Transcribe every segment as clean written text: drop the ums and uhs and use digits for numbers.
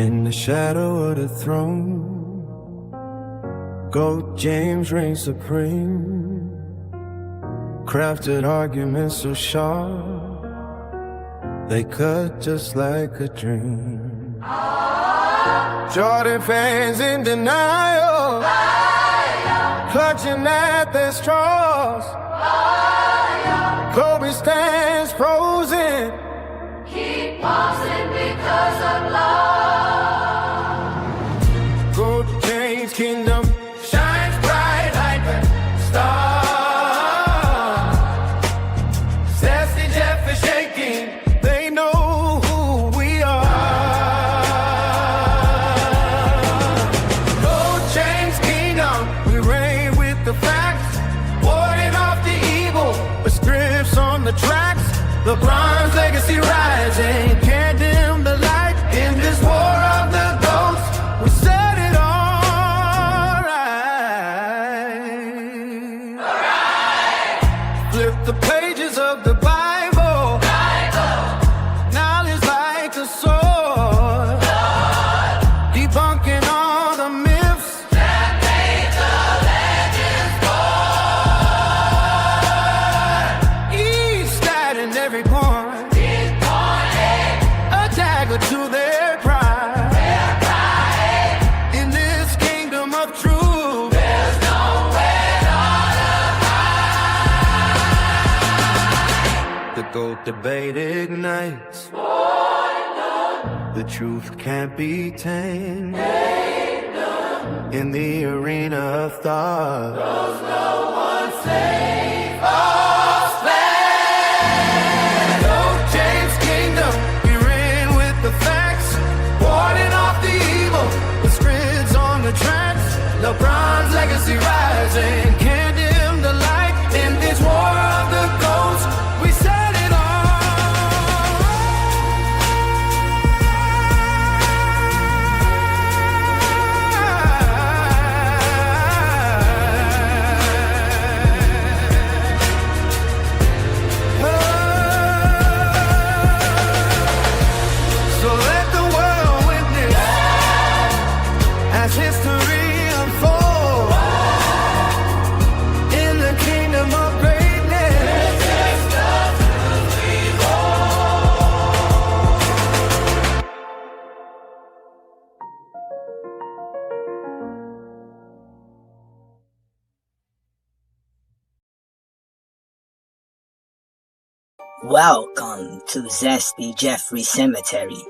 In the shadow of the throne, GOAT James reigns supreme. Crafted arguments so sharp, they cut just like a dream. Jordan fans in denial, clutching at their straws. Kobe stands frozen, keep pausing because of love. GOAT James' kingdom shines bright like a star. Sassy Jeff is shaking, they know who we are. GOAT James' kingdom, we reign with the facts, warding off the evil with scripts on the tracks. LeBron's legacy rising, can't dim the light in this war of the GOATs. We set it all right. Flip the pages of the Bible. Knowledge like a sword. Debunking all the myths That made the legends born. each stat and every point, a dagger to their pride. In this kingdom of truth, There's nowhere to hide. the GOAT debate ignites. The truth can't be tamed. In the arena of thought, No one save us. GOAT James' kingdom, we reign with the facts, warding off the evil with scripts on the tracks. LeBron's legacy rising, can't dim the light in this war of the GOATs. We set it all So let the world witness as history unfolds in the kingdom of greatness. Welcome to Zesty Jeffrey Cemetery,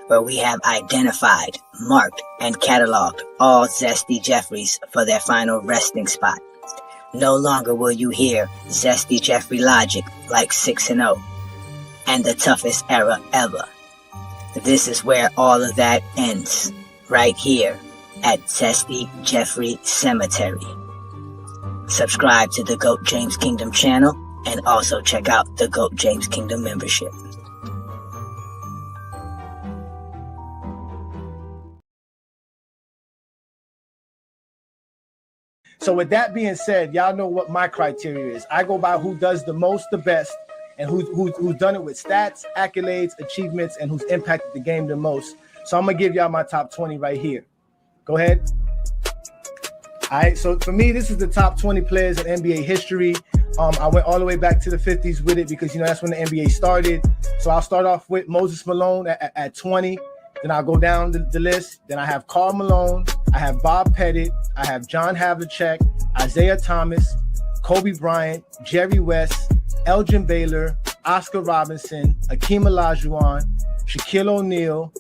where we have identified, marked, and cataloged all Zesty Jeffreys for their final resting spot. No longer will you hear Zesty Jeffrey logic like 6-0 and the toughest era ever. This is where all of that ends, right here at Zesty Jeffrey Cemetery. Subscribe to the GOAT James Kingdom channel and also check out the GOAT James Kingdom membership. So with that being said, y'all know what my criteria is. I go by who does the most, the best, and who's done it with stats, accolades, achievements, and who's impacted the game the most. So I'm gonna give y'all my top 20 right here. Go ahead. All right, so for me, this is the top 20 players in NBA history. I went all the way back to the 50s with it because, you know, that's when the NBA started. So I'll start off with Moses Malone at 20. Then I'll go down the list. Then I have Karl Malone. I have Bob Pettit. I have John Havlicek, Isaiah Thomas, Kobe Bryant, Jerry West, Elgin Baylor, Oscar Robinson, Akeem Olajuwon, Shaquille O'Neal,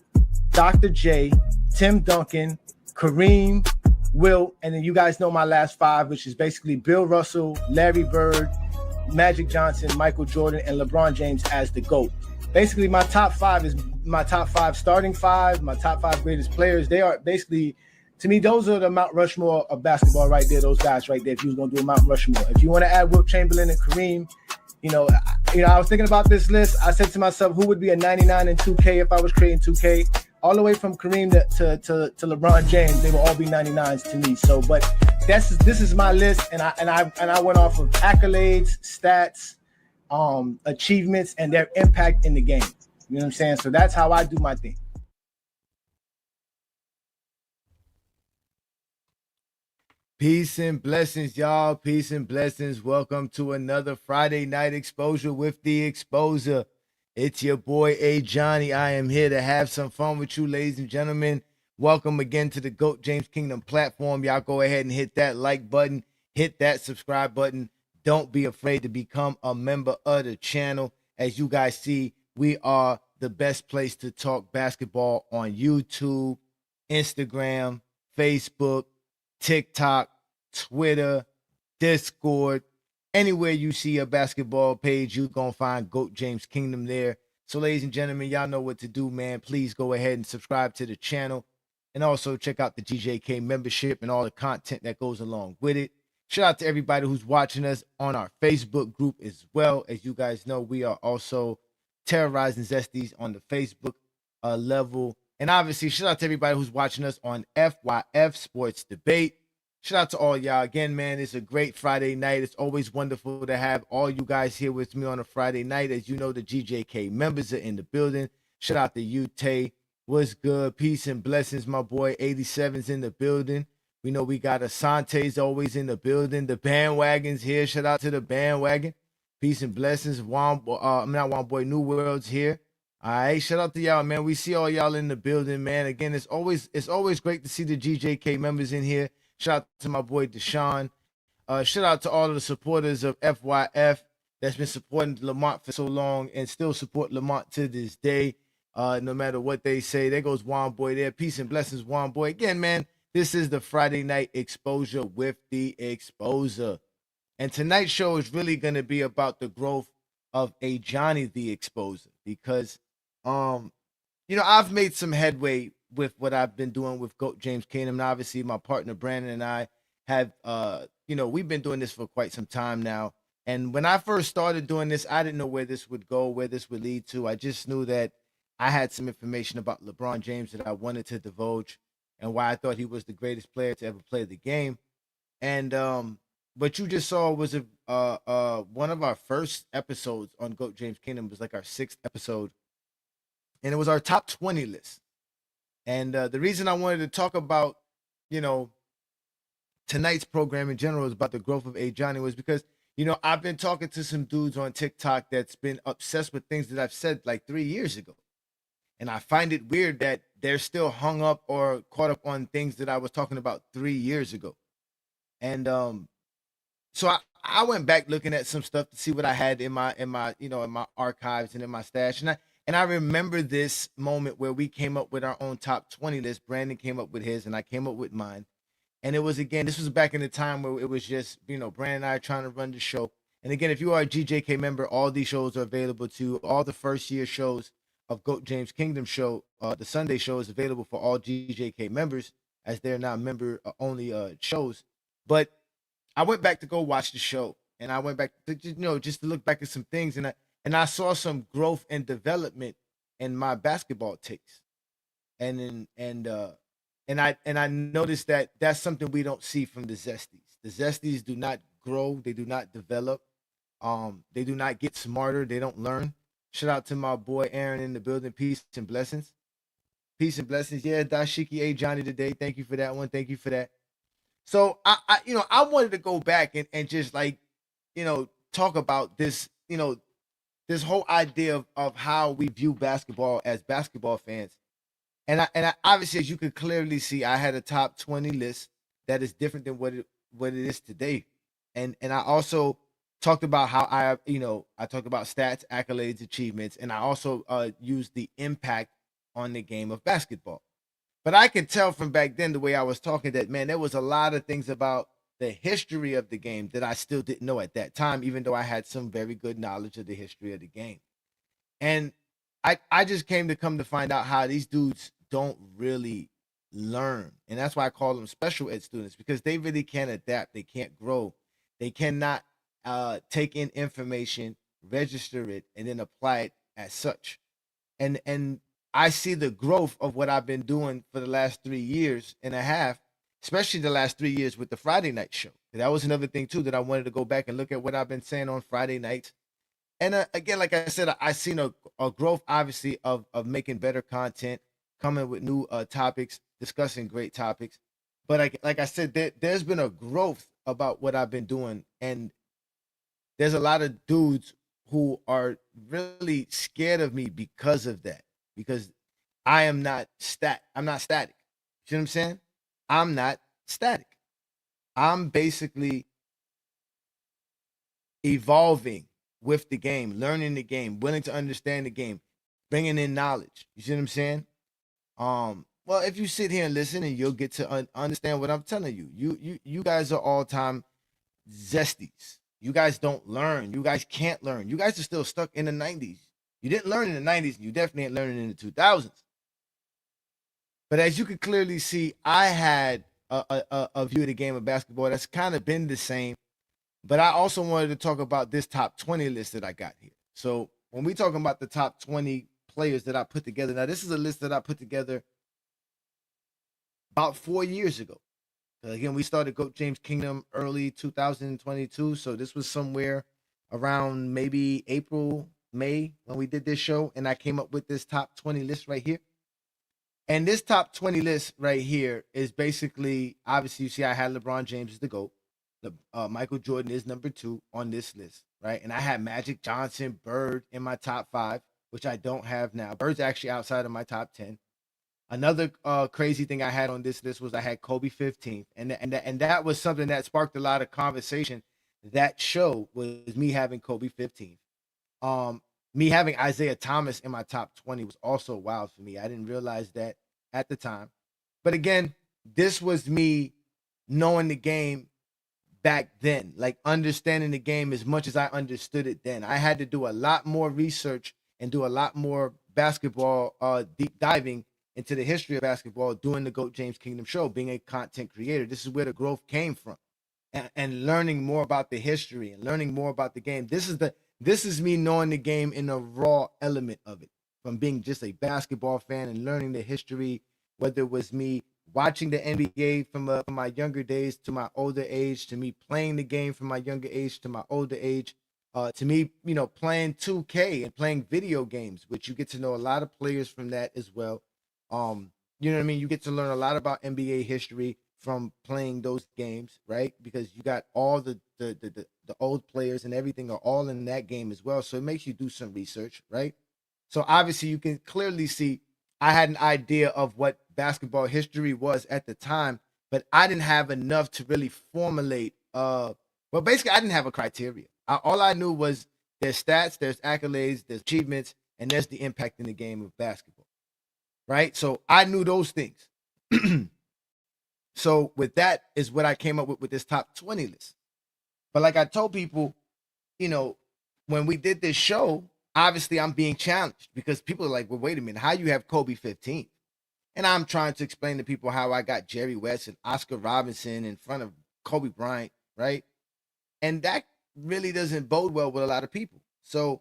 Dr. J, Tim Duncan, Kareem, Wilt, and then you guys know my last five, which is basically Bill Russell, Larry Bird, Magic Johnson, Michael Jordan, and LeBron James as the GOAT. Basically, my top five is my top five starting five, my top five greatest players. They are basically, to me, those are the Mount Rushmore of basketball right there, those guys right there, if you was going to do a Mount Rushmore. If you want to add Wilt Chamberlain and Kareem, I was thinking about this list. I said to myself, who would be a 99 in 2K if I was creating 2K? All the way from Kareem to LeBron James, they will all be 99s to me. So, but this is my list, and I went off of accolades, stats, achievements, and their impact in the game. You know what I'm saying? So that's how I do my thing. Peace and blessings, y'all. Peace and blessings. Welcome to another Friday night exposure with the exposer. It's your boy Ajani. I am here to have some fun with you, ladies and gentlemen. Welcome again to the GOAT James Kingdom platform. Y'all go ahead and hit that like button, hit that subscribe button. Don't be afraid to become a member of the channel. As you guys see, we are the best place to talk basketball on YouTube, Instagram, Facebook, TikTok, Twitter, Discord. Anywhere you see a basketball page, you're going to find GOAT James Kingdom there. So, ladies and gentlemen, y'all know what to do, man. Please go ahead and subscribe to the channel. And also check out the GJK membership and all the content that goes along with it. Shout out to everybody who's watching us on our Facebook group as well. As you guys know, we are also terrorizing Zesties on the Facebook level. And obviously, shout out to everybody who's watching us on FYF Sports Debate. Shout out to all y'all. Again, man, it's a great Friday night. It's always wonderful to have all you guys here with me on a Friday night. As you know, the GJK members are in the building. Shout out to you, Tay. What's good? Peace and blessings, my boy. 87's in the building. We know we got Asante's always in the building. The bandwagon's here. Shout out to the bandwagon. Peace and blessings. New World's here. All right, shout out to y'all, man. We see all y'all in the building, man. Again, it's always great to see the GJK members in here. Shout out to my boy Deshaun. Shout out to all of the supporters of FYF that's been supporting Lamont for so long and still support Lamont to this day. No matter what they say, there goes Juan Boy there. Peace and blessings, Juan Boy. Again, man, this is the Friday night exposure with the exposer. And tonight's show is really going to be about the growth of Ajani the exposer because I've made some headway with what I've been doing with GOAT James Kingdom. And obviously, my partner Brandon and I have, we've been doing this for quite some time now. And when I first started doing this, I didn't know where this would go, where this would lead to. I just knew that I had some information about LeBron James that I wanted to divulge and why I thought he was the greatest player to ever play the game. And what you just saw was one of our first episodes on GOAT James Kingdom. It was like our 6th episode. And it was our top 20 list. And the reason I wanted to talk about, tonight's program in general is about the growth of Ajani was because, I've been talking to some dudes on TikTok that's been obsessed with things that I've said like 3 years ago. And I find it weird that they're still hung up or caught up on things that I was talking about 3 years ago. And so I went back looking at some stuff to see what I had in my archives and in my stash. And I remember this moment where we came up with our own top 20 list. Brandon came up with his and I came up with mine. And it was, again, this was back in the time where it was just, Brandon and I trying to run the show. And again, if you are a GJK member, all these shows are available to you. All the first year shows of GOAT James Kingdom show, the Sunday show is available for all GJK members as they're now member only shows. But I went back to go watch the show and I went back to, just to look back at some things. And I saw some growth and development in my basketball takes. And I noticed that that's something we don't see from the Zesties. The Zesties do not grow, they do not develop. They do not get smarter, they don't learn. Shout out to my boy Aaron in the building. Peace and blessings. Peace and blessings. Yeah, Dashiki Ajani today. Thank you for that one. Thank you for that. So I wanted to go back and just talk about this, this whole idea of how we view basketball as basketball fans. And I obviously, as you could clearly see, I had a top 20 list that is different than what it is today. And I also talked about how I talked about stats, accolades, achievements, and I also used the impact on the game of basketball. But I could tell from back then the way I was talking that, man, there was a lot of things about the history of the game that I still didn't know at that time, even though I had some very good knowledge of the history of the game. And I just came to find out how these dudes don't really learn. And that's why I call them special ed students, because they really can't adapt. They can't grow. They cannot take in information, register it, and then apply it as such. And I see the growth of what I've been doing for the last 3 years and a half, especially the last 3 years with the Friday night show. That was another thing too that I wanted to go back and look at what I've been saying on Friday nights. And again, like I said, I seen a growth, obviously, of making better content, coming with new topics, discussing great topics. But like I said, there's been a growth about what I've been doing, and there's a lot of dudes who are really scared of me because of that. Because I'm not static. You know what I'm saying? I'm not static. I'm basically evolving with the game, learning the game, willing to understand the game, bringing in knowledge. You see what I'm saying? Well, if you sit here and listen, and you'll get to understand what I'm telling you. You guys are all time zesties. You guys don't learn. You guys can't learn. You guys are still stuck in the 90s. You didn't learn in the 90s, and you definitely ain't learning in the 2000s. But as you can clearly see, I had a view of the game of basketball that's kind of been the same. But I also wanted to talk about this top 20 list that I got here. So when we talking about the top 20 players that I put together, now this is a list that I put together about 4 years ago. Again, we started GOAT James Kingdom early 2022. So this was somewhere around maybe April, May when we did this show. And I came up with this top 20 list right here. And this top 20 list right here is basically, obviously, you see I had LeBron James as the GOAT. Michael Jordan is number 2 on this list, right? And I had Magic Johnson, Bird in my top 5, which I don't have now. Bird's actually outside of my top 10. Another crazy thing I had on this list was I had Kobe 15th, and that was something that sparked a lot of conversation. That show was me having Kobe 15th. Me having Isaiah Thomas in my top 20 was also wild for me. I didn't realize that at the time. But again, this was me knowing the game back then, like understanding the game as much as I understood it then. I had to do a lot more research and do a lot more basketball deep diving into the history of basketball doing the GOAT James Kingdom show, being a content creator. This is where the growth came from. And learning more about the history and learning more about the game. This is me knowing the game in a raw element of it, from being just a basketball fan and learning the history, whether it was me watching the NBA from my younger days to my older age, to me playing the game from my younger age to my older age, to me, playing 2K and playing video games, which you get to know a lot of players from that as well. You know what I mean? You get to learn a lot about NBA history from playing those games, right? Because you got all the old players and everything are all in that game as well. So it makes you do some research, right? So obviously you can clearly see I had an idea of what basketball history was at the time, but I didn't have enough to really formulate. Basically I didn't have a criteria. All I knew was there's stats, there's accolades, there's achievements, and there's the impact in the game of basketball, right? So I knew those things. So with that is what I came up with this top 20 list. But like I told people, when we did this show, obviously I'm being challenged because people are like, well, wait a minute, how you have Kobe 15? And I'm trying to explain to people how I got Jerry West and Oscar Robinson in front of Kobe Bryant, right? And that really doesn't bode well with a lot of people. So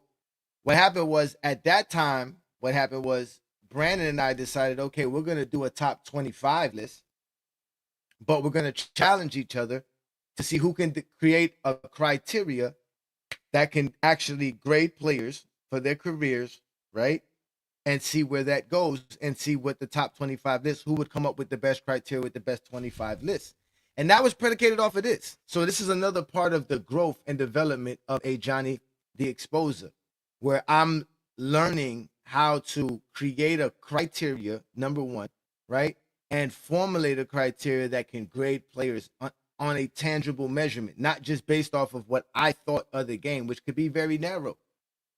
what happened was at that time, Brandon and I decided, okay, we're going to do a top 25 list, but we're going to challenge each other to see who can create a criteria that can actually grade players for their careers, right? And see where that goes and see what the top 25 lists, who would come up with the best criteria with the best 25 lists. And that was predicated off of this. So this is another part of the growth and development of Ajani, the Exposer, where I'm learning how to create a criteria, number one, right? And formulate a criteria that can grade players on a tangible measurement, not just based off of what I thought of the game, which could be very narrow,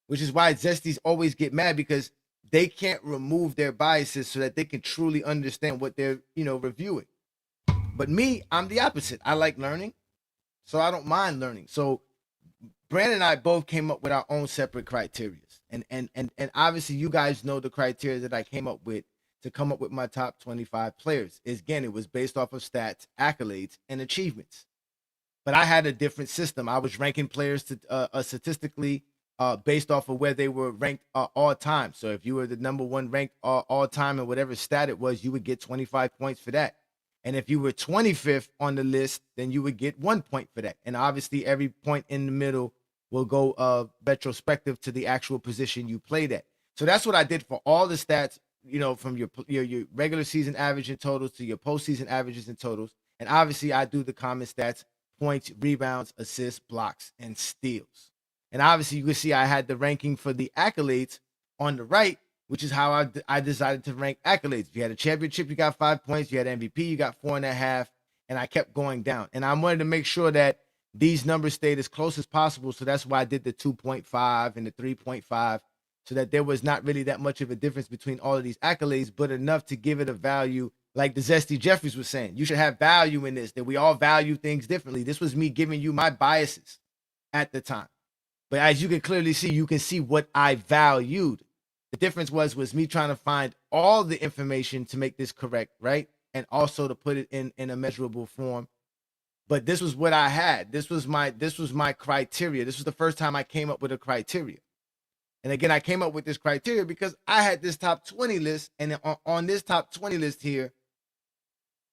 which is why Zesties always get mad because they can't remove their biases so that they can truly understand what they're, reviewing. But me, I'm the opposite. I like learning, so I don't mind learning. So Brandon and I both came up with our own separate criteria. And obviously you guys know the criteria that I came up with to come up with my top 25 players. It was based off of stats, accolades, and achievements. But I had a different system. I was ranking players to statistically based off of where they were ranked all time. So if you were the number one ranked all time and whatever stat it was, you would get 25 points for that. And if you were 25th on the list, then you would get 1 point for that. And obviously every point in the middle will go retrospective to the actual position you played at. So that's what I did for all the stats, from your regular season average and totals to your postseason averages and totals. And obviously, I do the common stats: points, rebounds, assists, blocks, and steals. And obviously, you can see I had the ranking for the accolades on the right, which is how I decided to rank accolades. If you had a championship, you got 5 points. You had MVP, you got 4.5. And I kept going down. And I wanted to make sure that these numbers stayed as close as possible. So that's why I did the 2.5 and the 3.5, so that there was not really that much of a difference between all of these accolades, but enough to give it a value. Like the Zesty Jeffries was saying, you should have value in this, that we all value things differently. This was me giving you my biases at the time. But as you can clearly see, you can see what I valued. The difference was me trying to find all the information to make this correct, right? And also to put it in a measurable form. But this was what I had. This was my criteria. This was the first time I came up with a criteria. And again, I came up with this criteria because I had this top 20 list. And on this top 20 list here,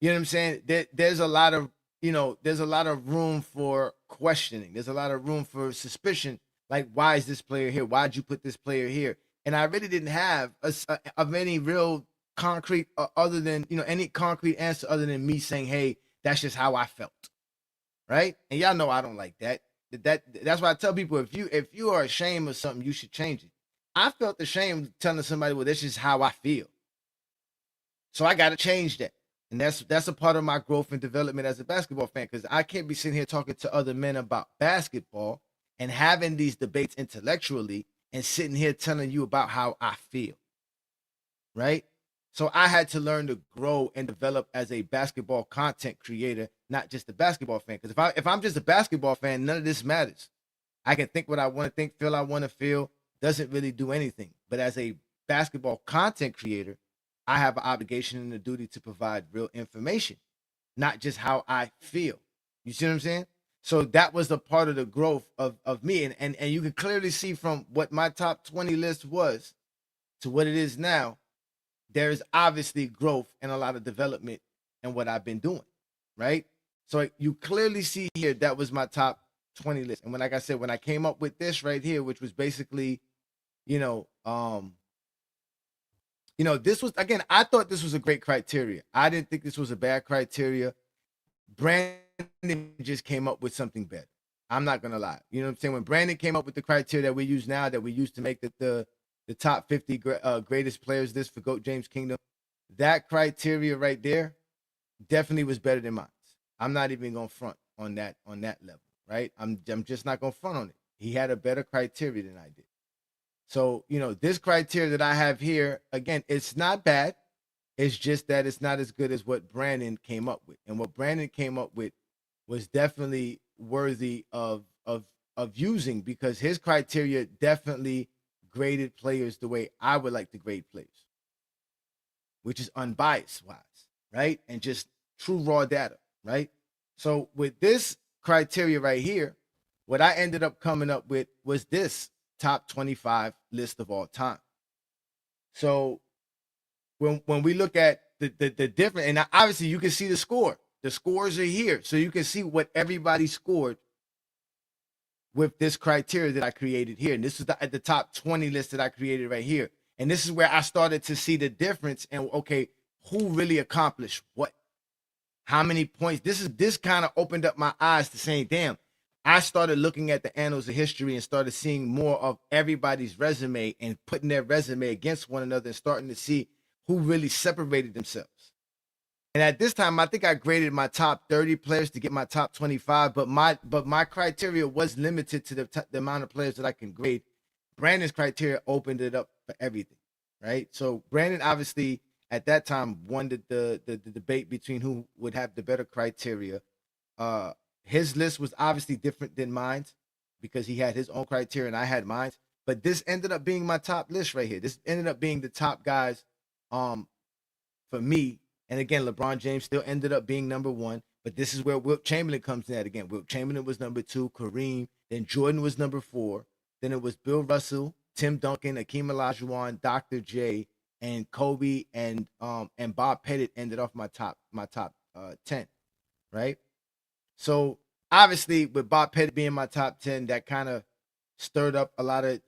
you know what I'm saying? There's a lot of, there's a lot of room for questioning. There's a lot of room for suspicion. Like, why is this player here? Why'd you put this player here? And I really didn't have of any real concrete other than, any concrete answer other than me saying, hey, that's just how I felt. Right? And y'all know I don't like that. That's why I tell people, if you are ashamed of something, you should change it. I felt ashamed telling somebody, well, this is how I feel. So I got to change that. And that's a part of my growth and development as a basketball fan, because I can't be sitting here talking to other men about basketball and having these debates intellectually and sitting here telling you about how I feel. Right? So I had to learn to grow and develop as a basketball content creator, not just a basketball fan. Because if I'm just a basketball fan, none of this matters. I can think what I want to think, feel I want to feel, doesn't really do anything. But as a basketball content creator, I have an obligation and a duty to provide real information, not just how I feel. You see what I'm saying? So that was a part of the growth of me. And you can clearly see from what my top 20 list was to what it is now, there's obviously growth and a lot of development in what I've been doing, right? So you clearly see here, that was my top 20 list. And like I said, when I came up with this right here, which was basically, this was, again, I thought this was a great criteria. I didn't think this was a bad criteria. Brandon just came up with something better. I'm not going to lie. You know what I'm saying? When Brandon came up with the criteria that we use now, that we use to make the top 50 greatest players list for GOAT James Kingdom, that criteria right there definitely was better than mine. I'm not even going to front on that level, right? I'm just not going to front on it. He had a better criteria than I did. So, this criteria that I have here, again, it's not bad. It's just that it's not as good as what Brandon came up with. And what Brandon came up with was definitely worthy of using, because his criteria definitely graded players the way I would like to grade players, which is unbiased wise, right? And just true raw data, right? So with this criteria right here, what I ended up coming up with was this top 25 list of all time. So when we look at the different, and obviously you can see the score. The scores are here. So you can see what everybody scored with this criteria that I created here. And this is at the top 20 list that I created right here. And this is where I started to see the difference and, okay, who really accomplished what? How many points? This kind of opened up my eyes to saying, damn, I started looking at the annals of history and started seeing more of everybody's resume and putting their resume against one another and starting to see who really separated themselves. And at this time, I think I graded my top 30 players to get my top 25, but my criteria was limited to the amount of players that I can grade. Brandon's criteria opened it up for everything, right? So Brandon obviously at that time won the debate between who would have the better criteria. His list was obviously different than mine because he had his own criteria and I had mine. But this ended up being my top list right here. This ended up being the top guys for me. And again, LeBron James still ended up being number one. But this is where Wilt Chamberlain comes in at again. Wilt Chamberlain was number 2, Kareem. Then Jordan was number 4. Then it was Bill Russell, Tim Duncan, Akeem Olajuwon, Dr. J, and Kobe and Bob Pettit ended off my top 10, right? So obviously with Bob Pettit being my top 10, that kind of stirred up a lot of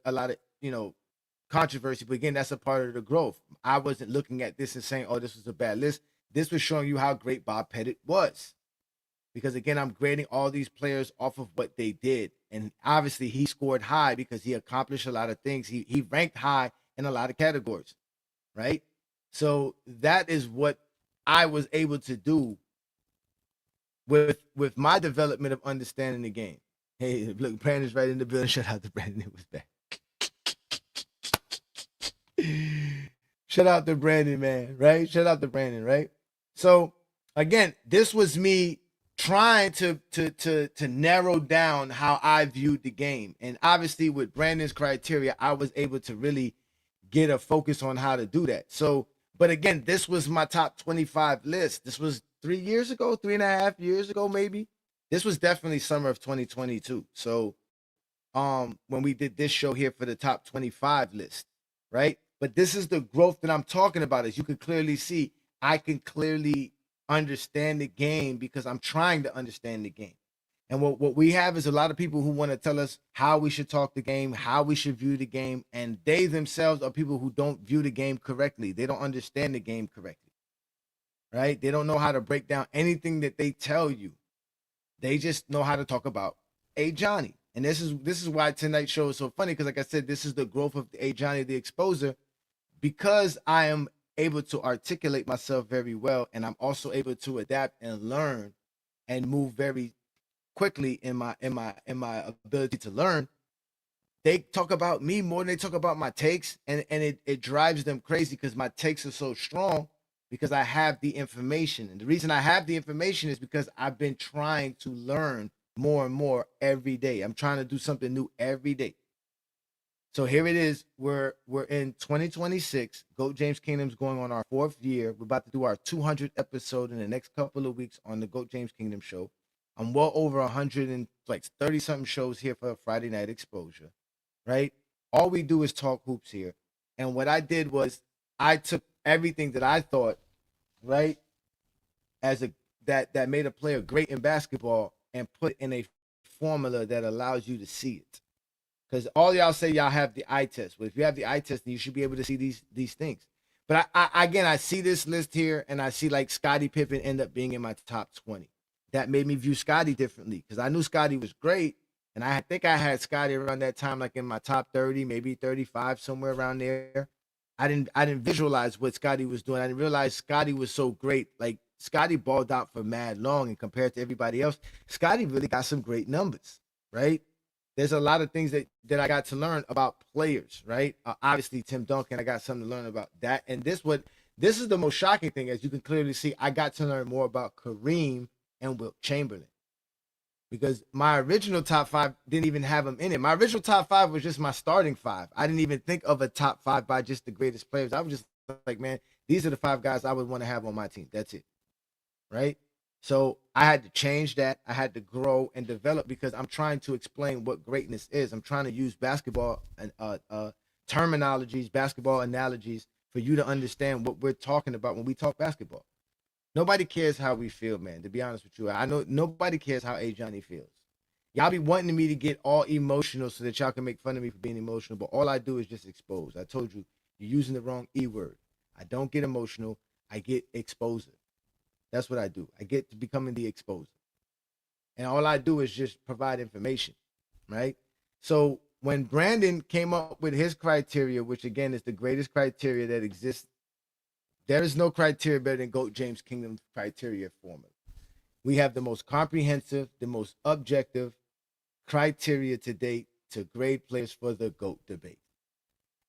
controversy, but again, that's a part of the growth. I wasn't looking at this and saying, oh, this was a bad list. This was showing you how great Bob Pettit was. Because again, I'm grading all these players off of what they did. And obviously he scored high because he accomplished a lot of things. He ranked high in a lot of categories, right? So that is what I was able to do with my development of understanding the game. Hey, look, Brandon's right in the building. Shout out to Brandon. It was bad. Shout out to Brandon, man, right? Shout out to Brandon, right? So again, this was me trying to narrow down how I viewed the game. And obviously with Brandon's criteria, I was able to really get a focus on how to do that. So, but again, this was my top 25 list. This was 3 years ago, 3.5 years ago, maybe. This was definitely summer of 2022. So when we did this show here for the top 25 list, right? But this is the growth that I'm talking about. As you can clearly see, I can clearly understand the game because I'm trying to understand the game. And what we have is a lot of people who want to tell us how we should talk the game, how we should view the game, and they themselves are people who don't view the game correctly. They don't understand the game correctly, right? They don't know how to break down anything that they tell you. They just know how to talk about Ajani. And this is why tonight's show is so funny, because like I said, this is the growth of the Ajani, the exposer, because I am able to articulate myself very well, and I'm also able to adapt and learn and move very quickly in my ability to learn. They talk about me more than they talk about my takes, and it drives them crazy because my takes are so strong because I have the information. And the reason I have the information is because I've been trying to learn more and more every day. I'm trying to do something new every day. So here it is. We're in 2026. GOAT James Kingdom's going on our 4th year. We're about to do our 200th episode in the next couple of weeks on the GOAT James Kingdom show. I'm well over 130 something shows here for a Friday night exposure, right? All we do is talk hoops here. And what I did was I took everything that I thought, right, as that made a player great in basketball and put in a formula that allows you to see it. Because all y'all say y'all have the eye test. But if you have the eye test, then you should be able to see these things. But I see this list here, and I see like Scottie Pippen end up being in my top 20. That made me view Scottie differently because I knew Scottie was great, and I think I had Scottie around that time, like in my top 30, maybe 35, somewhere around there. I didn't visualize what Scottie was doing. I didn't realize Scottie was so great. Like Scottie balled out for mad long, and compared to everybody else, Scottie really got some great numbers, right? There's a lot of things that I got to learn about players, right? Obviously, Tim Duncan, I got something to learn about that. And this is the most shocking thing, as you can clearly see. I got to learn more about Kareem and Wilt Chamberlain, because my original top 5 didn't even have them in it. My original top 5 was just my starting 5. I didn't even think of a top 5 by just the greatest players. I was just like, man, these are the 5 guys I would want to have on my team. That's it, right? So I had to change that. I had to grow and develop because I'm trying to explain what greatness is. I'm trying to use basketball and terminologies, basketball analogies for you to understand what we're talking about when we talk basketball. Nobody cares how we feel, man, to be honest with you. I know nobody cares how Ajani feels. Y'all be wanting me to get all emotional so that y'all can make fun of me for being emotional, but all I do is just expose. I told you, you're using the wrong E word. I don't get emotional. I get exposer. That's what I do. I get to becoming the exposer. And all I do is just provide information, right? So when Brandon came up with his criteria, which again is the greatest criteria that exists, there is no criteria better than GOAT James Kingdom's criteria formula. We have the most comprehensive, the most objective criteria to date to grade players for the GOAT debate.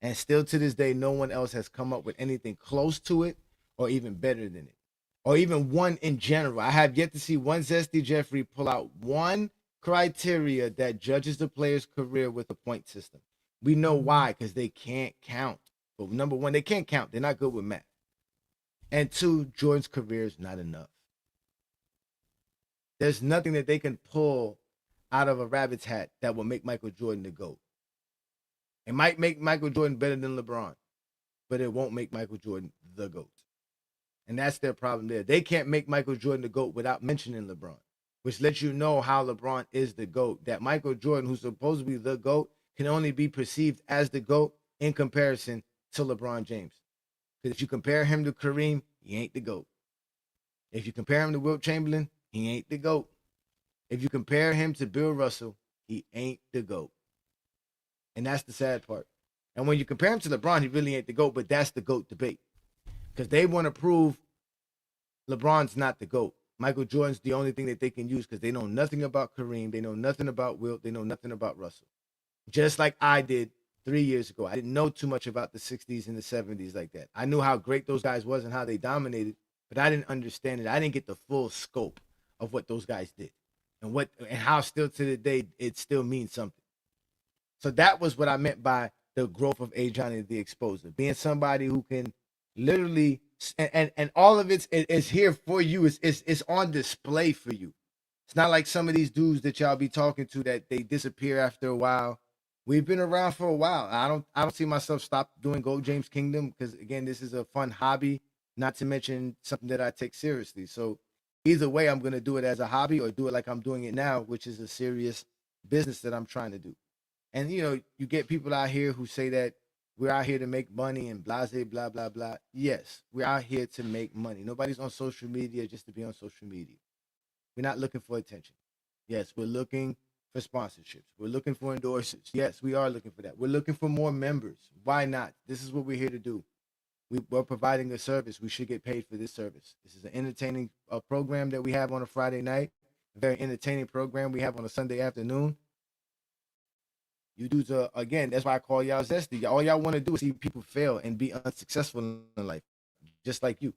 And still to this day, no one else has come up with anything close to it or even better than it, or even one in general. I have yet to see one Zesty Jeffrey pull out one criteria that judges the player's career with a point system. We know why, because they can't count. But number one, they can't count. They're not good with math. And 2, Jordan's career is not enough. There's nothing that they can pull out of a rabbit's hat that will make Michael Jordan the GOAT. It might make Michael Jordan better than LeBron, but it won't make Michael Jordan the GOAT. And that's their problem there. They can't make Michael Jordan the GOAT without mentioning LeBron, which lets you know how LeBron is the GOAT. That Michael Jordan, who's supposed to be the GOAT, can only be perceived as the GOAT in comparison to LeBron James. Because if you compare him to Kareem, he ain't the GOAT. If you compare him to Wilt Chamberlain, he ain't the GOAT. If you compare him to Bill Russell, he ain't the GOAT. And that's the sad part. And when you compare him to LeBron, he really ain't the GOAT, but that's the GOAT debate. Because they want to prove LeBron's not the GOAT. Michael Jordan's the only thing that they can use because they know nothing about Kareem. They know nothing about Wilt. They know nothing about Russell. Just like I did 3 years ago. I didn't know too much about the 60s and the 70s like that. I knew how great those guys was and how they dominated, but I didn't understand it. I didn't get the full scope of what those guys did and how still to the day it still means something. So that was what I meant by the growth of Ajani the Exposer, being somebody who can literally and all of it is here for you. It's on display for you. It's not like some of these dudes that y'all be talking to that they disappear after a while. We've been around for a while. I don't see myself stop doing Gold James Kingdom because again, this is a fun hobby, not to mention something that I take seriously. So either way, I'm gonna do it as a hobby or do it like I'm doing it now, which is a serious business that I'm trying to do. And you know, you get people out here who say that we're out here to make money and blase, blah, blah, blah. Yes, we're out here to make money. Nobody's on social media just to be on social media. We're not looking for attention. Yes, we're looking for sponsorships. We're looking for endorsements. Yes, we are looking for that. We're looking for more members. Why not? This is what we're here to do. We're providing a service. We should get paid for this service. This is an entertaining program that we have on a Friday night, a very entertaining program we have on a Sunday afternoon. You dudes are, again, that's why I call y'all zesty. All y'all want to do is see people fail and be unsuccessful in life, just like you.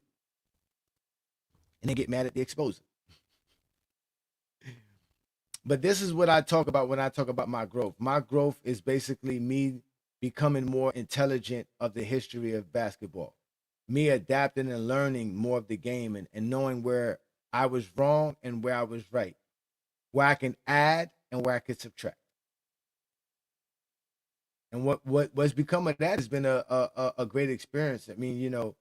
And they get mad at the exposer. But this is what I talk about when I talk about my growth. My growth is basically me becoming more intelligent of the history of basketball, me adapting and learning more of the game and knowing where I was wrong and where I was right, where I can add and where I can subtract. And what's become of that has been a great experience. I mean, you know,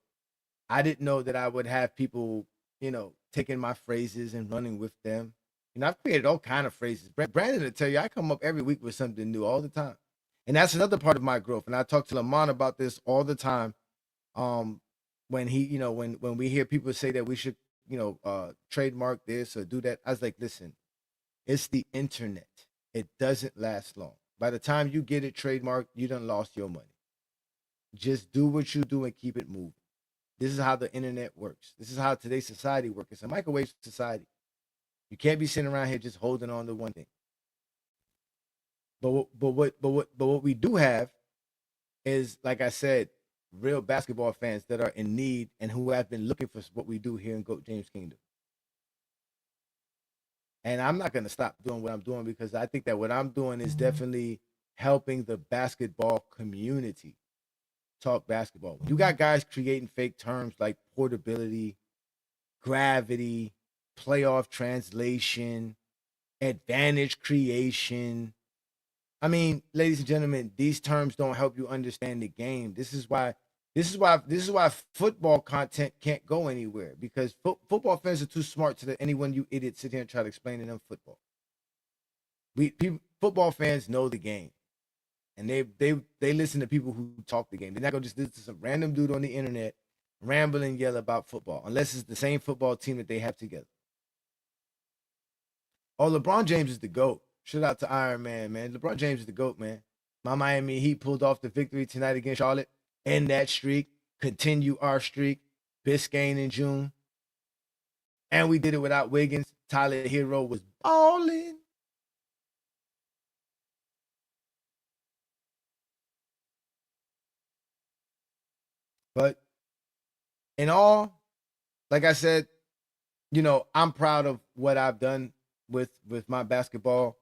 I didn't know that I would have people, you know, taking my phrases and running with them. You know, I've created all kind of phrases. Brandon will tell you, I come up every week with something new all the time. And that's another part of my growth. And I talk to Lamont about this all the time. When he, you know, when we hear people say that we should, you know, trademark this or do that, I was like, listen, it's the internet. It doesn't last long. By the time you get it trademarked, you done lost your money. Just do what you do and keep it moving. This is how the internet works. This is how today's society works. It's a microwave society. You can't be sitting around here just holding on to one thing. But what we do have is, like I said, real basketball fans that are in need and who have been looking for what we do here in GOAT James Kingdom. And I'm not going to stop doing what I'm doing because I think that what I'm doing is definitely helping the basketball community talk basketball. You got guys creating fake terms like portability, gravity, playoff translation, advantage creation. I mean, ladies and gentlemen, these terms don't help you understand the game. This is why football content can't go anywhere because football fans are too smart to let anyone you idiots sit here and try to explain to them football. Football fans know the game, and they listen to people who talk the game. They're not gonna just listen to some random dude on the internet ramble and yell about football unless it's the same football team that they have together. Oh, LeBron James is the GOAT. Shout out to Iron Man, man. LeBron James is the GOAT, man. My Miami Heat pulled off the victory tonight against Charlotte. End that streak. Continue our streak. Biscayne in June. And we did it without Wiggins. Tyler Hero was balling. But in all, like I said, you know, I'm proud of what I've done with my basketball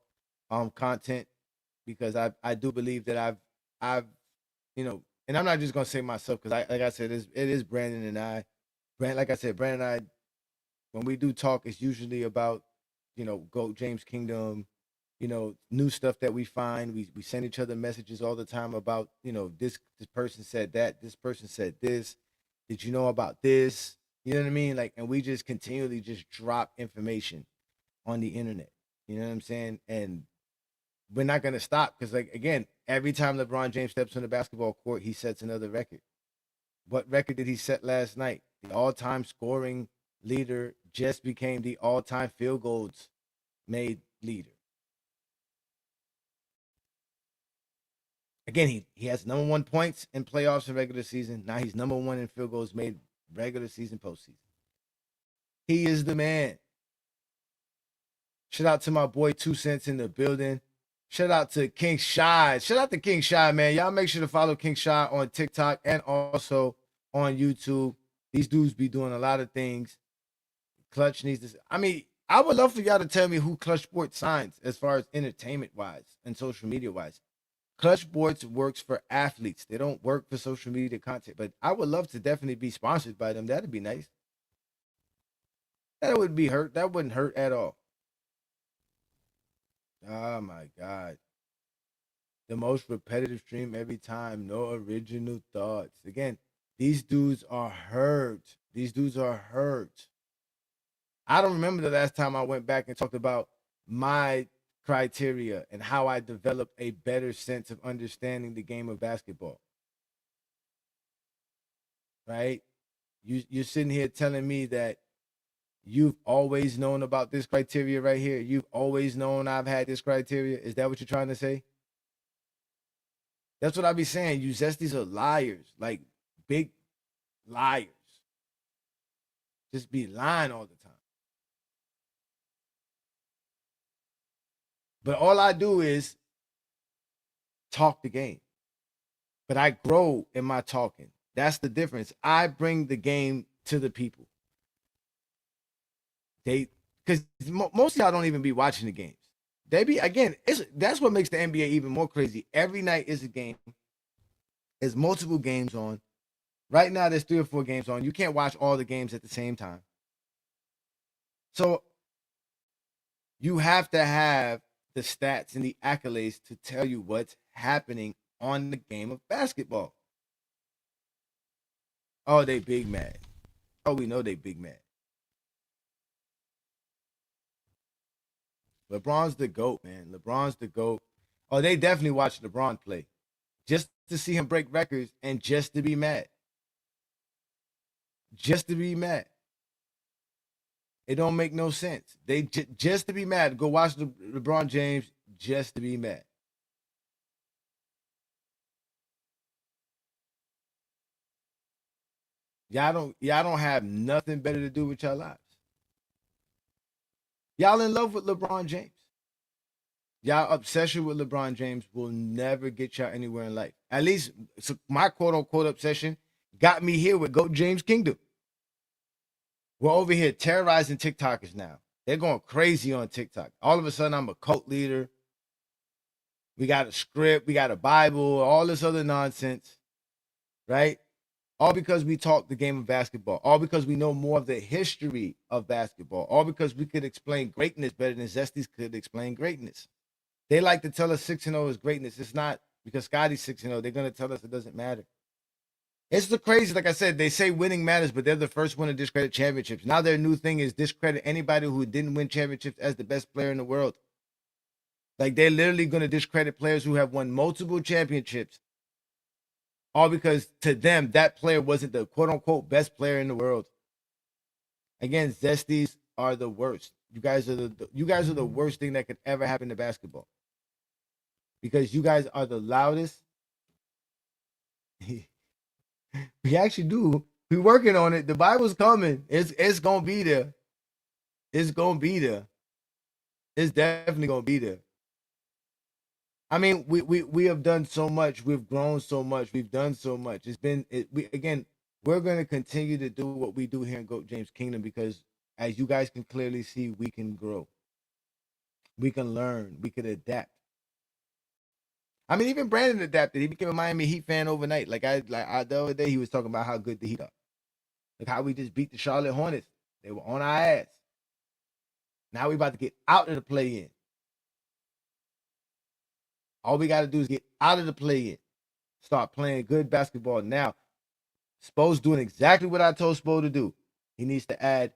content because I do believe that I've you know, and I'm not just gonna say myself because like I said, it is Brandon and I. Like I said, Brandon and I, when we do talk, it's usually about, you know, GOAT James Kingdom, you know, new stuff that we find. We send each other messages all the time about, you know, this person said that, this person said this. Did you know about this? You know what I mean? Like, and we just continually just drop information on the internet. You know what I'm saying? And we're not going to stop because, like, again, every time LeBron James steps on the basketball court, he sets another record. What record did he set last night? The all-time scoring leader just became the all-time field goals made leader. Again, he has number 1 points in playoffs and regular season. Now he's number 1 in field goals made regular season, postseason. He is the man. Shout out to my boy 2 Cents in the building. Shout out to King Shy. Shout out to King Shy, man. Y'all make sure to follow King Shy on TikTok and also on YouTube. These dudes be doing a lot of things. Clutch needs this. I mean, I would love for y'all to tell me who Clutch Sports signs as far as entertainment-wise and social media-wise. Clutch Sports works for athletes. They don't work for social media content. But I would love to definitely be sponsored by them. That'd be nice. That wouldn't be hurt. That wouldn't hurt at all. Oh my God. The most repetitive stream every time. No original thoughts. Again, these dudes are hurt. These dudes are hurt. I don't remember the last time I went back and talked about my criteria and how I developed a better sense of understanding the game of basketball. Right? You're sitting here telling me that you've always known about this criteria right here. You've always known I've had this criteria. Is that what you're trying to say? That's what I be saying. You zesties are liars, like big liars. Just be lying all the time. But all I do is talk the game. But I grow in my talking. That's the difference. I bring the game to the people. Because most of y'all don't even be watching the games. They be, again, that's what makes the NBA even more crazy. Every night is a game. There's multiple games on. Right now, there's 3 or 4 games on. You can't watch all the games at the same time. So you have to have the stats and the accolades to tell you what's happening on the game of basketball. Oh, they big mad. Oh, we know they big mad. LeBron's the GOAT, man. LeBron's the GOAT. Oh, they definitely watch LeBron play. Just to see him break records and just to be mad. Just to be mad. It don't make no sense. They just to be mad. Go watch LeBron James just to be mad. Y'all don't have nothing better to do with your lives. Y'all in love with LeBron James. Y'all obsession with LeBron James will never get y'all anywhere in life. At least my quote-unquote obsession got me here with GOAT James Kingdom. We're over here terrorizing TikTokers now. They're going crazy on TikTok. All of a sudden, I'm a cult leader. We got a script. We got a Bible. All this other nonsense. Right? All because we talk the game of basketball. All because we know more of the history of basketball. All because we could explain greatness better than Zesties could explain greatness. They like to tell us 6-0 is greatness. It's not, because Scotty's 6-0. They're going to tell us it doesn't matter. It's the crazy, like I said, they say winning matters, but they're the first one to discredit championships. Now their new thing is discredit anybody who didn't win championships as the best player in the world. Like, they're literally going to discredit players who have won multiple championships, all because to them, that player wasn't the quote-unquote best player in the world. Again, Zesties are the worst. You guys are the worst thing that could ever happen to basketball. Because you guys are the loudest. We actually do. We're working on it. The Bible's coming. It's gonna be there. It's gonna be there. It's definitely gonna be there. I mean, we have done so much. We've grown so much. We've done so much. We're gonna continue to do what we do here in GOAT James Kingdom, because as you guys can clearly see, we can grow. We can learn. We can adapt. I mean, even Brandon adapted. He became a Miami Heat fan overnight. The other day, he was talking about how good the Heat are. Like how we just beat the Charlotte Hornets. They were on our ass. Now we about to get out of the play-in. All we got to do is get out of the play-in. Start playing good basketball now. Spo's doing exactly what I told Spo to do. He needs to add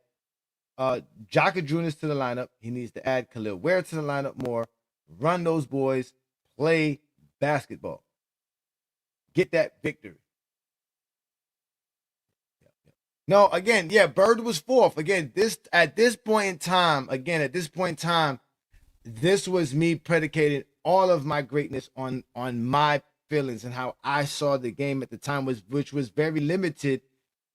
Jaka Junis to the lineup. He needs to add Khalil Ware to the lineup more. run those boys, play basketball, get that victory. No, again, yeah, Bird was fourth. Again, at this point in time, this was me predicating all of my greatness on my feelings and how I saw the game at the time, which was very limited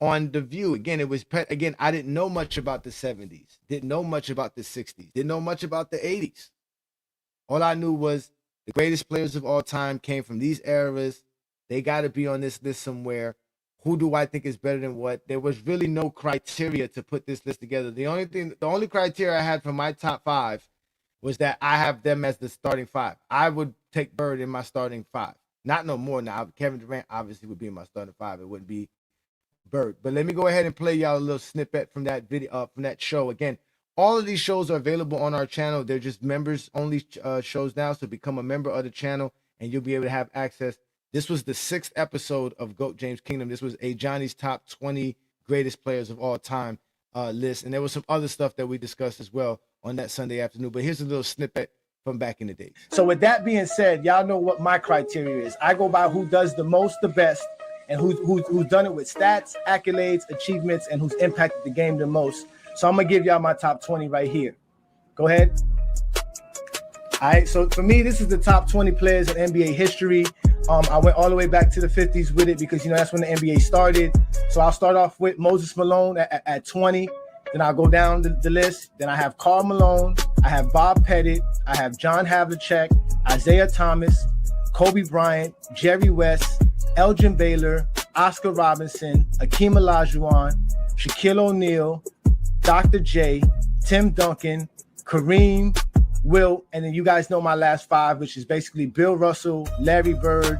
on the view. Again, I didn't know much about the 70s, didn't know much about the 60s, didn't know much about the 80s. All I knew was the greatest players of all time came from these eras. They got to be on this list somewhere. Who do I think is better than what? There was really no criteria to put this list together. The only criteria I had for my top five was that I have them as the starting five. I would take Bird in my starting five. Not no more now. Kevin Durant obviously would be in my starting five. It wouldn't be Bird. But let me go ahead and play y'all a little snippet from that video, from that show. Again, all of these shows are available on our channel. They're just members only shows now. So become a member of the channel and you'll be able to have access. This was the 6th episode of GOAT James Kingdom. This was Ajani's top 20 greatest players of all time list. And there was some other stuff that we discussed as well on that Sunday afternoon. But here's a little snippet from back in the day. So with that being said, y'all know what my criteria is. I go by who does the most, the best, and who's done it with stats, accolades, achievements, and who's impacted the game the most. So I'm going to give y'all my top 20 right here. Go ahead. All right, so for me, this is the top 20 players in NBA history. I went all the way back to the 50s with it because, that's when the NBA started. So I'll start off with Moses Malone at 20. Then I'll go down the list. Then I have Karl Malone. I have Bob Pettit. I have John Havlicek, Isaiah Thomas, Kobe Bryant, Jerry West, Elgin Baylor, Oscar Robinson, Akeem Olajuwon, Shaquille O'Neal, Dr. J, Tim Duncan, Kareem, Wilt, and then you guys know my last five, which is basically Bill Russell, Larry Bird,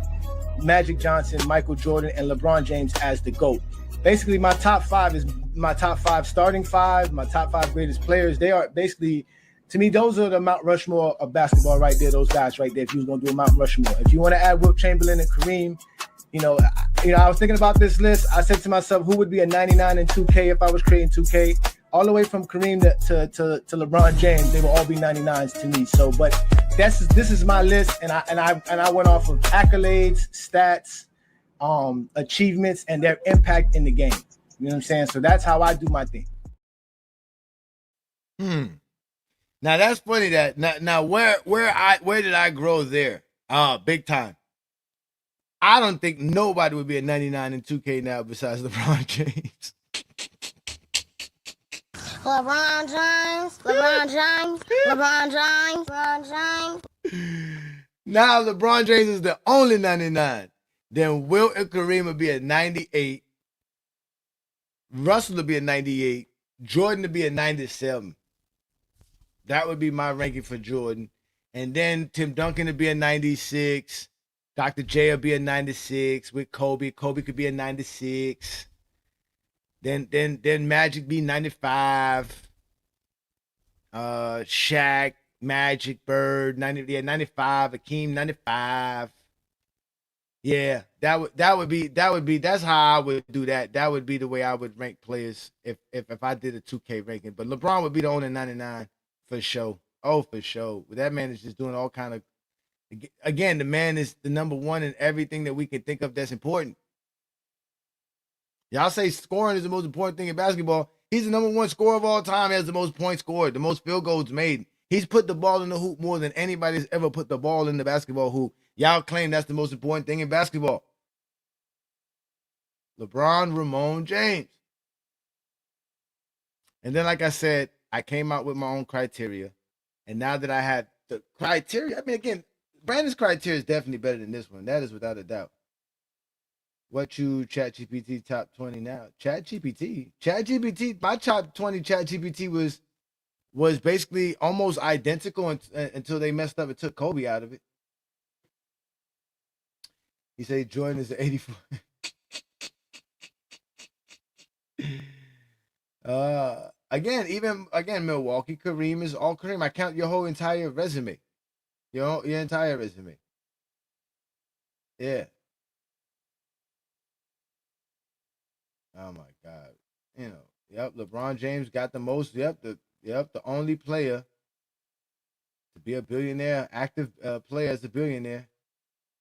Magic Johnson, Michael Jordan, and LeBron James as the GOAT. Basically, my top five is my top five starting five, my top five greatest players. They are basically, to me, those are the Mount Rushmore of basketball right there, those guys right there, if you was going to do a Mount Rushmore. If you want to add Wilt Chamberlain and Kareem, I was thinking about this list. I said to myself, who would be a 99 in 2K if I was creating 2K? All the way from Kareem to LeBron James, they will all be 99s to me. So, but this is my list, and I went off of accolades, stats, achievements, and their impact in the game. You know what I'm saying? So that's how I do my thing. Now that's funny that now where did I grow there? Big time. I don't think nobody would be a 99 in 2K now besides LeBron James. LeBron James, LeBron James, LeBron James, LeBron James. Now LeBron James is the only 99. Then Wilt and Kareem would be at 98. Russell would be at 98. Jordan would be at 97. That would be my ranking for Jordan. And then Tim Duncan would be at 96. Dr. J would be at 96 with Kobe. Kobe could be at 96. Then Magic be 95. Shaq, Magic, Bird, 95. Akeem 95. Yeah, that would be that's how I would do that. That would be the way I would rank players if I did a 2K ranking. But LeBron would be the only 99 for sure. Oh, for sure. That man is just doing all kind of. Again, the man is the number one in everything that we can think of that's important. Y'all say scoring is the most important thing in basketball. He's the number one scorer of all time. He has the most points scored, the most field goals made. He's put the ball in the hoop more than anybody's ever put the ball in the basketball hoop. Y'all claim that's the most important thing in basketball. LeBron, Ramon, James. And then, like I said, I came out with my own criteria. And now that I had the criteria, I mean, again, Brandon's criteria is definitely better than this one. That is without a doubt. What you ChatGPT top 20 now? ChatGPT, my top 20 ChatGPT was basically almost identical until they messed up and took Kobe out of it. He said Jordan is 84. Again, Milwaukee, Kareem is all Kareem. I count your whole entire resume. Your entire resume. Yeah. Oh my God. Yep, LeBron James got the most. Yep, the only player to be a billionaire, active player as a billionaire.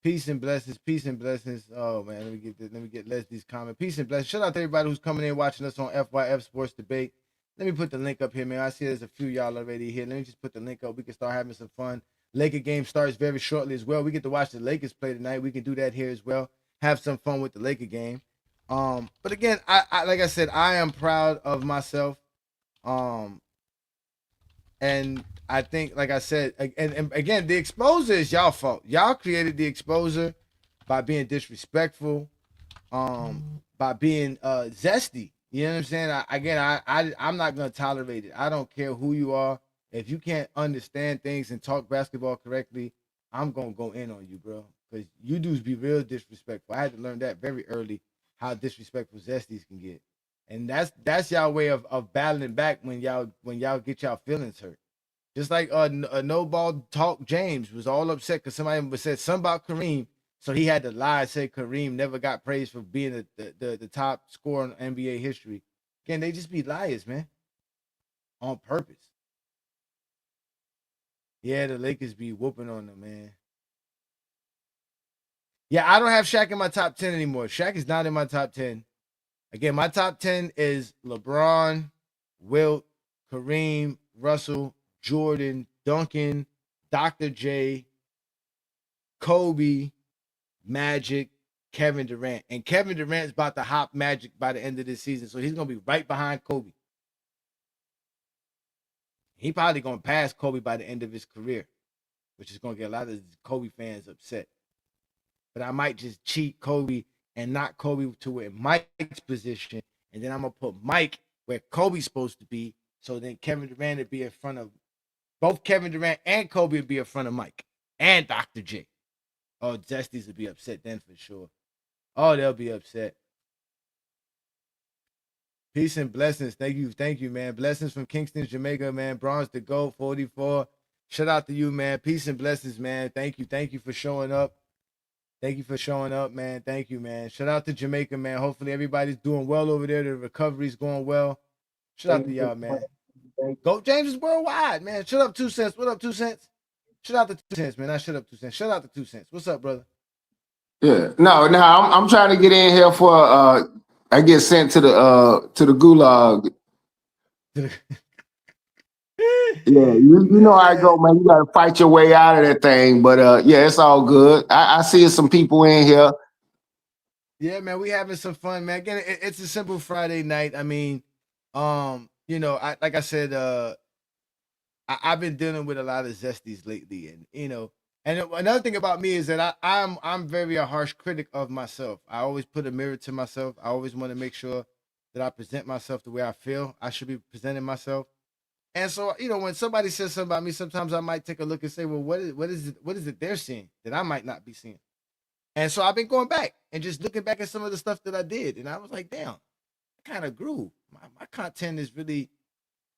Peace and blessings. Peace and blessings. Oh man, let me get Leslie's comment. Peace and blessings. Shout out to everybody who's coming in watching us on FYF Sports Debate. Let me put the link up here, man. I see there's a few y'all already here. Let me just put the link up. We can start having some fun. Laker game starts very shortly as well. We get to watch the Lakers play tonight. We can do that here as well. Have some fun with the Laker game. But again, I like I said, I am proud of myself. And I think, like I said, and again, the exposure is y'all fault. Y'all created the exposure by being disrespectful, by being zesty. You know what I'm saying? I'm not gonna tolerate it. I don't care who you are. If you can't understand things and talk basketball correctly, I'm gonna go in on you, bro. Because you dudes be real disrespectful. I had to learn that very early, how disrespectful zesties can get. And that's y'all way of battling back when y'all get y'all feelings hurt. Just like a no ball talk James was all upset because somebody said something about Kareem, so he had to lie and say Kareem never got praised for being the top scorer in NBA history. Again, they just be liars, man, on purpose. Yeah, the Lakers be whooping on them, man. Yeah, I don't have Shaq in my top 10 anymore. Shaq is not in my top 10. Again, my top 10 is LeBron, Wilt, Kareem, Russell, Jordan, Duncan, Dr. J, Kobe, Magic, Kevin Durant. And Kevin Durant's about to hop Magic by the end of this season, so he's going to be right behind Kobe. He probably going to pass Kobe by the end of his career, which is going to get a lot of Kobe fans upset. But I might just cheat Kobe and knock Kobe to where Mike's position, and then I'm going to put Mike where Kobe's supposed to be, so then Kevin Durant would be in front of both Kevin Durant and Kobe would be in front of Mike and Dr. J. Oh, Zesties would be upset then for sure. Oh, they'll be upset. Peace and blessings. Thank you, man. Blessings from Kingston, Jamaica, man. Bronze the GOAT, 44. Shout out to you, man. Peace and blessings, man. Thank you for showing up. Thank you for showing up, man. Thank you, man. Shout out to Jamaica, man. Hopefully everybody's doing well over there. The recovery's going well. Shout out to y'all, man. GOAT James is worldwide, man. Shut up, 2 cents. What up, 2 cents? Shut out to 2 cents, man. I shut up 2 cents. Shut out to 2 cents. What's up, brother? Yeah. No, I'm trying to get in here for I get sent to the gulag. Yeah, you know how I go, man. You gotta fight your way out of that thing. But yeah, it's all good. I see some people in here. Yeah, man, we having some fun, man. Again, it's a simple Friday night. I mean, you know, like I said, I've been dealing with a lot of zesties lately, and you know, and another thing about me is that I'm very a harsh critic of myself. I always put a mirror to myself. I always want to make sure that I present myself the way I feel I should be presenting myself. And so, you know, when somebody says something about me, sometimes I might take a look and say, well, what is it they're seeing that I might not be seeing? And so I've been going back and just looking back at some of the stuff that I did, and I was like, damn, I kind of grew. My content is really.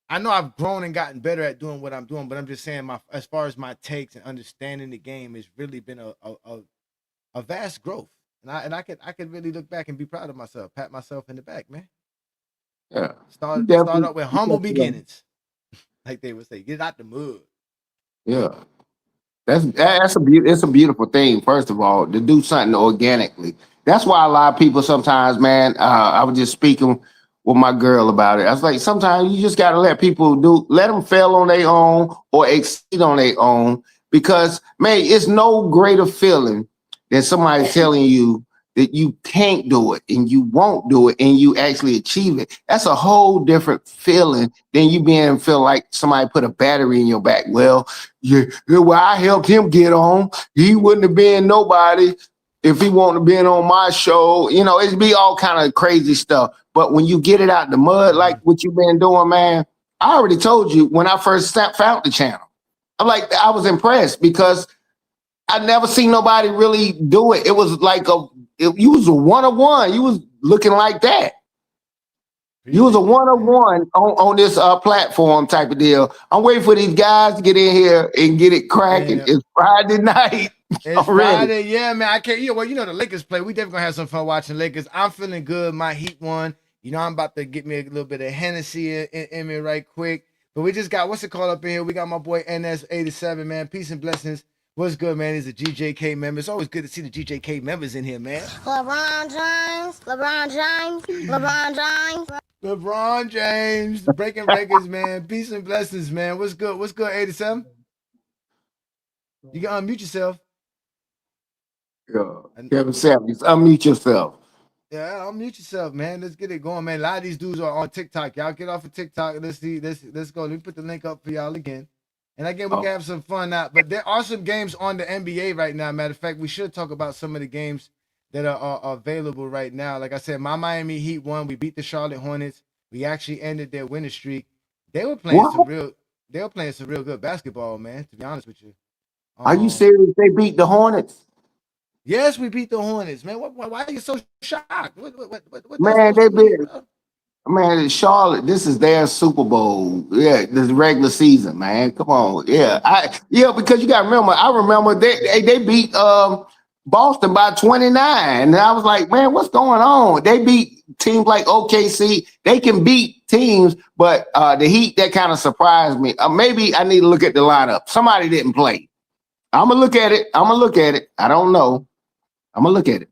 I know I've grown and gotten better at doing what I'm doing, but I'm just saying as far as my takes and understanding the game has really been a vast growth. And I could really look back and be proud of myself, pat myself in the back, man. Yeah. Start up with humble beginnings. Like they would say, get out the mud. Yeah. It's a beautiful thing, first of all, to do something organically. That's why a lot of people sometimes, man, I was just speaking with my girl about it. I was like, sometimes you just got to let them fail on their own or exceed on their own, because, man, it's no greater feeling than somebody telling you that you can't do it and you won't do it and you actually achieve it. That's a whole different feeling than you feel like somebody put a battery in your back. Well, I helped him get on. He wouldn't have been nobody if he wouldn't have been on my show. You know, it'd be all kind of crazy stuff. But when you get it out the mud, like what you've been doing, man, I already told you when I first found the channel. I was impressed because I never seen nobody really do it. It was like you was a one-on-one. You was looking like that. You was a one-on-one on this platform type of deal. I'm waiting for these guys to get in here and get it cracking. Yeah. It's Friday night. It's Friday, yeah, man. I can't. Yeah, well, you know the Lakers play. We definitely gonna have some fun watching Lakers. I'm feeling good. My Heat won. You know, I'm about to get me a little bit of Hennessy in me right quick. But we just got what's it called up in here? We got my boy NS87, man. Peace and blessings. What's good, man? He's a GJK member. It's always good to see the GJK members in here, man. LeBron James, LeBron James, LeBron James. LeBron James, breaking records, man. Peace and blessings, man. What's good? What's good, 87? You can unmute yourself. Kevin Samuels, unmute yourself. Yeah, unmute yourself, man. Let's get it going, man. A lot of these dudes are on TikTok. Y'all get off of TikTok. Let's see. Let's go. Let me put the link up for y'all again. And again, we can have some fun now. But there are some games on the NBA right now. Matter of fact, we should talk about some of the games that are available right now. Like I said, my Miami Heat won. We beat the Charlotte Hornets. We actually ended their winning streak. They were playing some real good basketball, man. To be honest with you. Are you serious? They beat the Hornets? Yes, we beat the Hornets, man. Why are you so shocked? What man, they beat. Man, Charlotte, this is their Super Bowl. Yeah, this regular season, man. Come on. Yeah. Because you gotta remember, I remember they beat Boston by 29. And I was like, man, what's going on? They beat teams like OKC. They can beat teams, but the Heat, that kind of surprised me. Maybe I need to look at the lineup. Somebody didn't play. I'm gonna look at it. I don't know. I'm gonna look at it.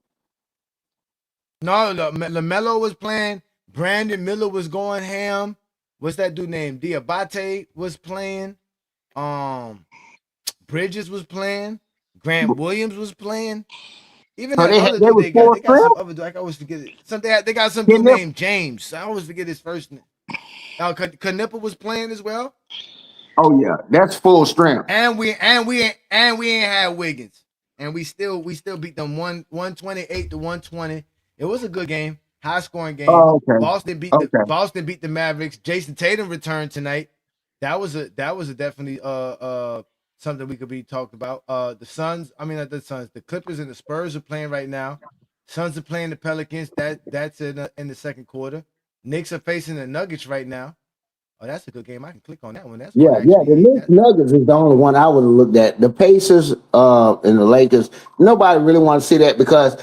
No, LaMelo was playing. Brandon Miller was going ham. What's that dude named? Diabate was playing. Bridges was playing. Grant Williams was playing. Even that other dude they got some other dude. I always forget it. They got some dude named James. I always forget his first name. Knipper was playing as well. Oh yeah, that's full strength. And we ain't had Wiggins. And we still beat them 128-120. It was a good game. High scoring game. Oh, okay. Boston beat the Mavericks. Jason Tatum returned tonight. That was a definitely something we could be talked about. The Clippers and the Spurs are playing right now. Suns are playing the Pelicans. That's in the second quarter. Knicks are facing the Nuggets right now. Oh, that's a good game. I can click on that one. The Knicks Nuggets is the only one I would have looked at. The Pacers and the Lakers, nobody really want to see that because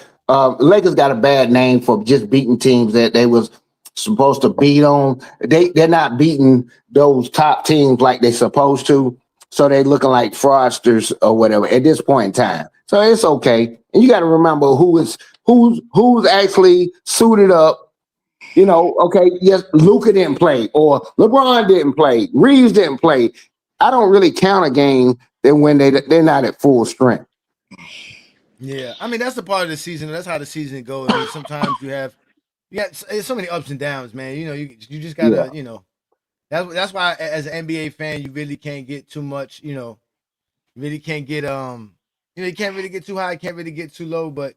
Lakers got a bad name for just beating teams that they was supposed to beat on. They're not beating those top teams like they're supposed to, so they're looking like fraudsters or whatever at this point in time. So it's okay, and you got to remember who's actually suited up. You know, okay, yes, Luka didn't play, or LeBron didn't play, Reeves didn't play. I don't really count a game that when they're not at full strength. Yeah, I mean that's the part of the season. That's how the season goes. I mean, sometimes you got so many ups and downs, man. You know, you just gotta, you know, that's why as an NBA fan, you really can't get too much. You know, you really can't get you can't really get too high, can't really get too low, but.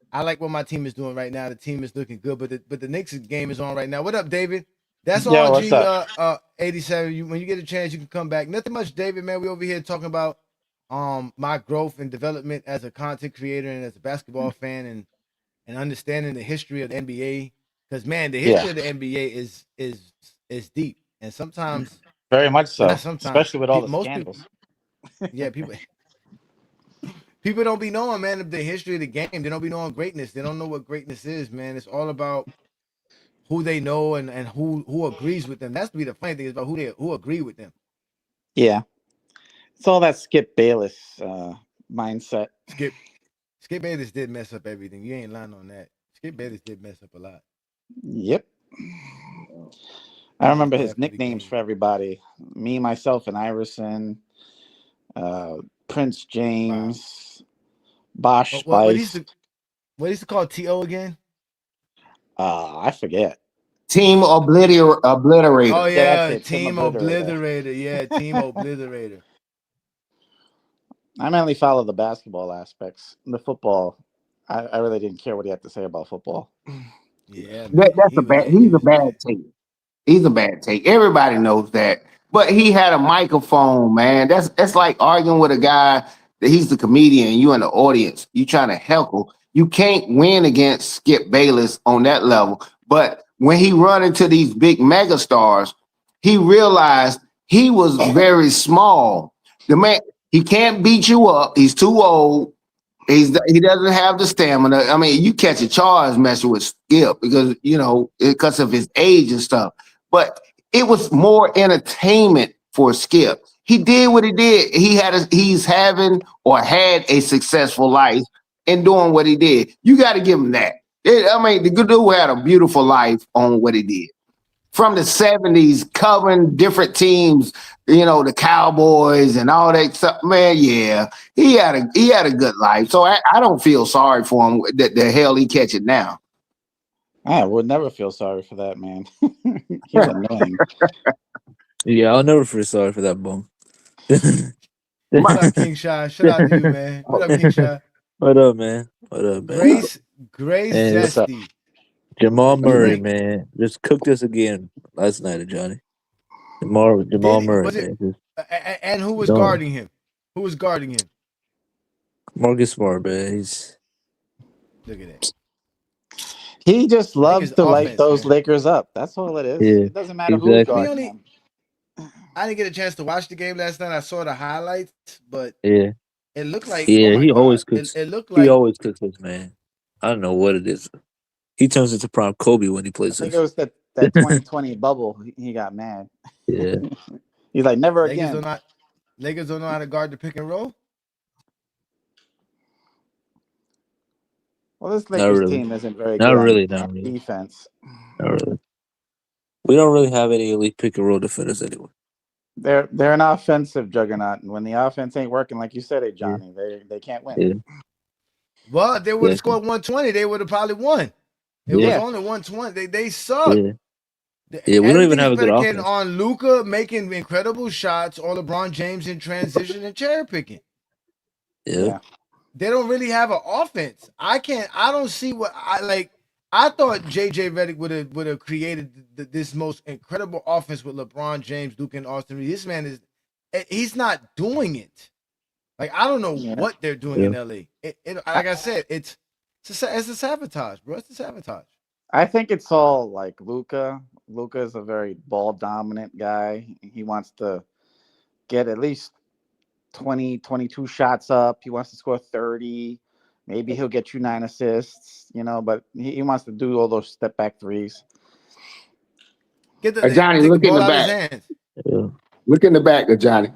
I like what my team is doing right now. The team is looking good, but the Knicks game is on right now. What up, David? That's all. G 87. When you get a chance, you can come back. Nothing much, David. Man, we over here talking about my growth and development as a content creator and as a basketball fan and understanding the history of the NBA. Because man, the history of the NBA is deep, and sometimes very much so. Especially with all the scandals. People don't be knowing, man, of the history of the game. They don't be knowing greatness. They don't know what greatness is, man. It's all about who they know and who agrees with them. That's to be the funny thing is about who agree with them. Yeah, it's all that Skip Bayless mindset. Skip Bayless did mess up everything. You ain't lying on that. Skip Bayless did mess up a lot. Yep. I remember his nicknames for everybody. Me, myself, and Iverson. Prince James, Bosch Spice. What is it called? T.O. again? I forget. Team Obliterator. Oh yeah, Team Obliterator. Yeah, Team Obliterator. I mainly follow the basketball aspects. The football, I really didn't care what he had to say about football. Yeah, he's a bad take. He's a bad take. Everybody knows that. But he had a microphone, man. That's like arguing with a guy that he's the comedian, you in the audience, you trying to heckle. You can't win against Skip Bayless on that level. But when he run into these big mega stars, he realized he was very small. The man, he can't beat you up. He's too old. He doesn't have the stamina. I mean, you catch a charge messing with Skip because, you know, because of his age and stuff. But it was more entertainment for Skip. He did what he did. He's having or had a successful life in doing what he did. You got to give him that. The good dude had a beautiful life on what he did. From the 70s, covering different teams, the Cowboys and all that stuff. Man, yeah, he had a good life. So I don't feel sorry for him that the hell he catch it now. I would never feel sorry for that man. He's annoying. Yeah, I'll never feel sorry for that bum. What up, King Shy? Shout out to you, man. What up, King Shy? What up, man? What up, man? Grace And Zesty. Jamal Murray, Drink. man, just cooked us again last night, Ajani. Jamal Murray, man. And who was guarding him? Who was guarding him? Marcus Smart, man. Look at that. He just loves to light offense, those man. Lakers up. That's all it is. Yeah, It doesn't matter who's guarding him. I didn't get a chance to watch the game last night. I saw the highlights, but yeah, it looked like he always cooks. It looked like he always cooks us, man. I don't know what it is. He turns into prime Kobe when he plays. I think it was that 2020 bubble. He got mad. Yeah, he's like, never again. Lakers don't know how to guard the pick and roll. Well, this Lakers team isn't very not good really, on defense. Not really. We don't really have any elite pick and roll defenders anyway. They're an offensive juggernaut, and when the offense ain't working, like you said, Johnny, they can't win. Yeah. Well, if they would have scored 120, they would have probably won. It was only 120. They suck. Yeah, we don't even have a good offense. On Luka making incredible shots, or LeBron James in transition and cherry picking. Yeah. They don't really have an offense. I don't see what I thought JJ Redick would have created this most incredible offense with LeBron James, Luka, and Austin Reeves. This man he's not doing it. Like, I don't know what they're doing in LA. Like I said, it's a sabotage, bro. It's a sabotage. I think it's all like Luka. Luka is a very ball dominant guy. He wants to get at least 20, 22 shots up. He wants to score 30. Maybe he'll get you 9 assists, but he wants to do all those step back threes. Johnny, look in the back. Look in the back of Johnny.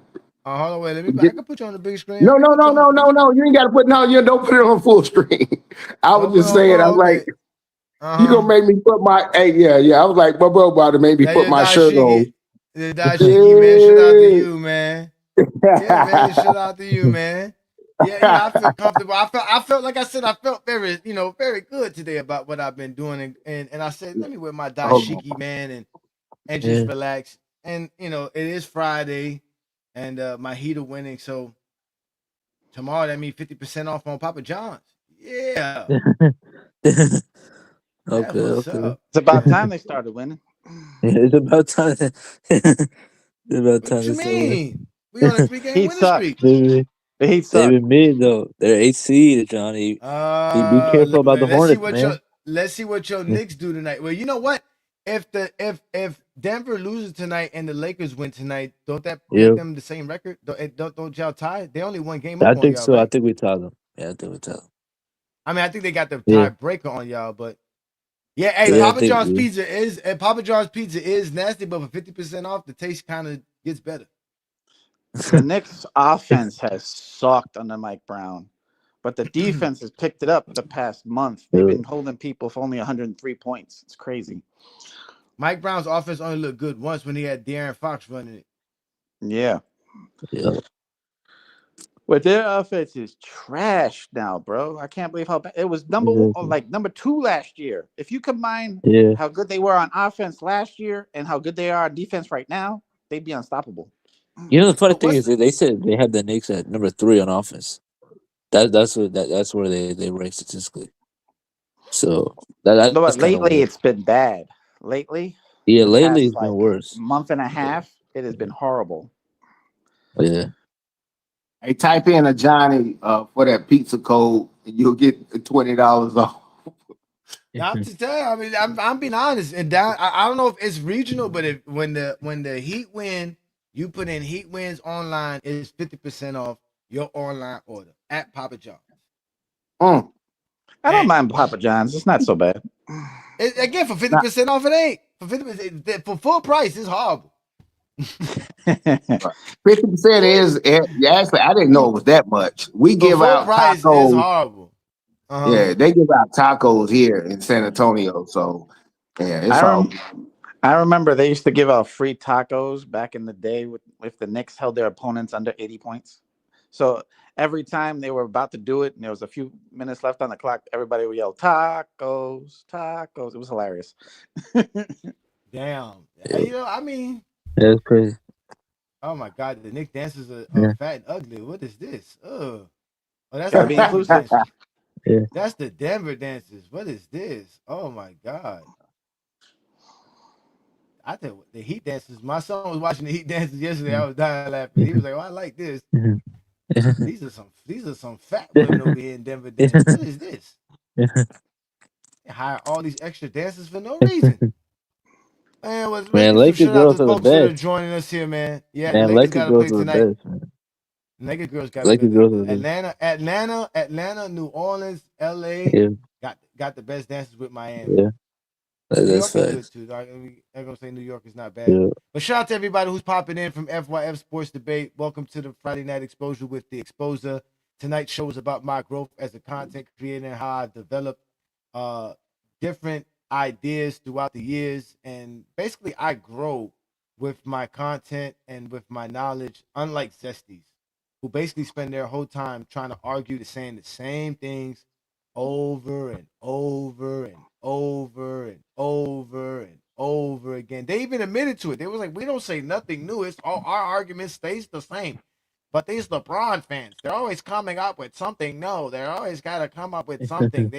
Hold on, wait. I can put you on the big screen. No. You ain't got to put. No, you don't put it on full screen. I was just saying. I was like, you gonna make me put my. Hey, yeah. I was like, bro, about to make me put my shirt on. The Dashiki, man. Shout out to you, man. Yeah, man. Shout out to you, man. Yeah, I feel comfortable. I felt like I said, I felt very, very good today about what I've been doing, and I said, let me wear my dashiki, man, and just relax. And it is Friday, and my Heat are winning, so tomorrow that means 50% off on Papa John's. Yeah. Okay. It's about time they started winning. It's about time. It's about time. What you mean? We on a 3-game winning streak. The Heat suck. They've been mid though. They're 8 seed, Johnny. Be careful about the Hornets, man. Let's see what your Knicks do tonight. Well, you know what? If Denver loses tonight and the Lakers win tonight, don't that make them the same record? Don't y'all tie? They only one game. I think so. Right? I think we tie them. Yeah, I think we tie them. I mean, I think they got the tiebreaker on y'all, but Papa John's pizza is nasty, but for 50% off, the taste kind of gets better. The Knicks offense has sucked under Mike Brown, but the defense has picked it up the past month. They've been holding people for only 103 points. It's crazy. Mike Brown's offense only looked good once when he had De'Aaron Fox running it. Yeah. But their offense is trash now, bro. I can't believe how bad it was. Number 2 last year. If you combine how good they were on offense last year and how good they are on defense right now, they'd be unstoppable. The funny thing is they said they had the Knicks at number 3 on offense. That's where they rank statistically. So that's but lately it's been bad. Lately, it's been worse. Month and a half, it has been horrible. Yeah. Hey, type in a Johnny for that pizza code, and you'll get $20 off. I'm to tell you, I mean, I'm being honest, and I don't know if it's regional, but when the Heat win. You put in Heat Wins online, is 50% off your online order at Papa John's. I don't mind Papa John's. It's not so bad. Again, for 50% off, it ain't. For full price, it's horrible. 50% is actually. I didn't know it was that much. We For give full out price, it's tacos. horrible. Yeah, they give out tacos here in San Antonio. So yeah, it's all. I remember they used to give out free tacos back in the day if the Knicks held their opponents under 80 points. So every time they were about to do it and there was a few minutes left on the clock, everybody would yell, tacos, tacos. It was hilarious. Damn. You know, I mean, That's crazy. oh my God, the Nick dancers are Yeah. fat and ugly. What is this? Oh, that's Gotta the be Denver inclusive. dancers. Yeah. That's the Denver dancers. What is this? Oh my God. I think the Heat dancers. My son was watching the Heat dancers yesterday. I was dying laughing. He was like, "Oh, I like this. These are some fat women over here in Denver dancing. What is this? They hire all these extra dancers for no reason." Man, let's Man, give some Laker shout out girls to are the folks that are best. joining us here, man. Yeah, Man, Lakers Laker got to play girls are the tonight. best, man. Lakers girls got to Laker play. girls are the best. Atlanta, New Orleans, LA Yeah, got the best dancers with Miami. yeah. New That's York is good facts. too. I'm gonna say New York is not bad. Yeah. But shout out to everybody who's popping in from FYF Sports Debate. Welcome to the Friday Night Exposure with the Exposer. Tonight's show is about my growth as a content creator and how I've developed different ideas throughout the years. And basically, I grow with my content and with my knowledge, unlike Zesties, who basically spend their whole time trying to argue saying the same things over and over and over and over and over again. They even admitted to it. They was like, we don't say nothing new. It's all our argument stays the same. But these LeBron fans, they're always coming up with something. No, they're always got to come up with something.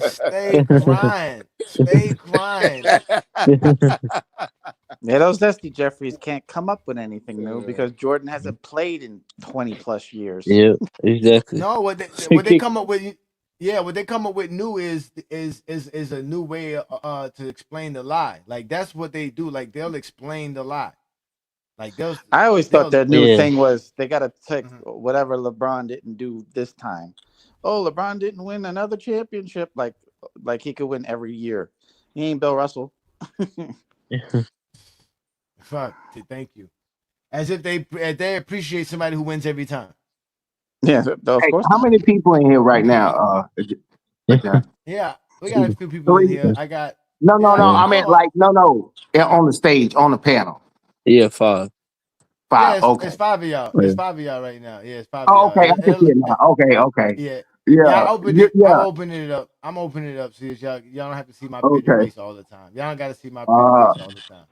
Stay crying. Stay crying. Yeah, those Zesty Jeffries can't come up with anything new because Jordan hasn't played in 20 plus years. Yeah, exactly. No, what they come up with, what they come up with new is a new way to explain the lie. Like that's what they do. Like they'll explain the lie. Like I always thought their new thing was they got to take whatever LeBron didn't do this time. Oh, LeBron didn't win another championship like he could win every year. He ain't Bill Russell. Fuck. Thank you. As if they appreciate somebody who wins every time. Yeah, of course. How many people in here right now? Yeah, we got a few people in here. I got no. I mean, like no. On the stage, on the panel. Yeah, 5. Yeah, Okay. It's 5 of y'all. It's 5 of y'all right now. Yeah, it's 5 of Oh, y'all. okay. I can see it now. Okay. Yeah. I'm opening it up. I'm opening it up so y'all don't have to see my pretty face all the time. Y'all don't got to see my pretty face all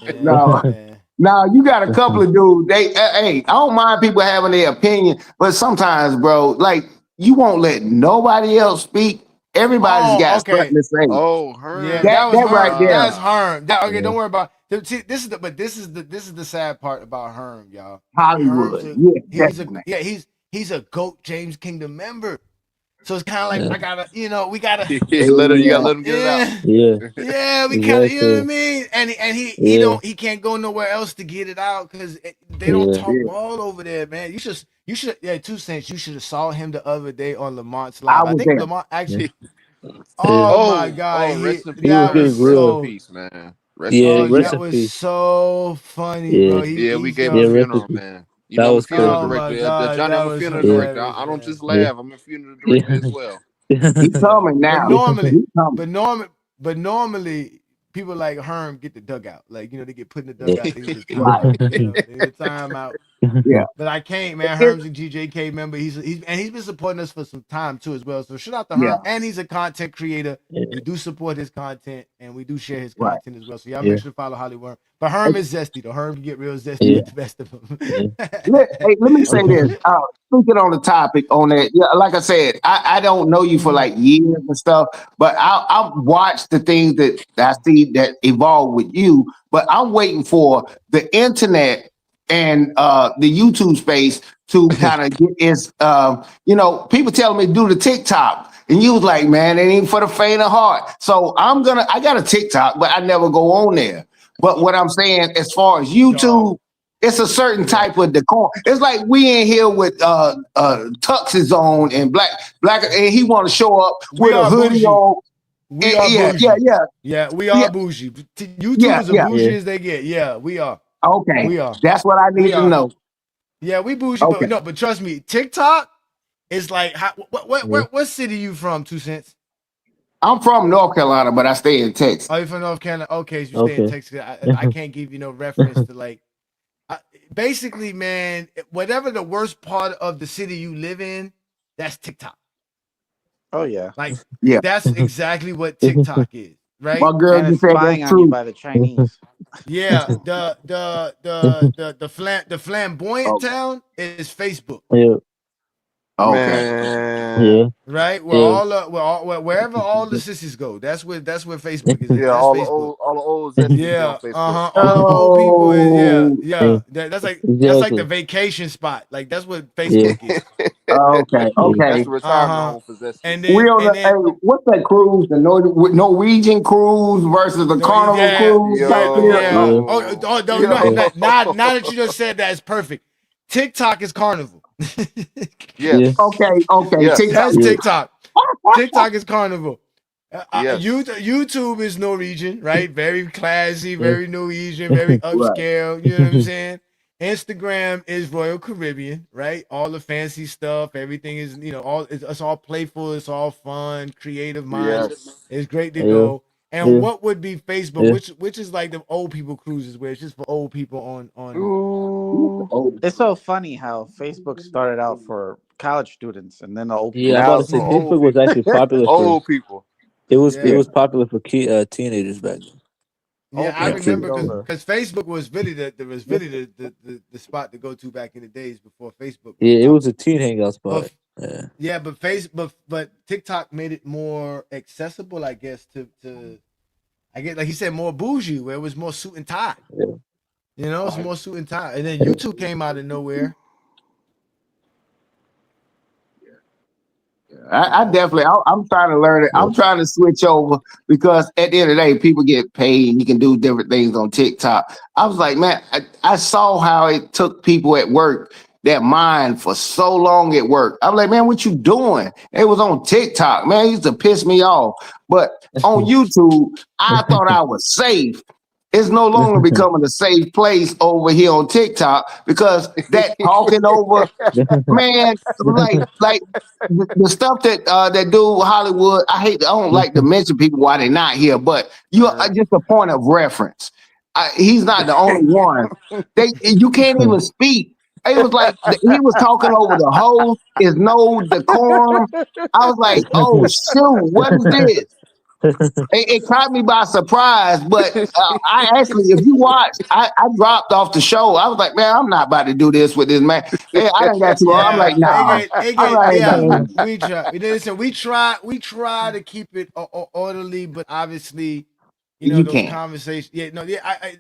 the time. No, you got a couple of dudes. I don't mind people having their opinion, but sometimes, bro, like you won't let nobody else speak. Everybody's got something to say. Oh, Herm. Yeah, that was Herm. Right there. That's Herm. Okay, don't worry about. See, this is the sad part about Herm, y'all. Hollywood. He's a GOAT James Kingdom member. So it's kind of like we gotta you gotta let him get it out. Yeah, we kind of, you know what I mean. And he can't go nowhere else to get it out because they don't talk ball over there, man. You should 2 cents. You should have saw him the other day on Lamont's live. I think there. Lamont actually. Oh my God, rest in peace, man. That was so funny, bro. We gave him a funeral, man. You know, I'm a funeral director. Johnny, I'm a funeral director. I don't just laugh. I'm a funeral director as well. He's coming now. But normally, people like Herm get the dugout. Like, they get put in the dugout. They need the timeout. Yeah. But I can't, man. Herm's a GJK member. He's been supporting us for some time too as well. So shout out to Herm. And he's a content creator. We do support his content and we do share his content as well. So y'all make sure to follow Hollywood. But Herm is zesty though. Herm can get real zesty with the best of them. Let me say this. Speaking on the topic on that, like I said, I don't know you for like years and stuff, but I've watched the things that I see that evolve with you. But I'm waiting for the internet and the YouTube space to kind of get its, people telling me to do the TikTok. And you was like, man, it ain't for the faint of heart. So I got a TikTok, but I never go on there. But what I'm saying, as far as YouTube, It's a certain type of decor. It's like we in here with tuxes on and black, and he want to show up with a hoodie on. We are bougie. Yeah, we are bougie. YouTube is as bougie as they get. Yeah, we are. Okay, we are. That's what I need to know. Yeah, we bougie, but trust me, TikTok is like, what city you from? 2 cents. I'm from North Carolina, but I stay in Texas. Oh, you're from North Carolina? Okay, so you stay in Texas. I can't give you no reference to like. Basically, man, whatever the worst part of the city you live in, that's TikTok. Oh yeah, like that's exactly what TikTok is, right? My girl and just it's said spying that's on you true. by the Chinese. Yeah, the flamboyant town is Facebook. Yeah. Okay. Yeah. Right, wherever all the sissies go, that's where Facebook is. Yeah, that's all Facebook. the old zesties Yeah, on Facebook. all the old people is That's like the vacation spot. Like that's what Facebook is. Okay. That's the retirement home for zesties. And then, We on the what's that cruise? The Norwegian cruise versus the Carnival cruise type deal. Now that you just said that, it's perfect. TikTok is Carnival. Yes. Okay. Yes. That's TikTok. TikTok is Carnival. Yes. YouTube is Norwegian, right? Very classy, very Norwegian, very upscale. You know what I'm saying? Instagram is Royal Caribbean, right? All the fancy stuff, everything is, it's all playful, it's all fun, creative minds. Yes. It's great to go. And what would be Facebook, which is like the old people cruises, where it's just for old people on. Ooh. It's so funny how Facebook started out for college students, and then the old people. Yeah, I'm about to say Facebook was actually popular for old people. It was popular for teenagers back then. Yeah, I remember because Facebook was really the spot to go to back in the days before Facebook. Yeah, it was a teen hangout spot. But TikTok made it more accessible, I guess, to like he said, more bougie, where it was more suit and tie. Yeah. It's more suit and tie. And then YouTube came out of nowhere. I definitely, I'm trying to learn it. I'm trying to switch over because at the end of the day, people get paid and you can do different things on TikTok. I was like, man, I saw how it took people at work that mind for so long at work. I was like, man, what you doing? It was on TikTok, man. It used to piss me off. But on YouTube, I thought I was safe. It's no longer becoming a safe place over here on TikTok because that talking over, man, like the stuff that do Hollywood. I don't like to mention people why they're not here, but just a point of reference. He's not the only one. You can't even speak. It was like he was talking over the host. Is no decorum. I was like, oh shoot, what is this? It caught me by surprise, but I actually, if you watch, I dropped off the show. I was like, man, I'm not about to do this with this man. Hey, I done got too long. I'm like, nah. We try to keep it orderly, but obviously, you those can't. conversations.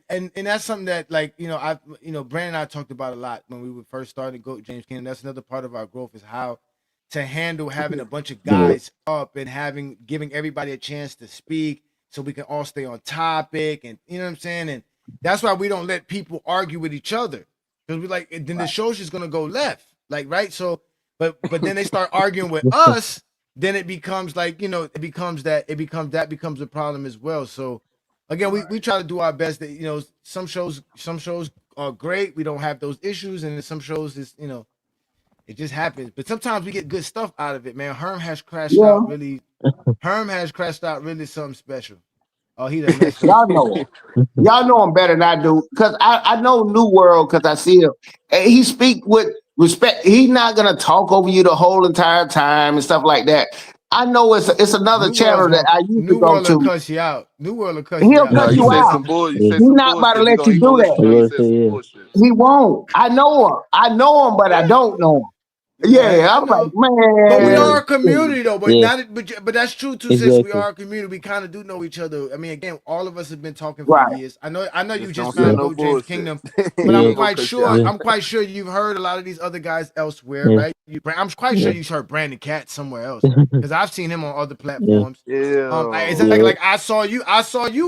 And that's something that, like, Brandon and I talked about a lot when we were first starting GOAT James Keenan. That's another part of our growth is how to handle having a bunch of guys up and giving everybody a chance to speak so we can all stay on topic, and you know what I'm saying? And that's why we don't let people argue with each other, because we like, then the show's just gonna go left, like, right? So but then they start arguing with us, then it becomes like, it becomes a problem as well. So again, we try to do our best. That some shows are great, we don't have those issues, and some shows is it just happens. But sometimes we get good stuff out of it, man. Herm has crashed out really something special. Oh, he done messed up. Y'all know him better than I do. Because I know New World because I see him. And he speak with respect. He's not going to talk over you the whole entire time and stuff like that. I know it's another channel that I used to go to. New World will cuss you out. He'll cuss you out. He's not about to let you do that. He won't. I know him, but I don't know him. Yeah, I'm like, man. But we are a community though. But but that's true too. Exactly. Since we are a community, we kind of do know each other. I mean, again, all of us have been talking for Right. years. I know you just don't found say no out James bullshit. Kingdom, but I'm quite sure. I'm quite sure you've heard a lot of these other guys elsewhere, right? I'm quite sure you've heard Brandon Cat somewhere else because I've seen him on other platforms. It's like I saw you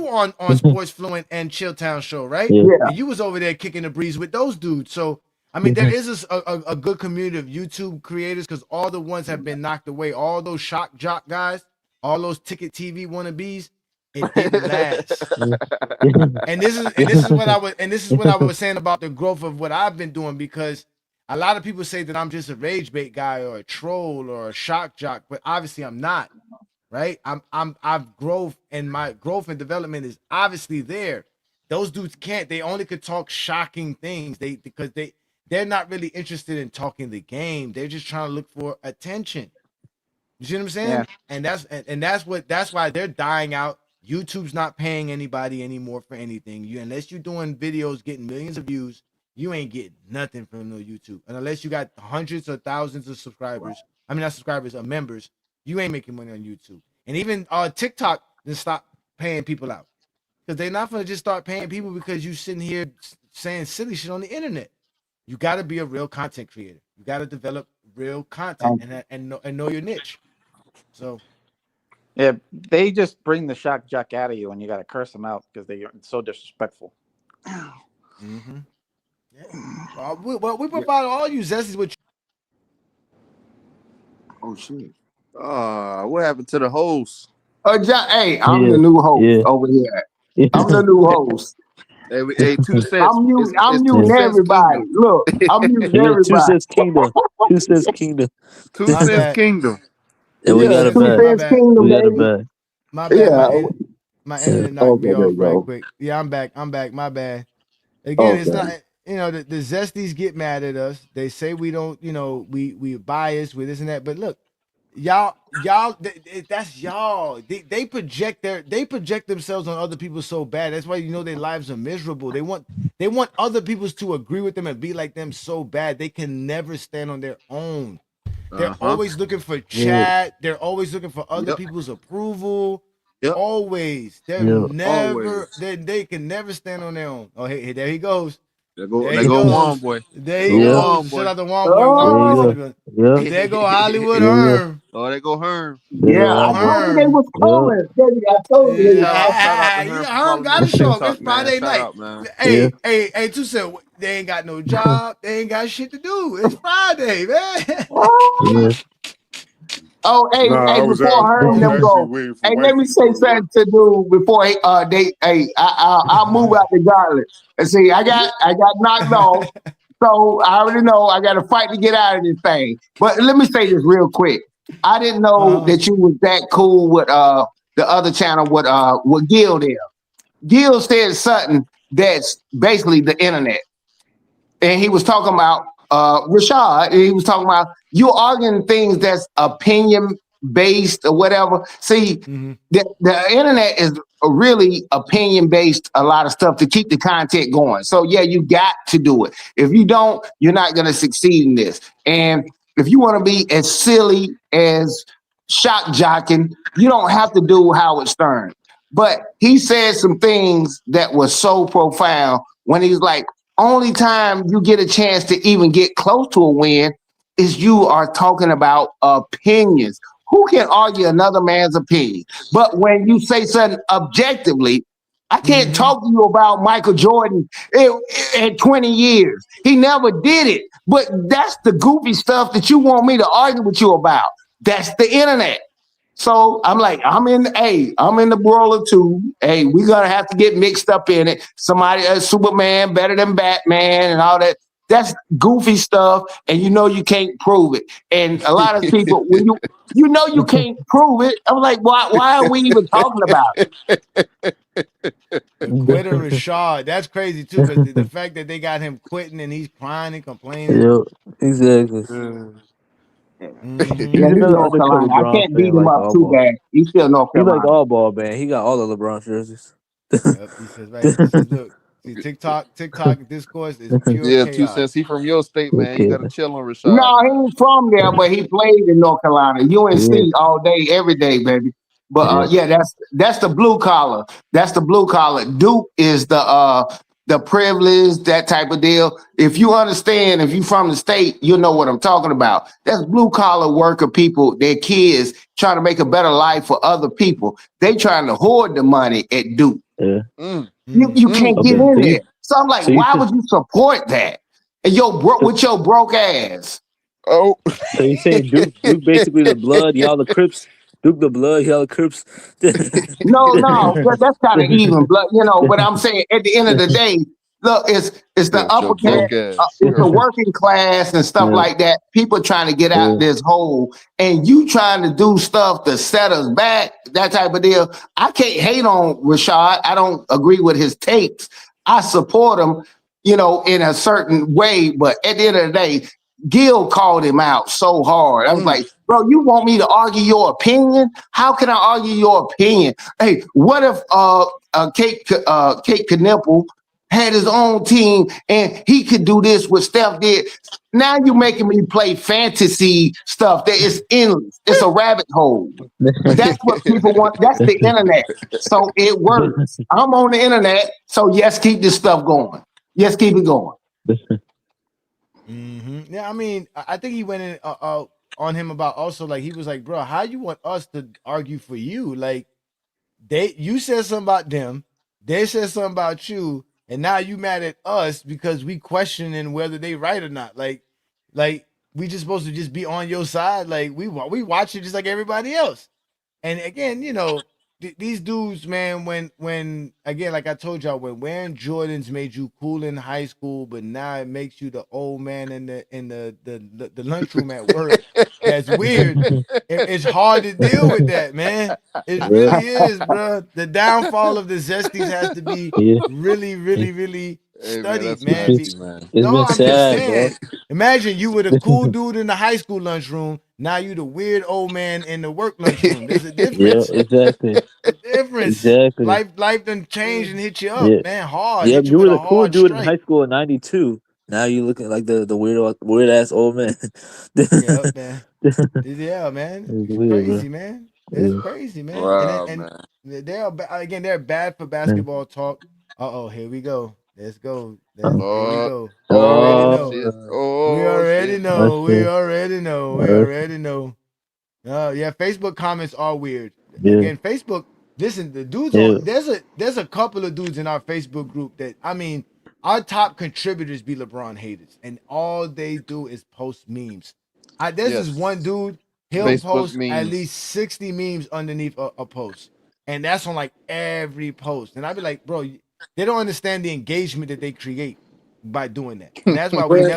on Sports Fluent and Chilltown show, right? And you was over there kicking the breeze with those dudes. So I mean, there is a good community of YouTube creators because all the ones have been knocked away. All those shock jock guys, all those ticket TV wannabes, it didn't last. and this is what I was saying about the growth of what I've been doing, because a lot of people say that I'm just a rage bait guy or a troll or a shock jock, but obviously I'm not. Right? I've growth, and my growth and development is obviously there. Those dudes can't. They only could talk shocking things. Because they're not really interested in talking the game. They're just trying to look for attention. You see what I'm saying? Yeah. And that's why they're dying out. YouTube's not paying anybody anymore for anything. Unless you're doing videos getting millions of views, you ain't getting nothing from no YouTube. And unless you got hundreds or thousands of subscribers, I mean not subscribers, members, you ain't making money on YouTube. And even TikTok just stop paying people out. Because they're not gonna just start paying people because you sitting here saying silly shit on the internet. You got to be a real content creator. You got to develop real content and know your niche. So, yeah, they just bring the shock jock out of you, and you got to curse them out because they're so disrespectful. Mm-hmm. Yeah. We provide all you zesties with. Oh shit! What happened to the host? John, hey, I'm the new host over here. I'm the new host. Hey, 2 cents. I'm muting everybody. Kingdom. Look, I'm muting everybody. 2 cents kingdom. 2 cents kingdom. 2 cents kingdom. And we got a bag. Kingdom, we got a bag. My bad. My internet knocked me off right quick. Yeah, I'm back. My bad. Again, it's not. The zesties get mad at us. They say we don't. We biased with this and that. But look, y'all, that's y'all. They project themselves on other people so bad. That's why their lives are miserable. They want other people to agree with them and be like them so bad. They can never stand on their own. They're always looking for chat. They're always looking for other people's approval. Always. They're never. They can never stand on their own. Oh, hey, there he goes. There go Juan boy. There he goes. Shout out to Juan boy. There go Hollywood Herm. Oh, there go Herm. Yeah, I told you they was calling. I told you. Herm got a show. It's Friday night. Hey, 2 cents. They ain't got no job. They ain't got shit to do. It's Friday, man. Oh, hey, before Herm them go, hey, let me say something to do before I'll move out the gauntlet. And see, I got knocked off, so I already know I got to fight to get out of this thing. But let me say this real quick. I didn't know that you was that cool with the other channel with Gil there. Gil said something that's basically the internet, and he was talking about Rashad. And he was talking about you arguing things that's opinion based or whatever. See, the internet is really opinion based, a lot of stuff to keep the content going. So yeah, you got to do it. If you don't, you're not going to succeed in this. And if you want to be as silly as shock jocking, you don't have to do Howard Stern. But he said some things that were so profound when he's like, only time you get a chance to even get close to a win is you are talking about opinions. Who can argue another man's opinion? But when you say something objectively, I can't talk to you about Michael Jordan at 20 years. He never did it. But that's the goofy stuff that you want me to argue with you about. That's the internet. So I'm like, I'm in the brawler too. Hey, we're gonna have to get mixed up in it. Somebody, Superman better than Batman and all that. That's goofy stuff, and you can't prove it. And a lot of people, when you can't prove it, I'm like, why are we even talking about it? Quitter Rashad, that's crazy too, because the fact that they got him quitting and he's crying and complaining. Yep, exactly. Yeah, he's North Carolina. I can't beat him up too bad. He's still North Carolina. He like all ball, man. He got all the LeBron jerseys. Yep, he says, right. He says, look, See, TikTok discourse is pure Yeah, chaos. 2 cents. He from your state, man. You gotta chill on Rashad. No, he ain't from there, but he played in North Carolina. UNC all day, every day, baby. But that's the blue collar. That's the blue collar. Duke is the privilege, that type of deal. If you understand, if you from the state, you know what I'm talking about. That's blue collar worker people, their kids trying to make a better life for other people. They trying to hoard the money at Duke. You can't get in there. So I'm like, why would you support that? And with your broke ass. Oh, So you saying Duke basically the blood, y'all the Crips. Duke the blood, y'all the Crips. No, that's kind of even, but But I'm saying at the end of the day, look, it's the your upper class, broke ass. it's the working class and stuff like that. People trying to get out this hole, and you trying to do stuff to set us back, that type of deal. I can't hate on Rashad. I don't agree with his takes. I support him, in a certain way, but at the end of the day, Gil called him out so hard. I was like, bro, you want me to argue your opinion? How can I argue your opinion? Hey, what if Kate Knippel had his own team and he could do this what Steph did? Now you're making me play fantasy stuff that is endless. It's a rabbit hole. That's what people want. That's the internet. So it works. I'm on the internet. So yes, keep this stuff going. Yes, keep it going. Yeah, I mean, I think he went in on him about also, like, he was like, bro, how you want us to argue for you? Like, you said something about them, they said something about you, and now you mad at us because we questioning whether they right or not. Like we just supposed to just be on your side. Like we watch it just like everybody else. And again, these dudes, man, when again, like I told y'all, when wearing Jordans made you cool in high school, but now it makes you the old man in the lunchroom at work. That's weird. It's hard to deal with that, man. It really is, bro. The downfall of the Zesties has to be really, really, really studied, man. Nasty, man. I'm sad, just saying. bro. Imagine you were the cool dude in the high school lunchroom. Now you the weird old man in the work lunchroom. There's a difference. Yeah, exactly. A difference. Exactly. Life done changed and hit you up, man. Hard. Yeah, Hit you you with were a the cool hard dude in high strike. school in '92. Now you looking like the weird ass old man. Yeah, man. Yeah, man. It's It's weird, crazy, bro. man. It's crazy, man. Wow, And man. they're bad for basketball talk. Here we go. Let's go. Here we go. We already Oh know. shit. We Oh already shit. know. We already know. We already know. Yeah, Facebook comments are weird. Again, Facebook. Listen, the dudes on there's a couple of dudes in our Facebook group that, I mean, our top contributors be LeBron haters, and all they do is post memes. There's this one Yes. dude. He'll Facebook post at memes. least 60 memes underneath a post, and that's on like every post. And I'd be like, bro, they don't understand the engagement that they create by doing that, and that's why we Man,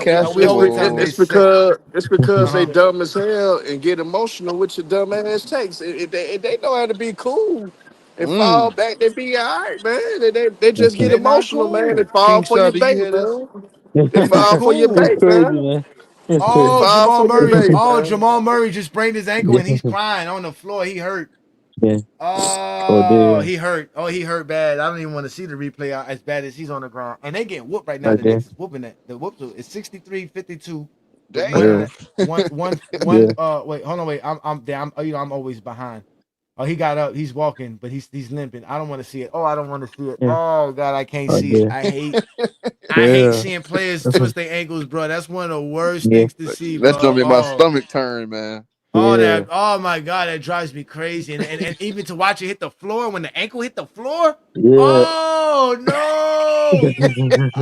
always tell them they suck. it's because they Uh-huh. dumb as hell and get emotional with your dumb ass takes. If they know how to be cool and fall back, they be all right, man. They just get They're not emotional, man. They cool. fall King for your Shot, do you bait, hear this? man. They They're not fall for your cool. It's bait, crazy, man. man. It's They crazy. Oh, fall Jamal for your Murray. bait, Oh, man. Jamal Murray just sprained his ankle and he's crying on the floor. He hurt. Yeah. Oh, Oh, damn. he hurt. Oh, he hurt bad. I don't even want to see the replay as bad as he's on the ground. And they getting whooped right now. The Okay. Knicks is whooping that. The whoop is 63-52 with Damn. Yeah. wait, hold on, wait. I'm always behind. Oh, he got up. He's walking, but he's limping. I don't want to see it. Oh, I don't want to see it. Yeah. Oh God, I can't Oh, see it. damn. I hate Yeah. seeing players twist their ankles, bro. That's one of the worst Yeah. things to see, That's bro. gonna make my stomach turn, man. Yeah. Oh my God, that drives me crazy. And even to watch it hit the floor, when the ankle hit the floor. Yeah. Oh no.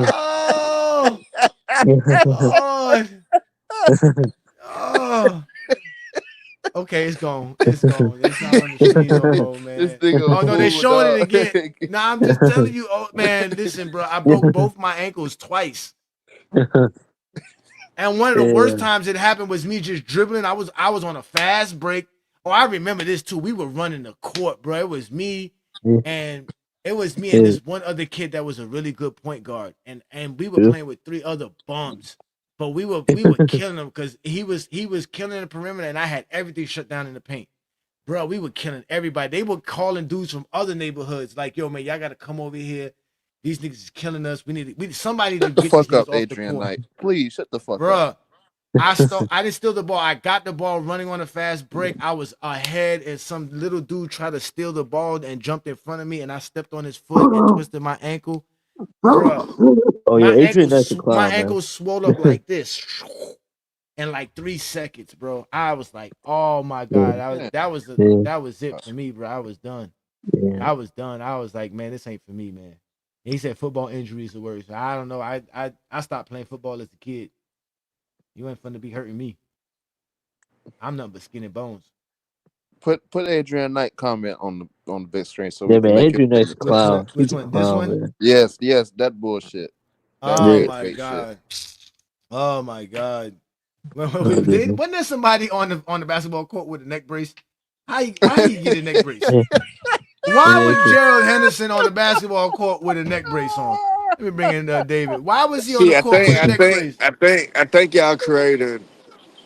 Oh, oh, oh. Okay, it's gone. It's gone. It's not on the screen no more, This man. nigga a Oh no, they're fool, showing it dog. again. Nah, I'm just telling you. Oh man, listen, bro. I broke both my ankles twice. And one of the worst times it happened was me just dribbling. I was on a fast break. Oh, I remember this too. We were running the court, bro. It was me and this one other kid that was a really good point guard. And we were playing with 3 other bums. But we were killing him because he was killing the perimeter and I had everything shut down in the paint. Bro, we were killing everybody. They were calling dudes from other neighborhoods like, yo, man, y'all gotta come over here. These niggas is killing us. We need somebody to Shut the get fuck these niggas up, off the Adrian court. Knight. Please shut the fuck up. Bruh, I didn't steal the ball. I got the ball running on a fast break. I was ahead, and some little dude tried to steal the ball and jumped in front of me, and I stepped on his foot and twisted my ankle. Bruh, Oh yeah, Adrian Knight's a clown, my man. ankle swelled up like this in like 3 seconds, bro. I was like, oh my God. That was it for me, bro. I was done. Yeah. I was done. I was like, man, this ain't for me, man. And he said football injuries are worse. I don't know. I stopped playing football as a kid. You ain't fun to be hurting me. I'm nothing but skin and bones. Put Adrian Knight comment on the big screen so Yeah, we can man, make Adrian Knight's a clown. Which one? This one? Man. Yes, that bullshit. Oh my God. Oh my God. Wasn't there somebody on the basketball court with a neck brace? Why he get a neck brace? Why was Gerald Henderson on the basketball court with a neck brace on? Let me bring in David. Why was he on the court with a neck brace? I think y'all created.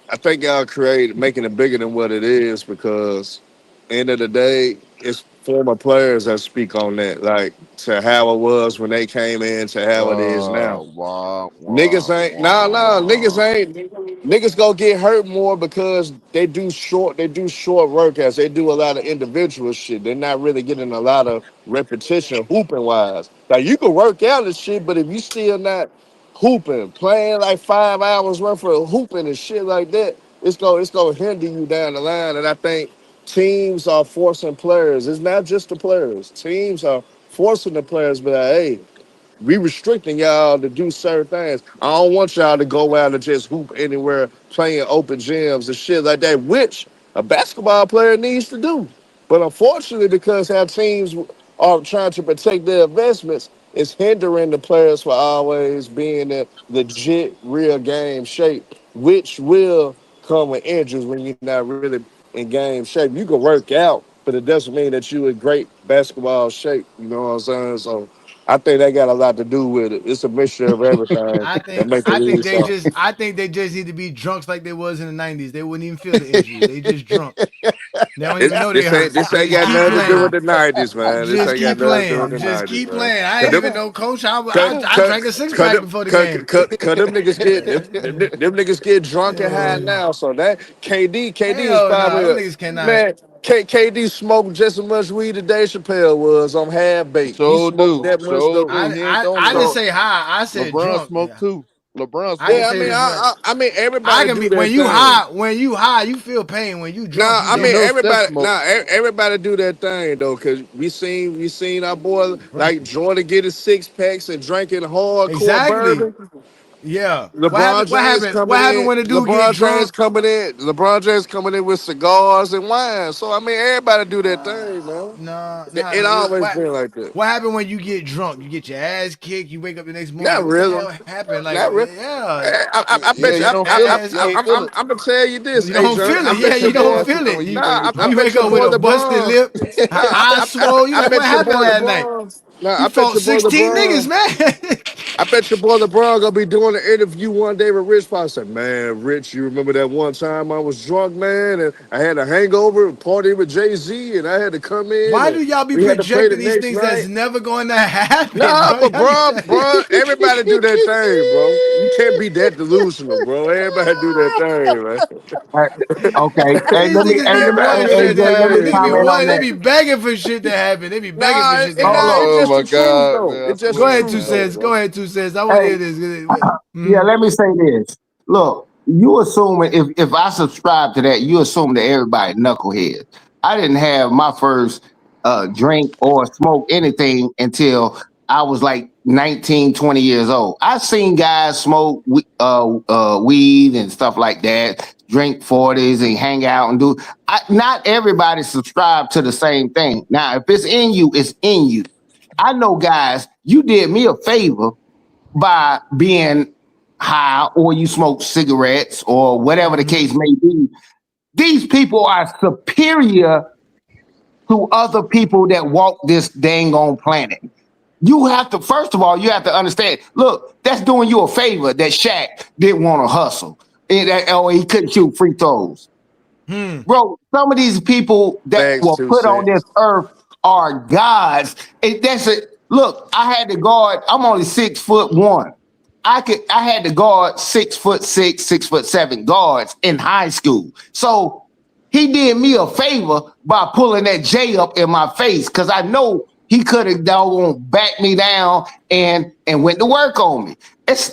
I think y'all created making it bigger than what it is because, end of the day, it's former players that speak on that, like to how it was when they came in to how it is now. Niggas ain't niggas gonna get hurt more because they do short workouts. They do a lot of individual shit. They're not really getting a lot of repetition hooping wise. Like you can work out and shit, but if you still not hooping, playing like 5 hours worth of hooping and shit like that, it's gonna hinder you down the line. And I think teams are forcing players. It's not just the players. Teams are forcing the players, but hey, we restricting y'all to do certain things. I don't want y'all to go out and just hoop anywhere, playing open gyms and shit like that, which a basketball player needs to do. But unfortunately, because how teams are trying to protect their investments, it's hindering the players for always being in legit, real game shape, which will come with injuries when you're not really in game shape. You can work out, but it doesn't mean that you're in great basketball shape. You know what I'm saying? So I think that got a lot to do with it. It's a mixture of everything that make the league so. I think they just need to be drunks like they was in the 90s. They wouldn't even feel the injury. They just drunk. They don't even know they hurt. This ain't got nothing to do with the 90s, man. This Just ain't got keep nothing to do with playing. the Just 90s, keep man. playing. I ain't even know, coach. I drank a 6-pack before the game. Cause them niggas get them niggas get drunk and high now. So that KD is Hell probably nah, them niggas cannot. man. KD smoked just as much weed as Dave Chappelle was on half baked. He So smoked do. that much So though. do. He ain't the only I one. didn't say high. I said LeBron drunk. smoked too. LeBron smoked I didn't Yeah, say too. this. I mean, I everybody can do be that when you thing. high. When you high, you feel pain. When you drunk, Nah, you I You mean don't. know Steph everybody. smoked. Everybody do that thing though, cause we seen our boy Bro, like Jordan get his 6 packs and drinking hardcore exactly. bourbon. Yeah. What LeBron happened? What James happened? coming What happened in. when the dude get drunk? LeBron James coming in with cigars and wine. So I mean, everybody do that thing, man. Nah. It always been like that. What happened when you get drunk? You get your ass kicked. You wake up the next morning. Not Like, what the really. hell happened? Like, Not really. yeah, I Yeah, bet you. you don't feel it. ass You don't kicked. feel it. I'm gonna tell you this, You don't Adrian. feel I it. Yeah, bet you your don't boy. feel it. I You bet wake your up with boy a busted LeBron. lip, eye swole. You I like, what bet your happened boy last night? LeBron. Nah, You I bet fought your boy 16 niggas, LeBron. man. I bet your boy LeBron gonna be doing an interview one day with Rich Paul. Said, man, Rich, you remember that one time I was drunk, man, and I had a hangover, party with Jay-Z, and I had to come in Why and do y'all be we had to play the projecting these next things that's night. never going to happen, Nah, bro? but Y'all be bro, everybody do that thing, bro. You can't be that delusional, bro. Everybody do that thing, man. Okay. Hey, These niggas be Everybody wanting do that shit to AJ, let me happen. thing, Niggas be bro. comment on wanting. They that. be begging for shit to happen. They be begging for shit to Hold happen. on. It's Oh just my the truth, God, though. man! I It's just Go the swear, ahead, truth, two man. though, cents. Go bro. ahead, two cents. I want to Hey, hear this. yeah, let me say this. Look, you assuming if I subscribe to that, you assume that everybody knuckleheads. I didn't have my first drink or smoke anything until I was like 19, 20 years old. I've seen guys smoke weed and stuff like that, drink 40s and hang out and do. Not everybody subscribe to the same thing. Now, if it's in you, it's in you. I know guys, you did me a favor by being high or you smoke cigarettes or whatever the case may be. These people are superior to other people that walk this dang on planet. You have to, first of all, you have to understand, look, that's doing you a favor that Shaq didn't want to hustle. Or he couldn't shoot free throws. Bro, some of these people that Thanks, were two put on this cents. earth are gods. That's it. Look, I had to guard. I'm only 6'1". I had to guard 6'6", 6'7" guards in high school. So he did me a favor by pulling that J up in my face because I know he could have doggone backed me down and went to work on me.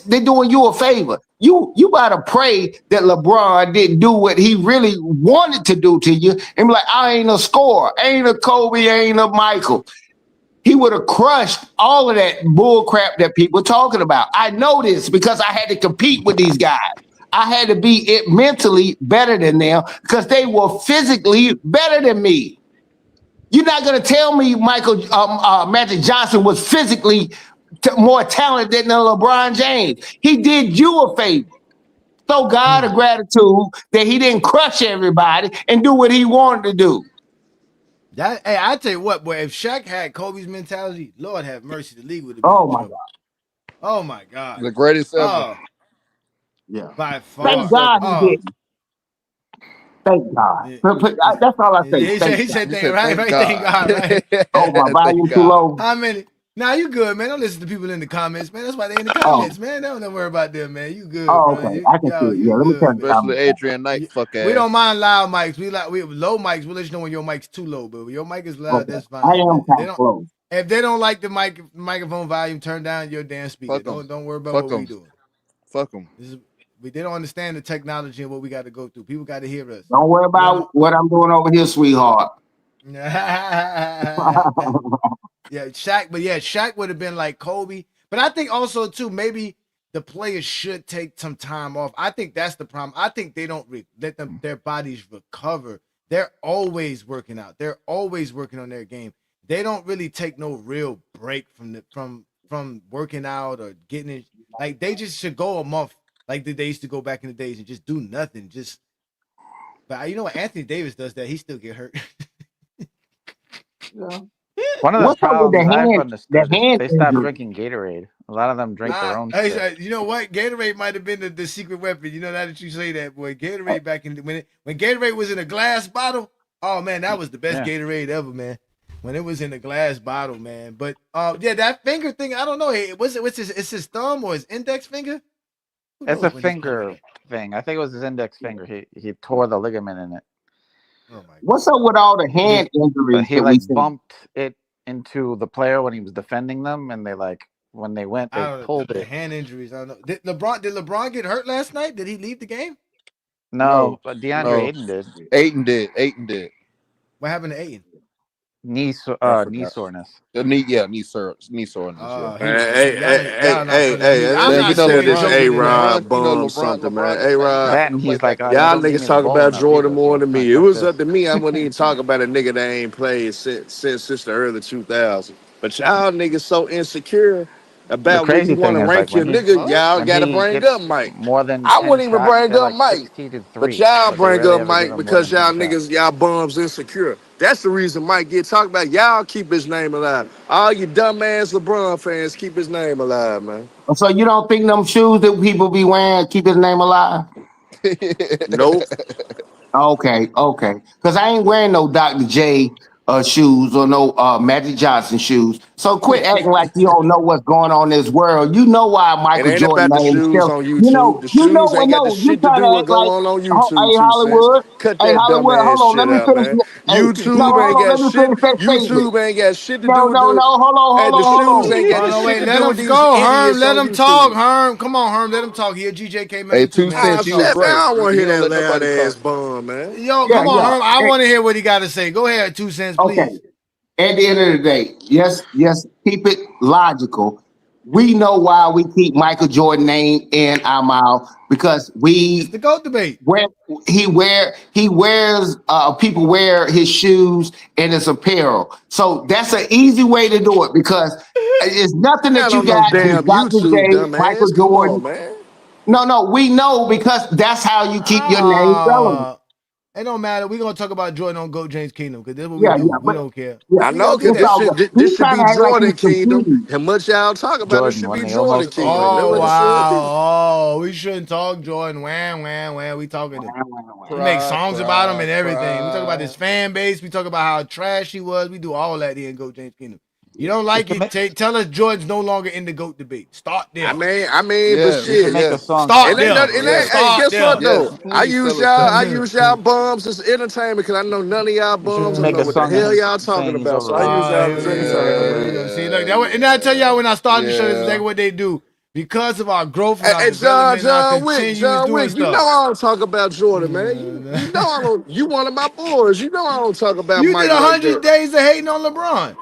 They're doing you a favor. You gotta pray that LeBron didn't do what he really wanted to do to you and be like, I ain't a scorer, ain't a Kobe, ain't a Michael. He would have crushed all of that bull crap that people are talking about. I know this because I had to compete with these guys. I had to be mentally better than them because they were physically better than me. You're not going to tell me Magic Johnson was physically more talented than LeBron James. He did you a favor. So God of gratitude that he didn't crush everybody and do what he wanted to do. Hey, I tell you what, boy, if Shaq had Kobe's mentality, Lord have mercy, the league would have been Oh in my trouble. God. Oh my God. The greatest ever. Oh, yeah. By far. Thank God he didn't. Thank God. That's all I say. He said, thank God, right? Oh, my volume too low. How many? Nah, you good, man. Don't listen to people in the comments, man. That's why they in the comments, man. Don't worry about them, man. You good, Oh, bro. okay. I can see it. Yeah, let me turn good, Especially Adrian Knight, fuck ass. We don't mind loud mics. We low mics. We'll let you know when your mic's too low, but when your mic is loud, that's fine. I am kind of close. If they don't like the microphone volume, turn down your damn speaker. Don't worry about what we doing. Fuck them. They don't understand the technology and what we got to go through. People got to hear us. Don't worry about what I'm doing over here, sweetheart. Shaq would have been like Kobe. But I think also too, maybe the players should take some time off. I think that's the problem. I think they don't let their bodies recover. They're always working out. They're always working on their game. They don't really take no real break from working out or getting it. Like they just should go a month like they used to go back in the days and just do nothing. But you know what? Anthony Davis does that. He still get hurt. Yeah. One of the problems I've understood is they stopped drinking Gatorade. A lot of them drink their own shit. You know what? Gatorade might have been the secret weapon. You know, now that you say that, boy. Gatorade back in when Gatorade was in a glass bottle, oh man, that was the best Gatorade ever, man. When it was in a glass bottle, man. But that finger thing, I don't know. It's his thumb or his index finger? It's a finger thing. I think it was his index finger. He tore the ligament in it. Oh my God. What's up with all the hand injuries? He bumped it into the player when he was defending them, and when they went, they pulled the it. hand injuries. I don't know. Did LeBron get hurt last night? Did he leave the game? No, but DeAndre Ayton did. Ayton did. What happened to Ayton? Knee soreness. Knee soreness. Hey, this A-Rod bum something, man. A-Rod. That and he's like, y'all niggas talk about Jordan more than me. It was up to me. I wouldn't even talk about a nigga that ain't played since the early 2000s. But y'all niggas so insecure about when you want to rank your nigga, y'all got to bring up Mike. I wouldn't even bring up Mike. But y'all bring up Mike because y'all niggas, y'all bums insecure. That's the reason Mike get talked about. Y'all keep his name alive. All you dumbass LeBron fans keep his name alive, man. So you don't think them shoes that people be wearing keep his name alive? Nope. Okay. Because I ain't wearing no Dr. J shoes or no Magic Johnson shoes. So quit acting like you don't know what's going on in this world. You know why Michael Jordan about the name shoes still. on YouTube. The shoes ain't got the shit to do with going on YouTube. Hey Hollywood. Cut Hey that Hollywood. dumbass Hold on. shit Let me out, finish. man. YouTube ain't got shit. YouTube ain't got shit to do No. with Hold the on. shoes ain't got shit to do with these Herm. idiots Let on him YouTube. talk, Herm. Come on, Herm. Let him talk. He a GJK member too, man. I don't want to hear that loud ass bum, man. Yo, come on, Herm. I want to hear what he got to say. Go ahead, 2 cents, please. Okay. At the end of the day, yes, keep it logical. We know why we keep Michael Jordan name in our mouth because it's the GOAT debate. People wear his shoes and his apparel. So that's an easy way to do it because it's nothing that you got. Damn Dr. YouTube, J, dumbass. Michael Come Jordan. on, man. No, we know because that's how you keep your name relevant. It don't matter. We're gonna talk about Jordan on GOAT James Kingdom because that's what we do. We don't care. I know because this should be Jordan Kingdom. And much y'all talk about it should be Jordan Kingdom. Oh wow! Oh, we shouldn't talk Jordan. Wham. We talking him. We make songs about him and everything. We talk about his fan base. We talk about how trash he was. We do all that here in GOAT James Kingdom. You don't like it? Tell us Jordan's no longer in the GOAT debate. Start there. I mean, Yeah, but we shit. can make a song. Start It ain't there. nothing. It ain't. Hey, Start guess what there. though? Yes, I please tell us that. use y'all bums as entertainment because I know none of y'all You should bums don't make know a what the song of hell him y'all talking saying he's about. So I use overrated. y'all Here as we go. entertainment, Here we man. go. See, look, and I tell y'all when I started the show, that's Yeah. exactly what they do. Because of our growth and our Hey, development and our John continuous doing Wick, you know stuff. I don't talk about Jordan, man. You know I don't. You one of my boys. You know I don't talk about You did Mike like 100 that. days of hating on LeBron.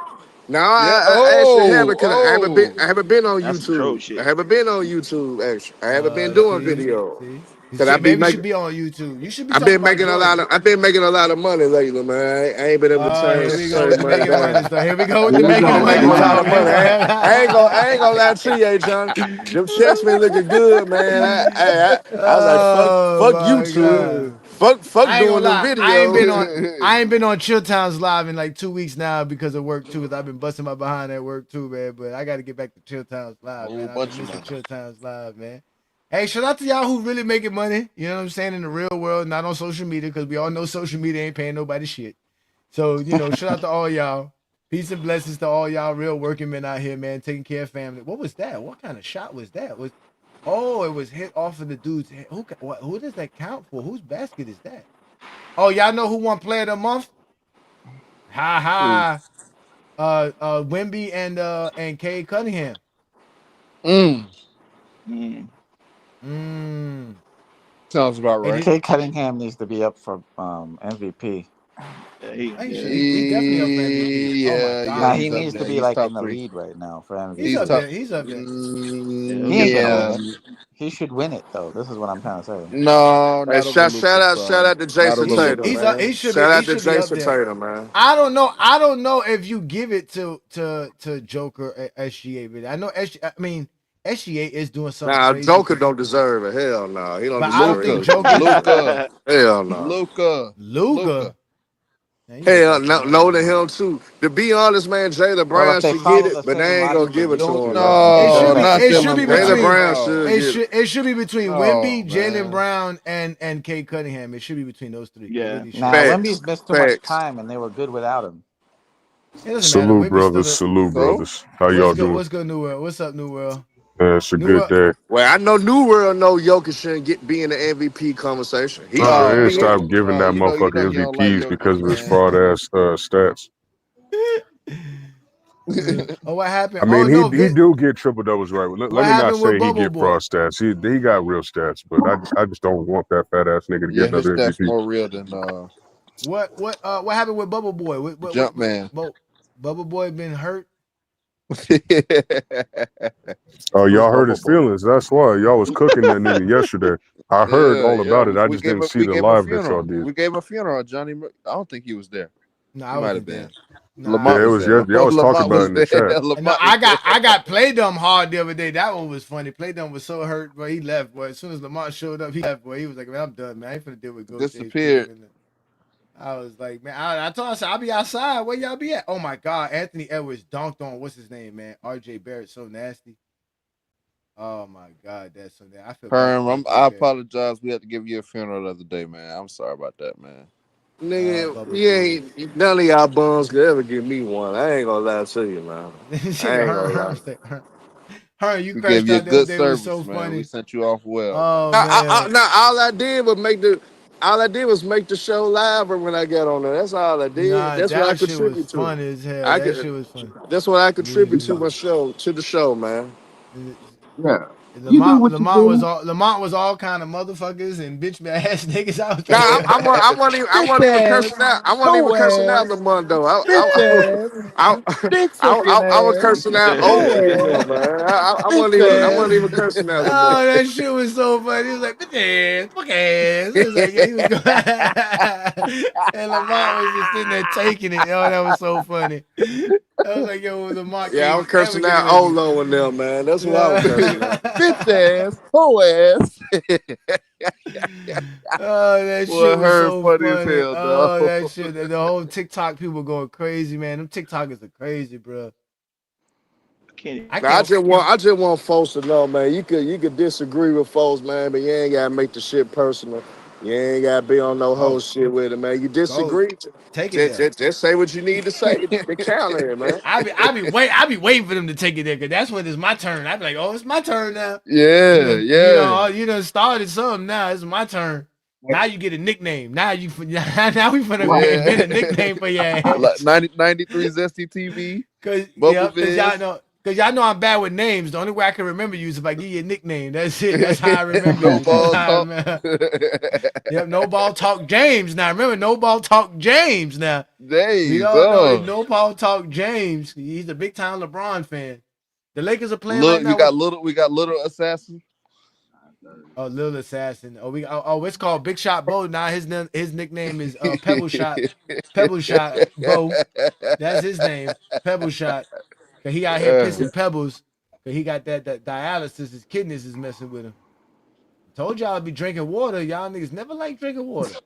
No, Yeah. I actually haven't because Oh. I haven't been on That's some troll YouTube. I shit. haven't been on YouTube. Actually, I haven't been doing video See. because I Shit, be maybe you should making. be on YouTube. You should be I've talking been about making a lot Jordan. of. I've been making a lot of money lately, man. I ain't been able to Here we go turn with the money making money down. stuff. Here we go with the I've making been money making a lot talk. of money. I ain't gonna lie to you, John. Them checks been looking good, man. I was like, Oh fuck my YouTube. god. Fuck I ain't gonna doing them lie. I ain't videos. been on Chill Towns Live in like 2 weeks now because of work too. Cause I've been busting my behind at work too, man. But I got to get back to Chill Towns Live, Whole man. I've been bunch of missing money. Chill Towns Live, man. Hey, shout out to y'all who really making money. You know what I'm saying, in the real world, not on social media, because we all know social media ain't paying nobody shit. So shout out to all y'all. Peace and blessings to all y'all real working men out here, man, taking care of family. What was that? What kind of shot was that? It was hit off of the dude's head. Who does that count for? Whose basket is that? Oh, y'all know who won Player of the Month? Ha Ooh. ha. Wemby and Cade Cunningham. Mm. Mm. Sounds about Hey, right. Kate Cunningham needs to be up for MVP. Yeah, he's definitely up for MVP. Oh my Now God, he He's he's up up needs to there. there. be He's like top in the 3. lead right now for He's MVP. up He's top. there. He's up there. He ain't gonna Yeah. win it. He should win it though. This is what I'm trying to say. No, Hey, not over Luca, shout son. out to Not Jason over Tatum, Luca. man. He should be Shout he out to should be up Jason there. Tatum, man. I don't know if you give it to Joker at SGA, but I know SGA is doing something Nah, crazy Joker because, don't deserve it. Hell no, he don't but I don't deserve think Luca. MVP. Joker Luca. Hell no. Luca. Luga. Man, you just Hell talking no, out of no your to him ass. too. To be honest, man, Jaylen Well, if Brown they should get follow it, the but same they ain't gonna logic give of it to him, Joker, man. It No, should be not it should be Jalen Jaylen Brown. between Brown No. should get it. it should be between No, Wemby, Jalen man. Brown, and Cade Cunningham. It should be between those three. It yeah. really should. now Facts, Wemby's missed too much facts. time, and they were good without him. It doesn't matter. Salute, Wemby's still brothers. a Salute, So? brothers. How what's y'all good. doing? What's good, New World? What's up, New World? It's a New good World. day. Well, I know New World know Jokic shouldn't be in the MVP conversation. He shouldn't They be in it. No, stopped giving no, that you know motherfucker he don't like MVPs Jokic, because of his man. fraud ass stats. What happened? I Oh mean, no, he do get triple doubles right. Let what me not happened with say he Bubble get fraud Boy? stats. He got real stats, but I just don't want that fat ass nigga to Yeah, get his another stats MVP. more real than What happened with Bubble Boy? Bubble Boy been hurt? Oh, Who's y'all hurt Bubble his Boy? feelings. That's why y'all was cooking that nigga yesterday. I heard all Yeah. about it. I We just gave didn't a see the a live that y'all funeral. did. We gave a funeral on Johnny. I don't think he was there. No, He I might have wasn't been. there. No, I Lamont Yeah, it wasn't was was. there. there. Y'all was talking Lamont about it was in the there. chat. No, Lamont was there. I got played dumb hard the other day. That one was funny. Played dumb was so hurt, but he left. Boy, as soon as Lamont showed up, he left. Boy, he was like, "Man, I'm done, man. I ain't finna deal with Ghost Stage people." Disappeared. I was like, "Man, I told him, I said, I'll be outside. Where y'all be at?" Oh my God, Anthony Edwards dunked on what's his name, man? RJ Barrett, so nasty. Oh my God, that's so nasty. I feel bad for Herm, RJ I Barrett. apologize. We had to give you a funeral the other day, man. I'm sorry about that, man. Nigga, Bubble you Boy. ain't none of y'all bums could ever give me one. I ain't gonna lie to you, man. I ain't gonna lie. Her, you We gave crashed you a out the other good day. It was service, so man. We funny. sent you off well, man. Oh man. Now all I did was make the show live when I got on there. That's all I did. Nah, That's what I that shit was contribute to. funny as hell. I That could. shit was funny. That's what I It really contribute to was. the show, man. Yeah. You do Lamont what you Lamont was do. all Lamont was all kind of motherfuckers and bitch ass niggas. I was Nah, like, I bitch wasn't even cursing ass, out. I wasn't even hoe cursing out ass, Lamont though. bitch ass, dick sucking I was ass, cursing out hoe older than ass, him, man. bitch I ass. wasn't even cursing out Lamont. Oh, that shit was so funny. He was like, bitch ass, fuck ass. It was like, yeah, he was going and Lamont was just sitting there taking it. Oh, that was so funny. I was like, yo, Lamont Yeah, I can't was ever cursing get out away from Olo and them, man. That's what I was cursing out. Bitch ass, hoe ass. Oh, that Boy, shit was Herm so funny as funny. hell, dog. Oh, that shit. The whole TikTok people going crazy, man. Them TikTokers are crazy, bro. I Now, can't. I just want folks to know, man. You could disagree with folks, man, but you ain't gotta make the shit personal. You ain't gotta be on no whole Oh, shit with it, man. You go disagree? take it there. Just say what you need to say to counter it, man. I be waiting for them to take it there because that's when it's my turn. I be like, oh, it's my turn now. Yeah, yeah. You done started something. Now it's my turn. Now you get a nickname. Now we finna invent a nickname for your Like ass. 93 Zesty TV, Cause Bubble y'all know I'm bad with names. The only way I can remember you is if I give you a nickname. That's it. That's how I remember No you. That's ball how I talk. remember. Yep, no ball talk James. Now remember, no ball talk James. Now we Days. all know it's no ball talk James. He's a big time LeBron fan. The Lakers are playing right Look, now. we got little assassin. Oh, Lil Assassin. It's called Big Shot Bo. Now his nickname is Pebble Shot. Pebble Shot Bo. That's his name. Pebble Shot. Cause he out here pissing pebbles. Cause he got that dialysis. His kidneys is messing with him. Told y'all I'd be drinking water. Y'all niggas never like drinking water.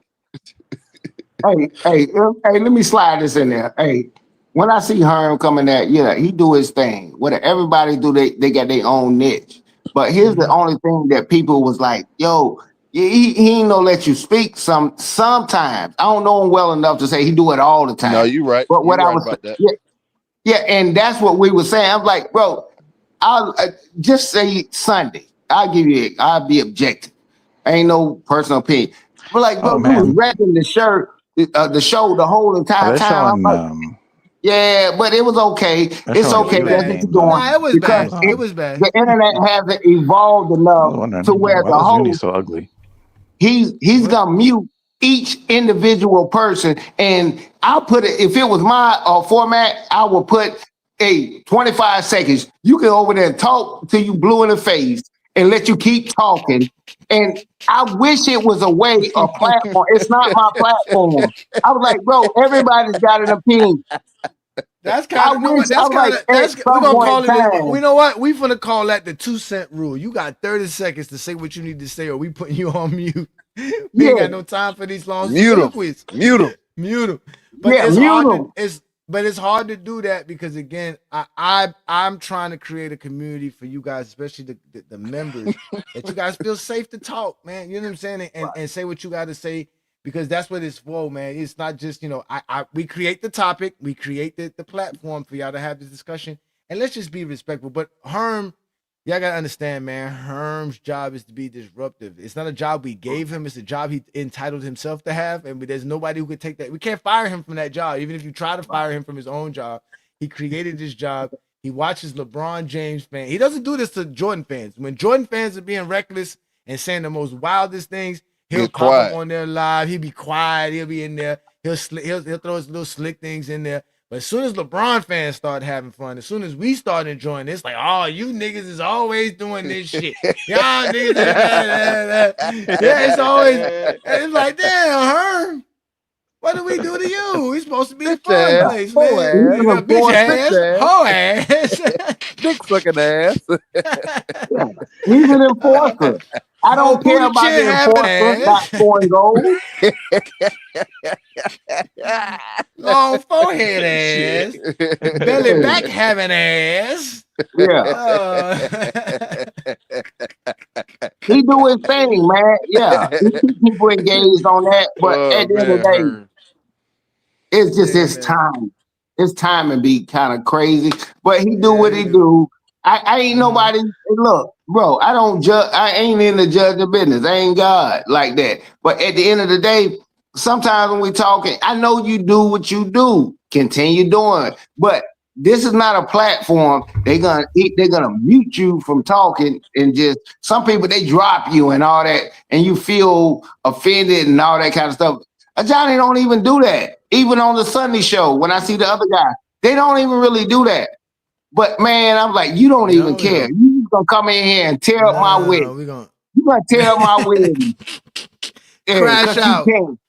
Hey, let me slide this in there. Hey, when I see Herm coming at, yeah, he do his thing. What everybody do, they got their own niche. But here's the only thing that people was like, yo, he ain't no let you speak sometimes. I don't know him well enough to say he do it all the time. No, you right. But You what I right was about that. yeah, and that's what we were saying. I'm like, bro, I'll just say Sunday. I'll be objective. Ain't no personal opinion. But like, bro, Oh you was man, wrecking the show the whole entire they're time. I'm showing like, yeah, but it was okay. they're It's showing It was okay. Cuban That's bad. what you're games doing Nah, on it was because bad. It Amazon. was bad. the internet hasn't evolved I was enough to wondering, where why the is Uni host so ugly? he's What? gonna mute each individual person, and I'll put it if it was my format, I would put 25 seconds. You can over there and talk till you blue in the face and let you keep talking. And I wish it was a way, a platform. It's not my platform. I was like, bro, everybody's got an opinion. That's I kind of, you know wish what? I That's was like kind of, at that's, we're some going to point call in it, time. you know what? We finna call that the 2 cent rule. You got 30 seconds to say what you need to say or we putting you on mute. We ain't Yeah, got no time for these long Mute him. soliloquies. Mute him. Mute them. But yeah, it's mute hard to, them. it's hard to do that because again, I'm trying to create a community for you guys, especially the members, that you guys feel safe to talk, man. You know what I'm saying? And say what you got to say because that's what it's for, man. It's not just, we create the topic, we create the platform for y'all to have this discussion, and let's just be respectful. But Herm, y'all gotta understand, man. Herm's job is to be disruptive. It's not a job we gave him. It's a job he entitled himself to have, and there's nobody who could take that. We can't fire him from that job, even if you try to fire him from his own job. He created this job. He watches LeBron James fans. He doesn't do this to Jordan fans. When Jordan fans are being reckless and saying the most wildest things, he'll Get pop up quiet. on their live. He'll be quiet. He'll be in there. He'll throw his little slick things in there. But as soon as LeBron fans start having fun, as soon as we start enjoying this, like, oh, you niggas is always doing this shit. Y'all niggas, yeah, it's always, it's like, damn, Herm, what did we do to you? We supposed to be the Bitch fun ass. place, Hoe man. He's ass. an Yeah, bitch enforcer. Bitch ass, ass. hoe ass. Dick sucking ass. Yeah, he's an enforcer. I No don't care booty about chin the having enforcer not ass. scoring goals. Long forehead Shit. ass. Belly back having ass. Yeah, he do his thing, man. Yeah, he keep people engaged on that. But Oh at the end of man, the day, Herm. it's just Yeah, his man. time. His time and be kind of crazy, but he do Yeah, what he he do. do. I ain't nobody. Look, bro, I don't judge. I ain't in the judge of business. I ain't God like that. But at the end of the day, sometimes when we talking, I know you do what you do. Continue doing it. But this is not a platform. They're gonna mute you from talking and just some people they drop you and all that, and you feel offended and all that kind of stuff. Johnny don't even do that. Even on the Sunday show, when I see the other guy, they don't even really do that. But man, I'm like, you don't even No, we care. don't. You gonna come in here and tear up my No, wedding. we gonna You gonna tear up my wedding. Yeah, crash because you out. can.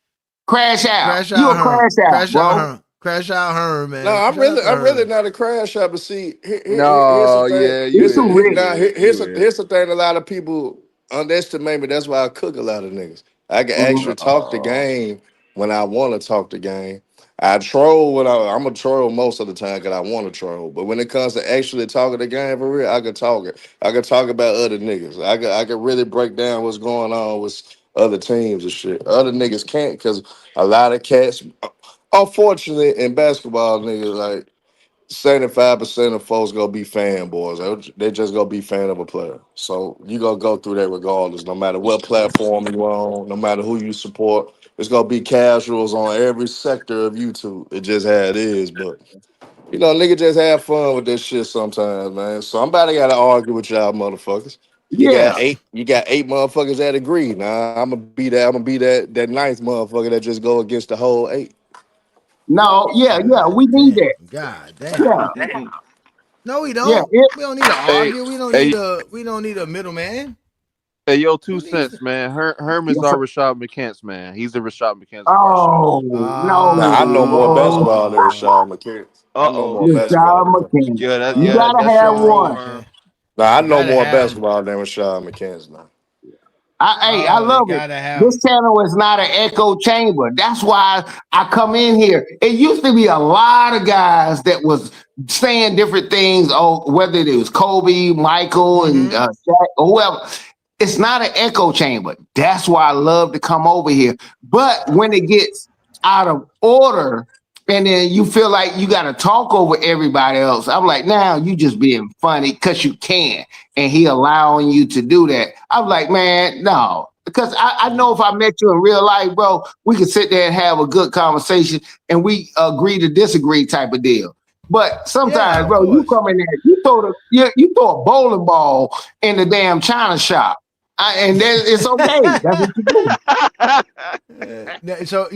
Crash out. Crash You out a her. crash out, Crash out bro. her. Crash out her, No, man. I'm Shout out really, to I'm really her. not a crash out. But see, here's the No, thing. yeah, you It's Here's too is. rich. You now is. You is. here's the thing. A lot of people underestimate me. That's why I cook a lot of niggas. I can actually talk the Oh. game when I want to talk the game. I troll when I'm a troll most of the time because I want to troll. But when it comes to actually talking the game for real, I can talk it. I can talk about other niggas. I can really break down what's going on other teams and shit. Other niggas can't because a lot of cats. Unfortunately, in basketball, niggas like 75% of folks gonna be fanboys. They just gonna be fan of a player. So you gonna go through that regardless, no matter what platform you on, no matter who you support. It's gonna be casuals on every sector of YouTube. It just how it is, but. Nigga just have fun with this shit sometimes, man. Somebody gotta argue with y'all motherfuckers. You Yeah. got eight motherfuckers that agree. Nah, I'm gonna be that ninth motherfucker that just go against the whole eight. No, yeah, we need that. God damn. Yeah, No, we yeah. don't. It, We don't need to Hey, argue. We don't hey, need a middleman. hey, yo, two Who needs cents, to? man. Herman's our Rashad McCants, man. He's the Rashad McCants of our shit. oh Nah, I know more basketball than Oh, Rashad McCants. I know more basketball Rashad than him. McCants. You Yeah, gotta that's have your role, one. Herm. Nah, I you know gotta more have him. basketball than Rashad McCants now. I Oh, you love it. gotta have him. This channel is not an echo chamber. That's why I come in here. It used to be a lot of guys that was saying different things. Oh, whether it was Kobe, Michael, and Mm-hmm. Shaq, or whoever. It's not an echo chamber. That's why I love to come over here. But when it gets out of order, and then you feel like you got to talk over everybody else, I'm like, now you just being funny because you can, and he allowing you to do that. I'm like, man, no, because I know if I met you in real life, bro, we could sit there and have a good conversation, and we agree to disagree type of deal. But Yeah, sometimes, of bro, you course. come in there, you throw a bowling ball in the damn china shop, and it's okay. That's what you do. So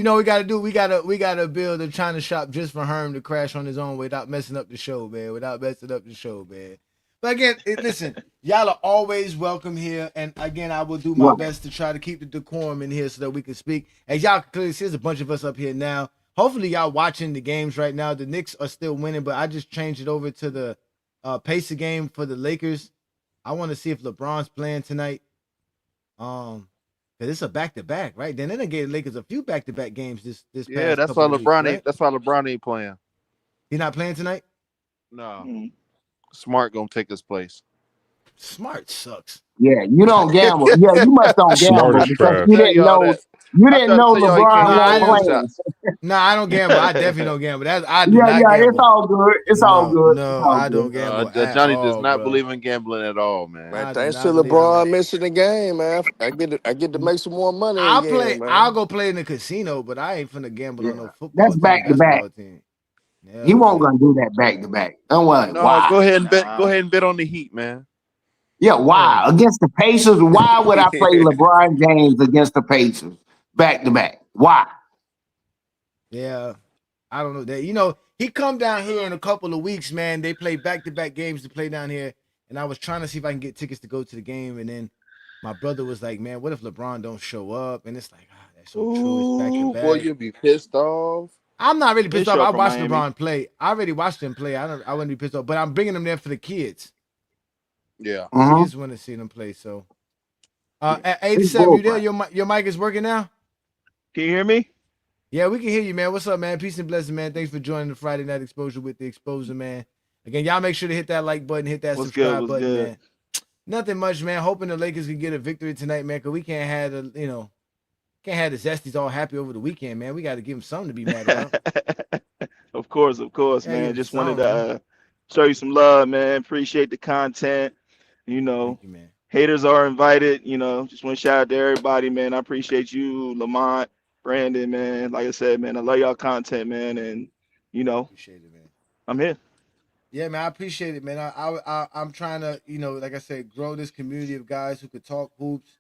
we gotta build a China shop just for Herm to crash on his own without messing up the show, man. But again, listen, y'all are always welcome here, and again, I will do my Well, best to try to keep the decorum in here so that we can speak. As y'all can clearly see, there's a bunch of us up here now. Hopefully, y'all watching the games right now. The Knicks are still winning, but I just changed it over to the Pacer game for the Lakers. I want to see if LeBron's playing tonight. Cause it's a back to back, right? Then they gave the Lakers a few back to back games this Yeah, past that's why couple of weeks, LeBron right? ain't. That's why LeBron ain't playing. He not playing tonight. No, Smart gonna take his place. Smart sucks. yeah, you don't gamble. Yeah, you must don't Smart gamble is I because tried to trash. you tell didn't y'all know that. I tried to tell y'all he LeBron can't No, hit I no wasn't hook didn't. playing. shots. No, I don't gamble. I definitely don't gamble. I do Yeah, not yeah, it's gamble. all good. It's all No, good. It's no, all I good. don't gamble at Johnny does all, not bro. believe in gambling at all, man. Man, I do thanks to not believe in LeBron that. missing the game, man. I get to make some more money again, I'll man. go play in the casino, but I ain't finna gamble Yeah, on no football that's team, back to back. basketball team. He Hell won't no. gonna do that back to back. Don't worry. No, Why? go ahead and bet. Go ahead and bet on the Heat, man. Yeah, Oh, why against the Pacers? Why would I play LeBron James against the Pacers back to back? Why? yeah. I don't know that. He come down here in a couple of weeks, man. They play back-to-back games to play down here, and I was trying to see if I can get tickets to go to the game, and then my brother was like, "Man, what if LeBron don't show up?" And it's like, that's so true. It's Ooh, boy, back-to-back. you'll be pissed off. I'm not really They pissed off. show I up from watched Miami. LeBron play. I already watched him play. I wouldn't be pissed off, but I'm bringing him there for the kids. Yeah. The Mm-hmm. kids want to see them play. So, Yeah, at it's 87, bull you there? crap. Your mic is working now. Can you hear me? Yeah, we can hear you, man. What's up, man? Peace and blessings, man. Thanks for joining the Friday Night Exposure with the Exposer, man. Again, y'all make sure to hit that like button, hit that What's good? subscribe What's button, good? man. Nothing much, man. Hoping the Lakers can get a victory tonight, man, because we can't have can't have the Zesties all happy over the weekend, man. We got to give them something to be mad about. Of course, Yeah, give man. them Just wanted something, to man. show you some love, man. Appreciate the content. You know, Thank you, man. haters are invited. Just want to shout out to everybody, man. I appreciate you, Lamont, Brandon, man. Like I said, man, I love y'all content, man. And Appreciate it, man. I'm here. Yeah, man, I appreciate it, man. I'm trying to, like I said, grow this community of guys who could talk hoops,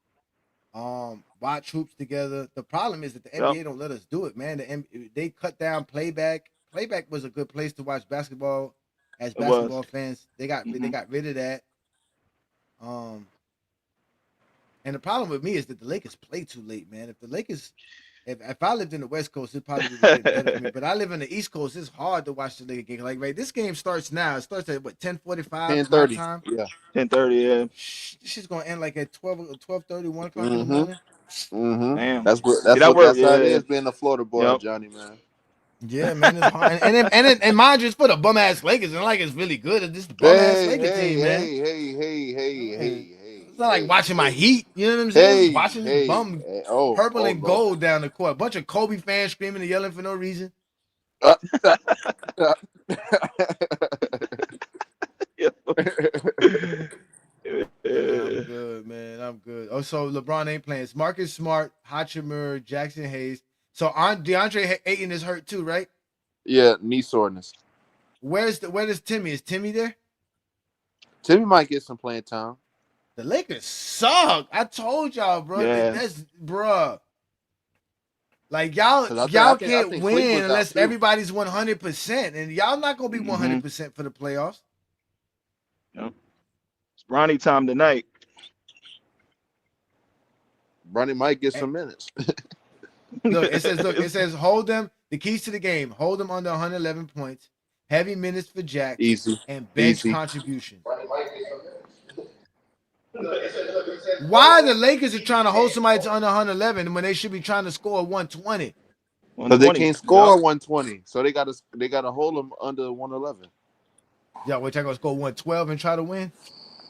watch hoops together. The problem is that the Yep, NBA don't let us do it, man. They cut down playback. Playback was a good place to watch basketball as it was. basketball fans. They got Hmm. rid of that. Um, and the problem with me is that the Lakers play too late, man. If I lived in the West Coast, it probably would have been better for me. But I live in the East Coast. It's hard to watch the Lakers game. Like, right, this game starts now. It starts at what 10:45 my 10:30. time. Yeah. 10:30. Yeah. This shit's gonna end like at 12:30, 1 o'clock in the Mm-hmm. morning. Mm-hmm. Damn. That's what. See That's that what. work? That's how it Yeah. is being a Florida boy, Yep. Johnny, man. Yeah, man, it's hard. And mind you, it's for the bum ass Lakers. And like it's really good. It's just the bum ass Hey, Laker hey, team, man. hey, hey, hey, hey, Hey, hey, hey. It's not like watching my Heat. You know what I'm saying? It's watching this bum purple and no. gold down the court. A bunch of Kobe fans screaming and yelling for no reason. Uh, I'm good, man. I'm good. Oh, so LeBron ain't playing. It's Marcus Smart, Hachimura, Jackson Hayes. So DeAndre Ayton is hurt too, right? Yeah, knee soreness. Where does Timmy? Is Timmy there? Timmy might get some playing time. The Lakers suck. I told y'all, bro. Yeah. That's bruh. Like y'all I can't think win Cleveland's unless out, too. everybody's 100%, and y'all not gonna be 100% for the playoffs. Yep. It's Bronny time tonight. Bronny might get some minutes. Look, it says hold them. The keys to the game: hold them under 111 points, heavy minutes for Jack, Easy. and bench Easy. contribution. Why the Lakers are trying to hold somebody to under 111 when they should be trying to score 120? Because they can't score 120, so they gotta hold them under 111. Yeah, which I gonna score 112 and try to win?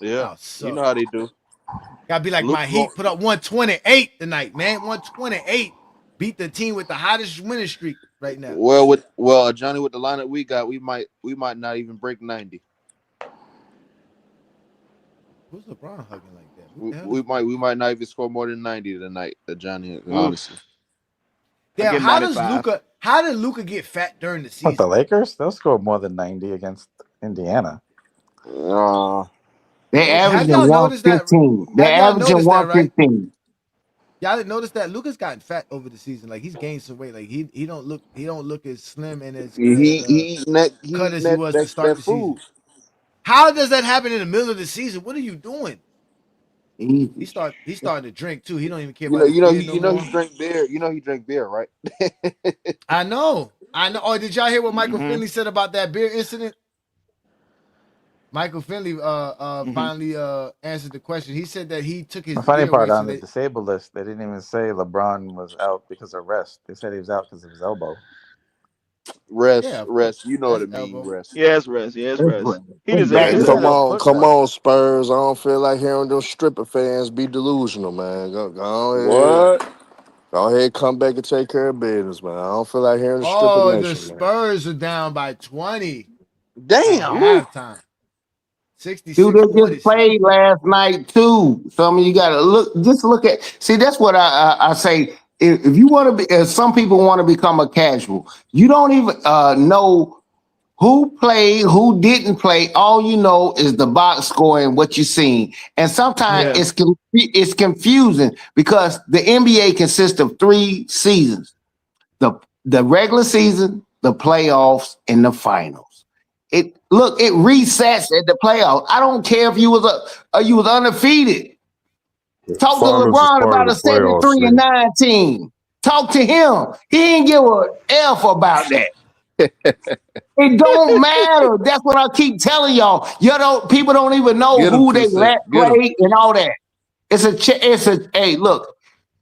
Yeah, you know how they do. Gotta be like my Heat put up 128 tonight, man. 128 beat the team with the hottest winning streak right now. Well, Johnny, with the lineup we got, we might not even break 90. Who's LeBron hugging like that? We might not even score more than 90 tonight, Johnny. Honestly. Yeah, how did Luka get fat during the season? What, the Lakers? They'll score more than 90 against Indiana. They're averaging 115. They're averaging 115. Y'all didn't notice that Luka's gotten fat over the season. Like he's gained some weight. Like he don't look as slim and as cut as he was to start the season. How does that happen in the middle of the season? What are you doing? He's starting to drink too. He don't even care about he drink beer. You know he drank beer, right? I know. Oh, did y'all hear what Michael Finley said about that beer incident? Michael Finley finally answered the question. He said that he took his. The funny beer part away on the disabled list, they didn't even say LeBron was out because of rest. They said he was out because of his elbow. Rest. You know what it means. Rest. Yes, rest. He deserves it. Come on, Spurs. I don't feel like hearing those stripper fans be delusional, man. Go ahead. What? Go ahead, come back and take care of business, man. I don't feel like hearing the stripper Oh, nation, the Spurs are down by 20. Damn. At halftime. 66. Dude, they just played last night too. Some of you gotta look at. See, that's what I say. If you want to be, if some people want to become a casual, you don't even know who played, who didn't play. All you know is the box score and what you've seen. And sometimes it's confusing because the NBA consists of 3 seasons: the regular season, the playoffs, and the finals. It resets at the playoffs. I don't care if you was undefeated. Talk to LeBron about a 73-9 team. Talk to him. He didn't give a F about that. It don't matter. That's what I keep telling y'all. People don't even know who they let play and all that. Hey, look,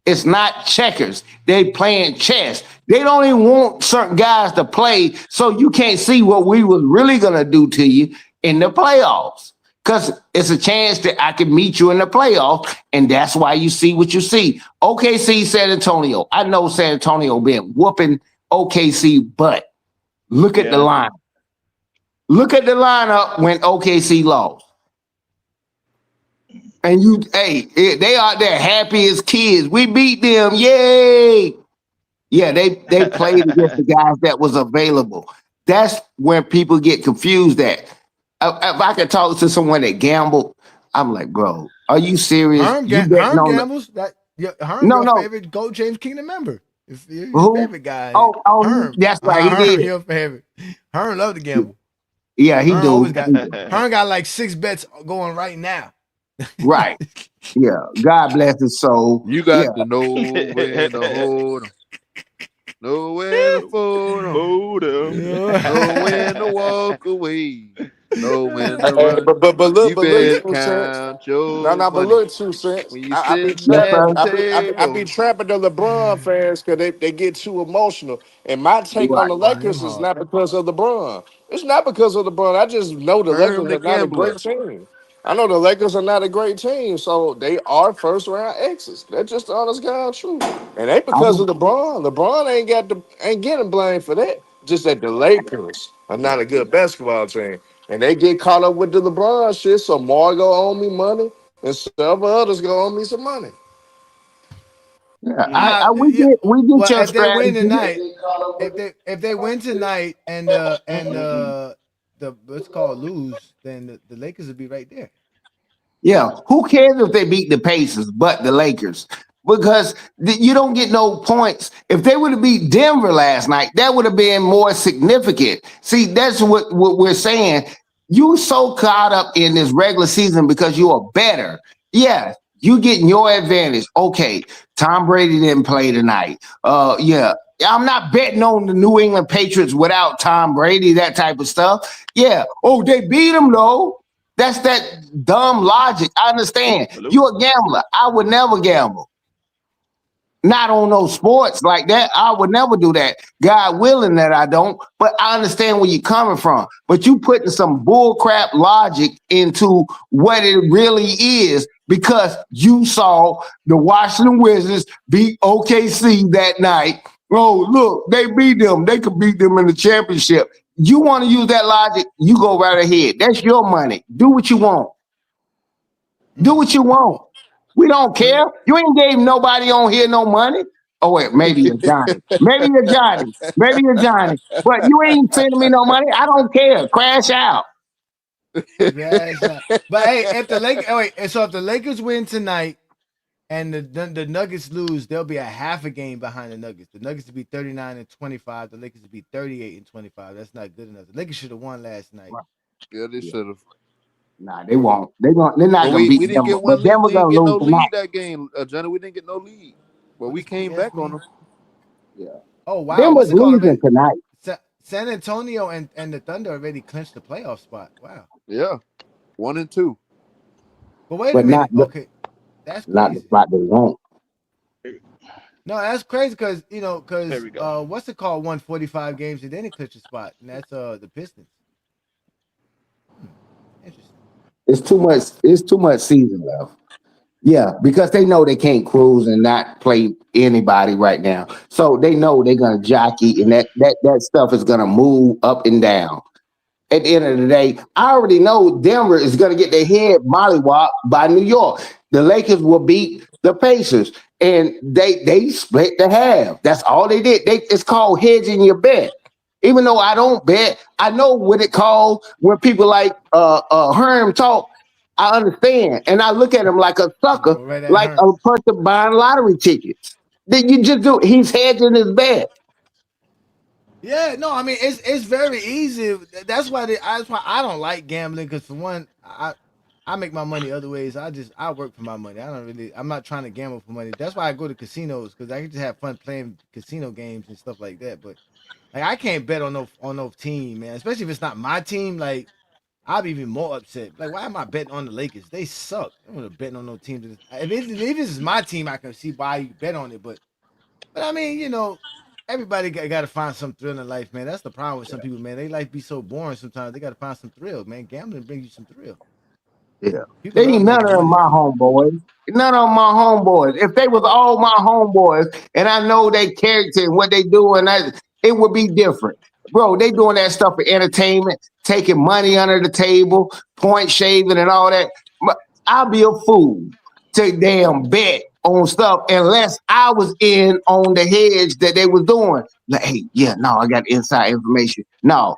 it's not checkers. They playing chess. They don't even want certain guys to play, so you can't see what we was really gonna do to you in the playoffs. Because it's a chance that I can meet you in the playoffs, and that's why you see what you see. OKC, San Antonio. I know San Antonio been whooping OKC butt. Look at the line. Look at the lineup when OKC lost. And they out there happy as kids. We beat them. Yay. Yeah, they played against the guys that was available. That's where people get confused at. If I could talk to someone that gambled, I'm like, bro, are you serious? Herm gambles. Your favorite GOAT James Kingdom member. It's your favorite guy. Oh, Herm. That's right. He did. Your favorite. Herm loved to gamble. Yeah, he do. Herm got like 6 bets going right now. Right. Yeah. God bless his soul. You got to know when to hold him. Know when to fold him. Know when to walk away. Know when to run. But look, you better count your but look, 2 cents. I be trapping the LeBron fans because they get too emotional. And my take on the Lakers is not because of LeBron. It's not because of LeBron. I just know the Lakers are not a great team. I know the Lakers are not a great team, so they are first round exits. That's just the honest God truth. And ain't because of LeBron. LeBron ain't getting blamed for that. Just that the Lakers are not a good basketball team. And they get caught up with the LeBron shit, so Margo owe me money and several others gonna owe me some money. Yeah, I yeah, we get well, your if they win strategy. tonight, if they win tonight and the what's called lose, then the Lakers will be right there. Yeah, who cares if they beat the Pacers, but the Lakers? Because you don't get no points. If they would have beat Denver last night, that would have been more significant. See, that's what we're saying. You so caught up in this regular season because you are better. Yeah, you getting your advantage. Okay, Tom Brady didn't play tonight. Yeah. I'm not betting on the New England Patriots without Tom Brady, that type of stuff. Yeah. Oh, they beat him though. That's that dumb logic. I understand. You're a gambler. I would never gamble. Not on no sports like that. I would never do that. God willing that I don't. But I understand where you're coming from. But you putting some bullcrap logic into what it really is because you saw the Washington Wizards beat OKC that night. Oh, look, they beat them. They could beat them in the championship. You want to use that logic? You go right ahead. That's your money. Do what you want. Do what you want. We don't care. You ain't gave nobody on here no money. Oh, wait, maybe you're Johnny. Maybe you're Johnny. Maybe you're Johnny. But you ain't sending me no money. I don't care. Crash out. Yeah, but hey, if the Lakers, so if the Lakers win tonight and the Nuggets lose, they'll be a half a game behind the Nuggets. The Nuggets will be 39-25. The Lakers will be 38-25. That's not good enough. The Lakers should have won last night. Yeah, they should have. Nah, they won't. They're not But gonna we beat didn't Denver. get But one lead. Denver We didn't gonna get no lose tonight. lead that game, Johnny. We didn't get no lead, but we came Yes, back on them. Yeah. Oh wow, Denver's what's it called losing already? tonight. San Antonio and the Thunder already clinched the playoff spot. Wow. Yeah, 1 and 2. But wait a But minute. Okay, that's not the crazy. spot they want. No, that's crazy because There we go. what's it called? Won 45 games and then it clinched a spot, and that's the Pistons. Interesting. It's too much season left. Yeah, because they know they can't cruise and not play anybody right now. So they know they're gonna jockey and that stuff is gonna move up and down. At the end of the day, I already know Denver is gonna get their head mollywopped by New York. The Lakers will beat the Pacers. And they split the half. That's all they did. It's called hedging your bet. Even though I don't bet, I know what it called when people like Herm talk. I understand, and I look at him like a sucker, Go right at like Herm. a person buying lottery tickets. Then you just do. He's hedging his bet. Yeah, no, I mean it's very easy. That's why I don't like gambling because for one, I make my money other ways. I work for my money. I'm not trying to gamble for money. That's why I go to casinos because I can just have fun playing casino games and stuff like that. But like I can't bet on no team, man. Especially if it's not my team. Like I'll be even more upset. Like why am I betting on the Lakers? They suck. I'm gonna bet on no team. If this is my team, I can see why you bet on it. But I mean, everybody got to find some thrill in life, man. That's the problem with some people, man. They life be so boring sometimes. They got to find some thrill, man. Gambling brings you some thrill. Yeah. People They ain't love none making of them money my off it. homeboys. None of them my homeboys. If they was all my homeboys and I know their character and what they do, it would be different. Bro, they doing that stuff for entertainment, taking money under the table, point shaving and all that. But I'll be a fool to damn bet on stuff unless I was in on the hedge that they was doing. Like, hey, yeah, no, I got inside information. No,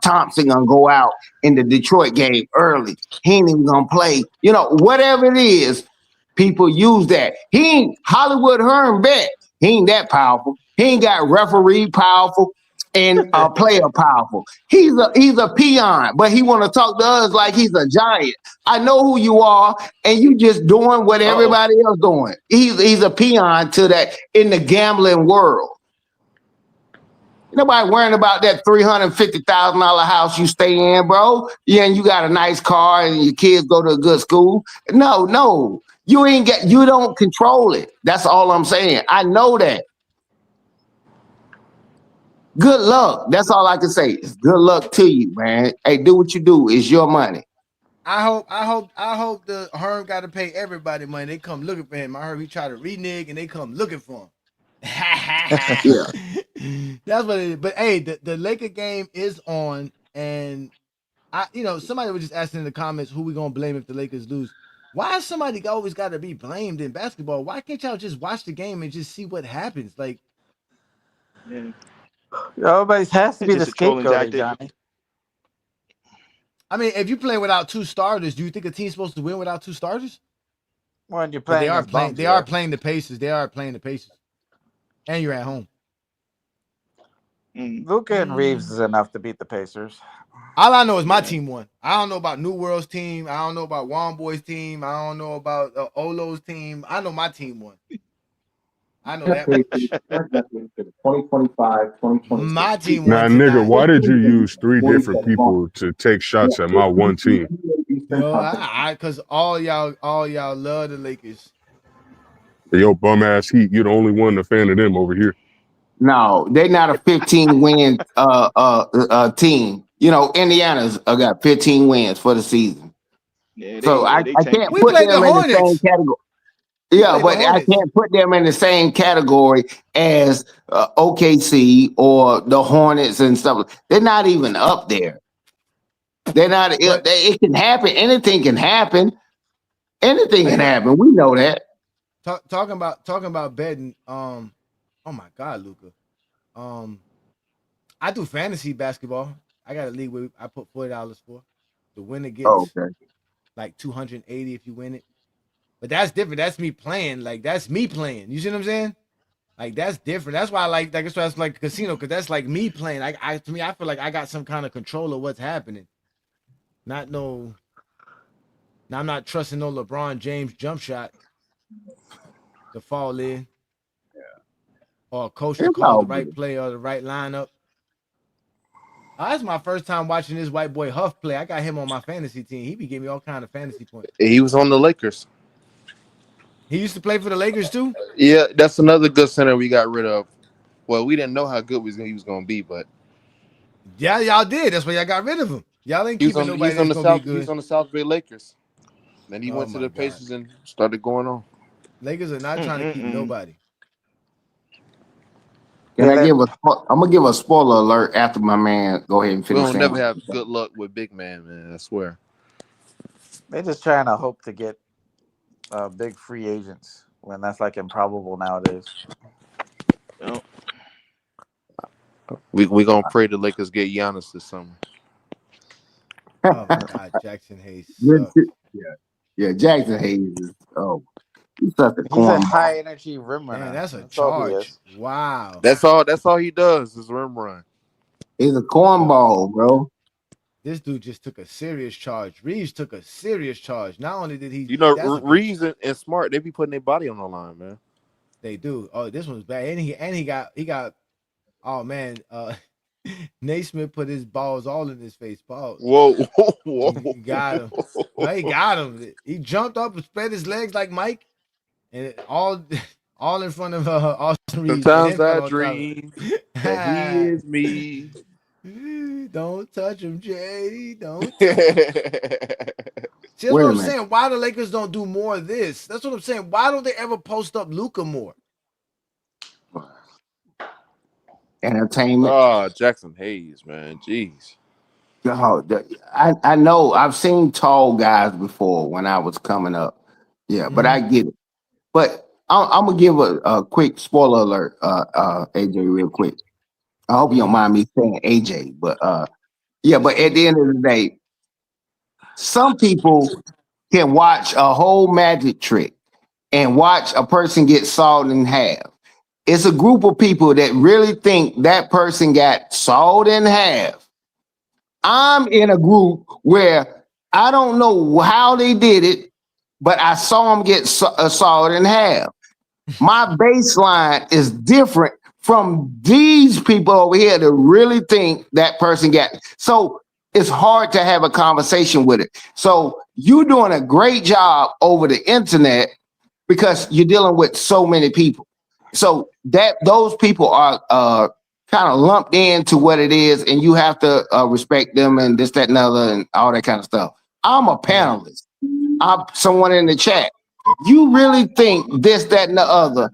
Thompson gonna go out in the Detroit game early. He ain't even gonna play. Whatever it is, people use that. He ain't Hollywood Hearn bet. He ain't that powerful. He ain't got referee powerful and player powerful. He's a peon, but he want to talk to us like he's a giant. I know who you are, and you just doing what everybody else doing. He's a peon to that in the gambling world. Nobody worrying about that $350,000 house you stay in, bro. Yeah, and you got a nice car and your kids go to a good school. No. You don't control it. That's all I'm saying. I know that. Good luck. That's all I can say. Good luck to you, man. Hey, do what you do. It's your money. I hope the Herm got to pay everybody money. They come looking for him. I heard he tried to renege and they come looking for him. Yeah. That's what it is. But hey, the Laker game is on, and somebody was just asking in the comments who we gonna blame if the Lakers lose. Why is somebody always got to be blamed in basketball? Why can't y'all just watch the game and just see what happens? Like, Yeah. Everybody has to It's be the just a trolling scapegoat, tactic. Johnny. I mean, if you're playing without two starters, do you think a team's supposed to win without two starters? When you're But playing they are against playing. bums, They yeah. are playing the Pacers. They are playing the Pacers, and you're at home. Luka and Reeves is enough to beat the Pacers. All I know is my team won. I don't know about New World's team. I don't know about Juan Boy's team. I don't know about Olo's team. I know my team won. I know that much. 2025, 2026. My team Nah, won nigga, tonight. why did you use 3 different people to take shots at my one team? Because all y'all love the Lakers. Yo, bum ass Heat, you're the only one a fan of them over here. No, they're not a 15-win team. Indiana's got 15 wins for the season. Yeah, So I can't We put played the them in the same Hornets. category. We Yeah, played but the I Hornets. can't put them in the same category as OKC or the Hornets and stuff. They're not even up there. They're not. It can happen. Anything can happen. Anything can happen. We know that. Talking about betting. Oh my God, Luca. I do fantasy basketball. I got a league where I put $40 for. The winner gets like 280 if you win it. But that's different. That's me playing. Like that's me playing. You see what I'm saying? Like that's different. That's why I like. That's why it's like casino because that's like me playing. To me, I feel like I got some kind of control of what's happening. Now I'm not trusting no LeBron James jump shot to fall in. Or a coach to call the right play or the right lineup. That's my first time watching this white boy Huff play. I got him on my fantasy team. He be giving me all kind of fantasy points. He was on the Lakers. He used to play for the Lakers too? Yeah, that's another good center we got rid of. Well, we didn't know how good he was going to be, but yeah, y'all did. That's why y'all got rid of him. Y'all ain't keeping nobody that's gonna be good. He's on the South Bay Lakers. Then he went to the Pacers and started going on. Lakers are not trying to keep nobody. Can I give I'm gonna give a spoiler alert after my man go ahead and We finish. don't never have good luck with big man. I swear. They're just trying to hope to get big free agents when that's like improbable nowadays. We gonna pray the Lakers get Giannis this summer. Oh my God, Jackson Hayes. Yeah, Jackson Hayes is he's such a He's a corn. high energy rim runner. Man, that's a all he charge. is. Wow. That's all he does is rim run. He's a cornball, bro. This dude just took a serious charge. Reeves took a serious charge. Not only did he, Reeves and Smart, they be putting their body on the line, man. They do. Oh, this one's bad. And he got. Oh man, Naismith put his balls all in his face. Balls. Whoa. He got him. No, he got him. He jumped up and spread his legs like Mike, and all in front of Austin Reeves. Sometimes I dream that he is me. Don't touch him, Jay. Don't. See, that's what I'm saying. Why the Lakers don't do more of this? That's what I'm saying. Why don't they ever post up Luka more? Entertainment. Oh, Jackson Hayes, man. Jeez. I know. I've seen tall guys before when I was coming up. Yeah, but I get it. But I'm gonna give a quick spoiler alert, AJ, real quick. I hope you don't mind me saying AJ, but yeah. But at the end of the day, some people can watch a whole magic trick and watch a person get sawed in half. It's a group of people that really think that person got sawed in half. I'm in a group where I don't know how they did it, but I saw them get sawed in half. My baseline is different from these people over here that really think that person got. So it's hard to have a conversation with it. So you're doing a great job over the internet because you're dealing with so many people. So those people are kind of lumped into what it is, and you have to respect them and this, that, and other, and all that kind of stuff. I'm a panelist. I'm someone in the chat. You really think this, that, and the other?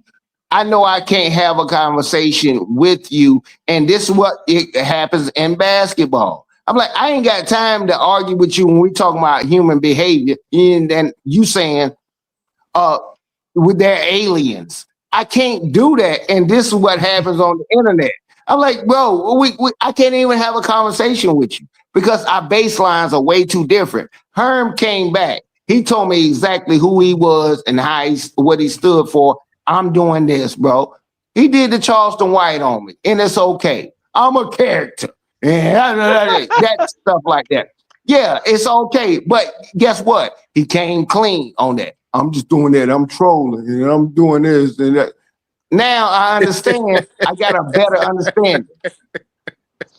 I know I can't have a conversation with you, and this is what it happens in basketball. I'm like, I ain't got time to argue with you when we talking about human behavior, and you saying, with their aliens. I can't do that. And this is what happens on the internet. I'm like, bro, I can't even have a conversation with you because our baselines are way too different. Herm came back. He told me exactly who he was and what he stood for. I'm doing this, bro. He did the Charleston White on me, and it's okay. I'm a character. And that stuff like that. Yeah, it's okay. But guess what? He came clean on that. I'm just doing that. I'm trolling and I'm doing this and that. Now I understand. I got a better understanding.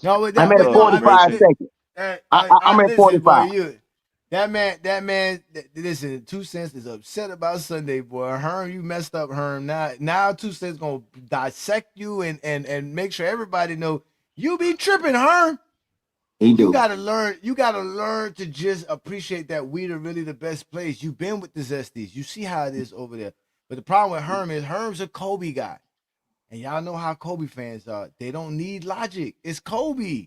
No, I'm at 45 seconds. I'm at 45. Boy, that man, listen, 2 Cents is upset about Sunday, boy. Herm, you messed up, Herm. Now 2 Cents gonna dissect you and make sure everybody know you be tripping, Herm. You gotta learn to just appreciate that we are really the best place. You've been with the Zesties. You see how it is over there. But the problem with Herm is Herm's a Kobe guy. And y'all know how Kobe fans are. They don't need logic. It's Kobe.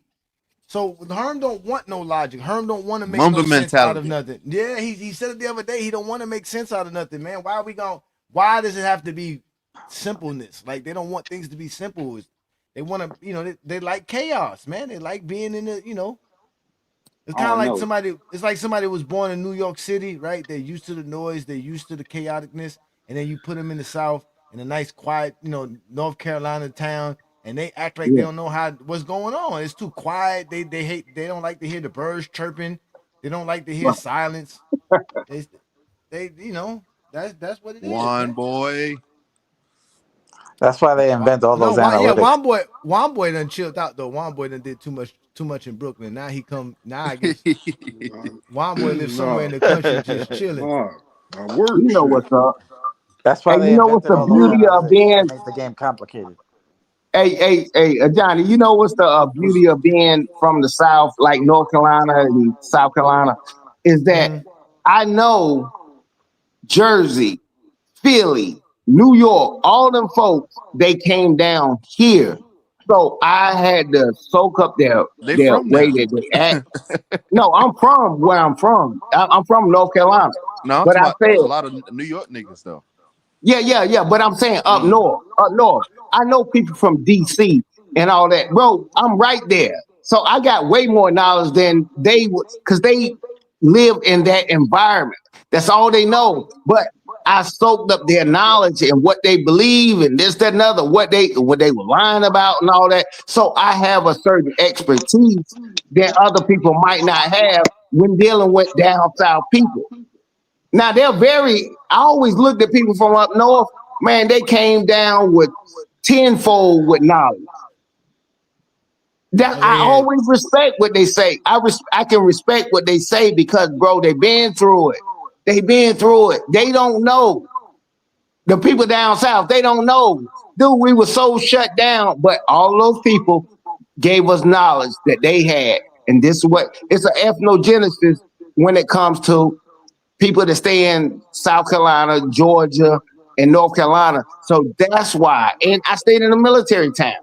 So Herm don't want no logic. Herm don't want to make no sense out of nothing. Yeah, he said it the other day. He don't want to make sense out of nothing, man. Why does it have to be simpleness? Like, they don't want things to be simple. They want to, they like chaos, man. They like being in the, it's kind of like somebody was born in New York City, right? They're used to the noise. They're used to the chaoticness. And then you put them in the South in a nice, quiet, North Carolina town, and they act like they don't know what's going on. It's too quiet. They don't like to hear the birds chirping. They don't like to hear silence. That's what it is. One boy. That's why they invent all those analytics. Yeah, Juan boy done chilled out though. Juan boy done did too much in Brooklyn. Now I guess Juan boy lives somewhere in the country just chilling. You know what's up. That's why they invented all those analytics. Make the game complicated. Hey, Johnny, you know what's the beauty of being from the South, like North Carolina and South Carolina, is that I know Jersey, Philly, New York, all them folks, they came down here. So I had to soak up their way that they act. No, I'm from where I'm from. I'm from North Carolina. No, but I said a lot of New York niggas though. Yeah. But I'm saying up north. I know people from DC and all that. Bro, I'm right there. So I got way more knowledge than they would, because they live in that environment. That's all they know. But I soaked up their knowledge and what they believe and this, that, and other, what they were lying about and all that. So I have a certain expertise that other people might not have when dealing with down south people. Now I always looked at people from up north, man, they came down with tenfold with knowledge. I always respect what they say. I can respect what they say because, bro, they've been through it. They don't know. The people down south, they don't know. Dude, we were so shut down, but all those people gave us knowledge that they had. And this is what, it's an ethnogenesis when it comes to people that stay in South Carolina, Georgia, and North Carolina. So that's why. And I stayed in a military town.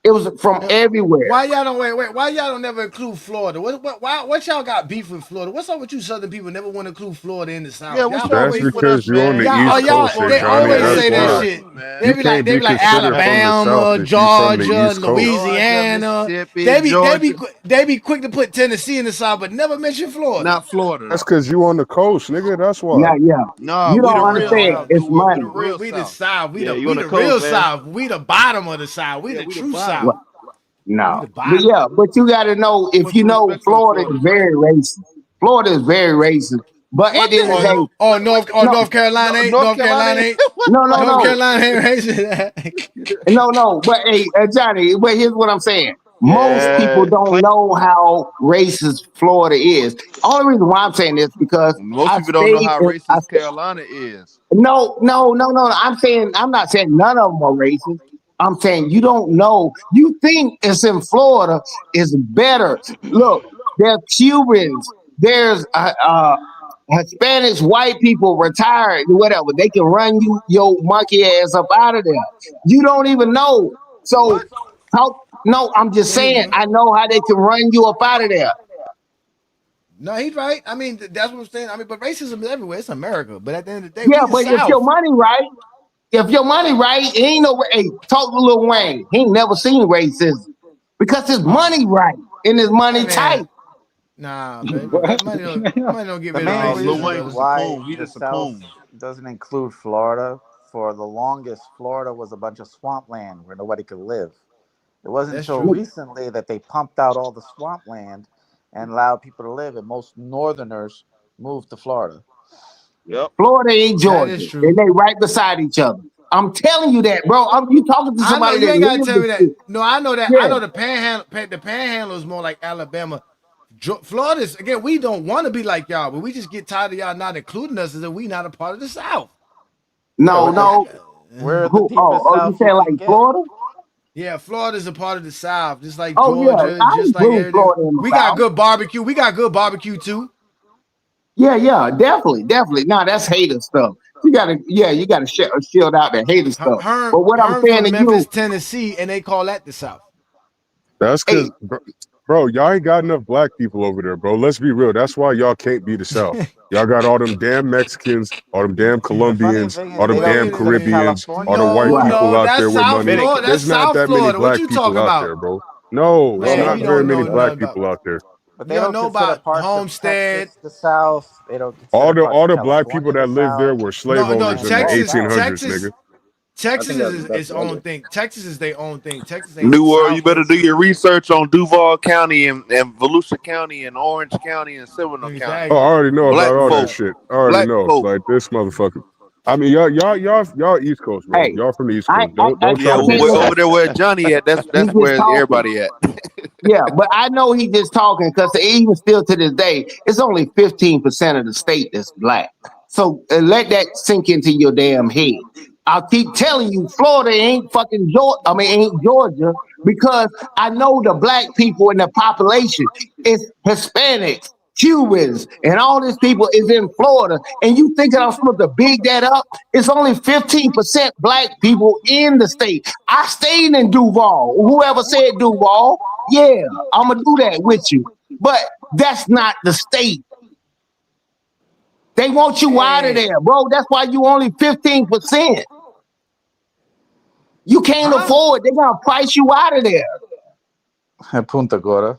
It was from everywhere. Why y'all don't never include Florida? What y'all got beef with Florida? What's up with you Southern people never want to include Florida in the South? Yeah, that's because you're on the East Coast. They always say that shit. They be like Alabama, Georgia, Louisiana. They be quick to put Tennessee in the South, but never mention Florida. Not Florida. That's because you on the coast, nigga. That's why. Yeah. No, you don't understand. It's money. We the South. We the real South. We the bottom of the South. We the true South. No, but you got to know, if you know, Florida is very racist. But at the end of the day, North Carolina ain't. North Carolina ain't. North Carolina ain't racist. No. But hey, Johnny, but here's what I'm saying. Most people don't know how racist Florida is. Only reason why I'm saying this because most people don't know how racist Carolina is. No. I'm not saying none of them are racist. I'm saying you don't know. You think it's in Florida is better. Look, there are Cubans there's Hispanics, white people, retired, whatever. They can run you your monkey ass up out of there. You don't even know. So What? talk. No, I'm just Yeah, saying. I know how they can run you up out of there. no, he's right. I mean, that's what I'm saying. I mean, but racism is everywhere. It's America. But at the end of the day, Yeah, we the but if your South. money right, ain't no way. Hey, talk to Lil Wayne. He ain't never seen racism because his money right and his Hey money man, tight. nah, man. Money don't get The rid of main Nah, Lil racism, reason Wayne brother. was a why coon. He the just a South coon. doesn't include Florida, for the longest, Florida was a bunch of swampland where nobody could live. It wasn't That's until true. recently that they pumped out all the swampland and allowed people to live, and most Northerners moved to Florida. Yep. Florida ain't That Georgia, is and true. they right beside each other. I'm telling you that, bro. You talking to I know somebody you that ain't gotta lived tell this me that. shit. No, I know that. I Yeah. know the panhandle is more like Alabama. Florida's again. We don't want to be like y'all, but we just get tired of y'all not including us, as if we not a part of the South. No, We're the no. we're the Who? deepest You south you saying like can get. Florida? Yeah, Florida's a part of the South, just like Oh yeah, Georgia, I just like include everything. Florida in the We got South. good barbecue. We got good barbecue too. Yeah, definitely. Nah, that's hater stuff. You gotta shield out the hater stuff. But what I'm Herm saying from to Memphis, you, Tennessee, and they call that the South. That's hey, because, bro, y'all ain't got enough black people over there, bro. Let's be real. That's why y'all can't be the South. Y'all got all them damn Mexicans, all them damn The funny Colombians, thing all is them they don't damn Wait a consider minute. Caribbeans, all the California white No, right. people no, out that's there with South money. Florida. That's There's Dominicans. not South that many Florida. What black you people talking out about? there, bro. No, it's Man, well, not you very don't know many nothing black about. people out there. but You they don't don't know consider about parts of Homestead. Texas the South. They don't consider parts All of the black people California the that lived there South. were slave No, no, owners in the All Texas, South. 1800s, Texas, nigga. I Texas think that's is the best its own brother. thing. Texas is their own thing. Texas ain't New World, you South. better do your research on Duval County and Volusia County and Orange County and Seminole County. Oh, I Exactly. already know about Black all that folk. shit. I already Black know. folk. Like this motherfucker. I mean, y'all East Coast, bro. Hey, Y'all from the East Coast. Don't Yeah, try to be okay. over Look, South. there where Johnny at, he that's just where talking. everybody at. Yeah, but I know he just talking because even still to this day, it's only 15% of the state that's black. So let that sink into your damn head. I'll keep telling you, Florida ain't fucking Georgia. I mean, ain't Georgia because I know the black people in the population is Hispanics, Cubans, and all these people is in Florida. And you thinking I'm supposed to big that up? It's only 15% black people in the state. I stayed in Duval. Whoever said Duval, yeah, I'm gonna do that with you. But that's not the state. They want you out of Hey, there, bro. That's why you only 15%. You can't huh? afford. They're gonna price you out of there. Punta Gorda.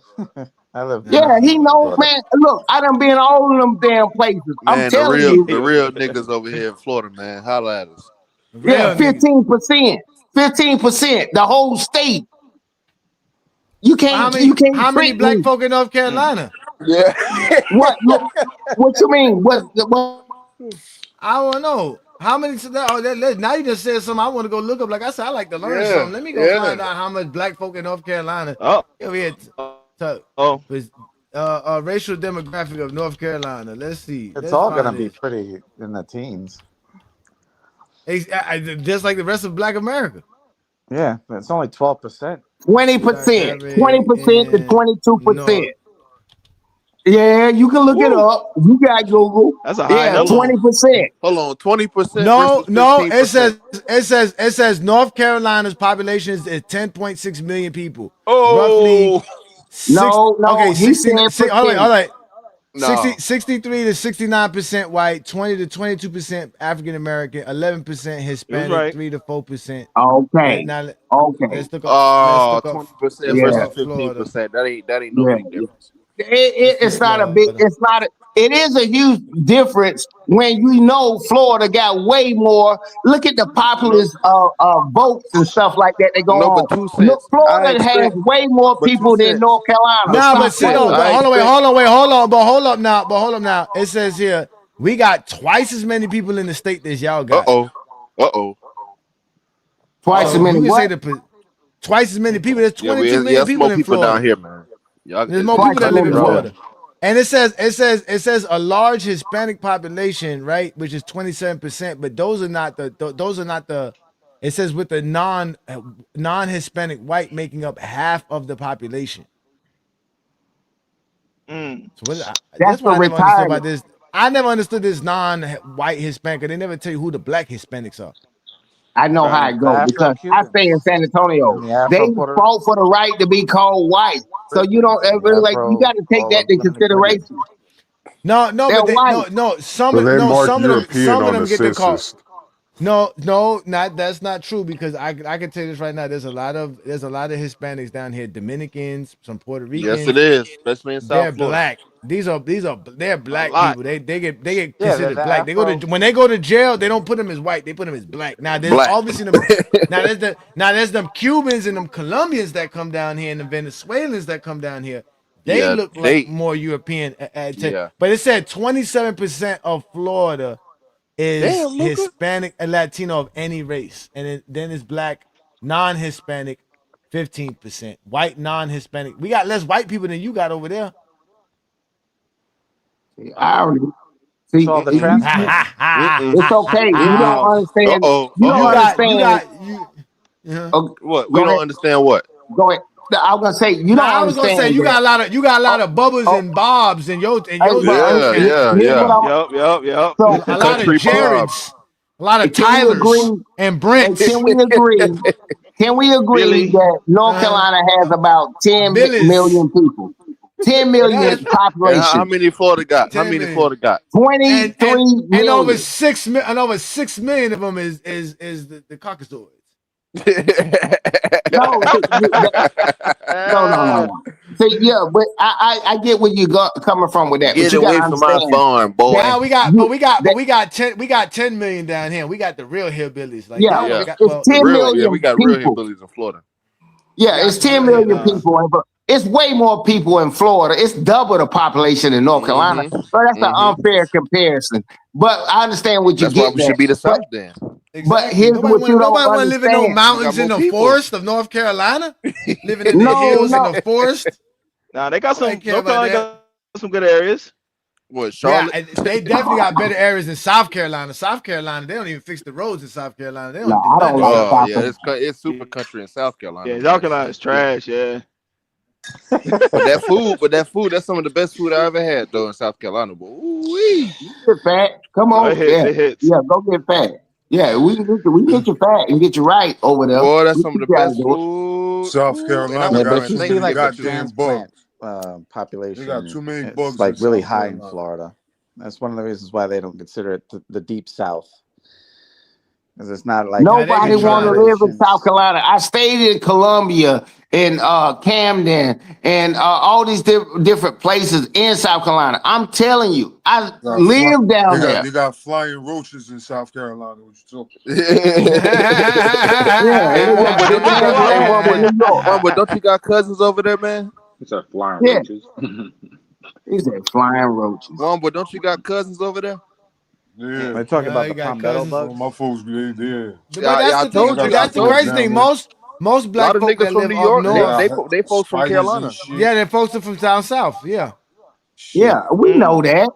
I live Yeah, in Nah, he Punta know, Gorda. man. Look, I done been all of them damn places. I'm Man, telling you. the real niggas over here in Florida, man. Holla at us. Yeah, real niggas. 15%. 15%. The whole state. How You many? can't How many trick black me. folk in North Carolina? Yeah. What you mean? What I don't know. How many? Now you just said something I want to go look up. Like I said, I like to learn Yeah. something. Let me go Yeah. find out how much black folk in North Carolina. Oh, Over here, to, oh, racial demographic of North Carolina. Let's see. It's Let's all gonna find be this. pretty in the teens. Just like the rest of Black America. Yeah, it's only 12%. 20%. Demographic 20% to in 22%. North. Yeah, you can look it woo, up. You got Google. that's a high Yeah, Hold number. on. 20%. Hold on. 20% No, versus no. It 15%. says North Carolina's population is 10.6 million people. Roughly Oh six. No, Okay, he's 16. saying Hold on, percent. all right. 60, no. 63 to 69% white, 20 to 22% African American, 11% You was Hispanic, right. 3 to 4%. Okay. Okay. Let's look up. Let's Oh, look up. 20% Let's look Yeah. versus up Florida. 15%. That ain't no Yeah. big difference. Let's see It's not a big, Florida. it is a huge difference when you know Florida got way more. Look at the No, populous votes and stuff like that go no, but on. two Look, cents. I Florida has expect, way more but two people than cents. North Carolina. But Nah, two but see, cents. no, Stop but I hold on, wait, expect. hold on, wait, hold on, but hold up now, It says here we got twice as many people in the state as y'all Uh got. oh. Uh oh. twice So as many you can say what? twice as many people. There's Yeah, 22 yeah, million it's people more in people down Florida. here, man. Y'all, There's more Twice people as that live many in Country what? road. Florida. And it says a large Hispanic population, right, which is 27%, but those are not the it says with the non-Hispanic white making up half of the population. Mm. So what? That's That's for what I never understood retirement. about this. I never understood this non-white Hispanic. 'Cause they never tell you who the black Hispanics are. I know how Right. it The goes because I stay in Afro-Cubans San Antonio. and the They Afro-Puerto fought for the right to be called white. So you don't Ricans and the ever like you Afro, got to take all that of into them integrated. consideration. No, They're but white. some So they mark some of them European on the get the call. census. No, not that's not true because I can tell you this right now. There's a lot of Hispanics down here, Dominicans, some Puerto Yes, it Ricans. is, especially in South They're Florida. black. They're A black lot. people. They get Yeah, they're considered the black. Afro. When they go to jail, they don't put them as white. They put them as black. Now there's Black. obviously them. There's them Cubans and them Colombians that come down here and the Venezuelans that come down here. They Yeah, look like they. more European. Yeah. But it said 27% of Florida is Damn, Luca. Hispanic and Latino of any race, and then it's black, non-Hispanic, 15%, white non-Hispanic. We got less white people than you got over there. I already see. So all the Mm-mm. transplants. Mm-mm. It's okay. You Mm-mm. don't Wow. Uh understand. oh. You Uh don't you oh. got understand. you. Yeah. Oh, What? We go ahead. don't understand what? Go ahead. I was gonna say you Now don't I was gonna say understand that. you got a lot Oh, of Bubbas oh, and Bobs in your but Yeah, county. yeah, here's what yeah. I'm. Yup. So A lot of Country Bob. Jareds, a lot of can we Tylers agree? and And Brents. can we agree? Can we agree Billy. that North Uh-huh. Carolina has about 10 Billies. million people? 10 That million And how population. many Florida got? How 10 many million. Florida got? And 23 over million. 6 million of them is the Caucasoids. No, no. So yeah, but I get where you coming from with that, but Get you gotta away from my understand farm, that boy. Now we got, you that we got 10 million down here. We got the real hillbillies. Like yeah, y'all don't Yeah. got it's well, The 10 real, yeah, we million got real people. hillbillies in Florida. we Yeah, got it's some 10 real million Nah. hillbillies. people, but it's way more people in Florida. It's double the population in North Carolina. So that's Mm-hmm. an Mm-hmm. unfair comparison. But I understand what you're That's why we getting at. should be the But South then. but Exactly. here's what you don't Nobody want to live in no understand. We got mountains in more the people. forest of North Carolina. Living in the No, hills in no. the forest. Nah, they got Nobody some. care North about Carolina that. got some good areas. What, Yeah, Charlotte? and they definitely got better areas than South Carolina. South Carolina, they don't even fix the roads in South Carolina. They No, don't do I nothing don't in like South Oh South yeah, Carolina. Carolina. it's super country in South Carolina, Yeah, South man. Carolina is trash. Yeah. But that food, that's some of the best food I ever had though in South Carolina. But ooh-wee. Get fat. Come No, it on. hits. Yeah. It hits. Yeah, go get fat. Yeah, we can get you fat and get you right over there. Boy, that's We some of teach the you how to best do it. food. South Ooh, and I Carolina Yeah, went but there got if on you too see many like the Thanksgiving. goddamn bugs. transplant They got too population, many it's bugs in like really South high in Carolina. Florida. That's one of the reasons why they don't consider it the deep South, because it's not like Now they be Nobody want to trying. live in South populations. Carolina. I stayed in Columbia, in Camden, and all these different places in South Carolina. I'm telling you, I Got fly, live down there. they got flying roaches in South Carolina. What you talking? Yeah, Hey, one, but the don't you man's got? Hey, land in New York. one, but don't you got cousins over there, man? It's a flying Yeah, roaches. he said flying roaches. One, but don't you got cousins over there? Yeah, They talk No, about you the got palmetto cousins. well, my bugs. folks, they But that's Yeah, I the thing. I told got you. I some That's the told folks crazy you. down thing. there. Most A lot black of folk niggas that from live New up York, They north. got they folks from spiders and Carolina. shit. Yeah, they're folks are from down south. Yeah. Yeah, Shit. we know that.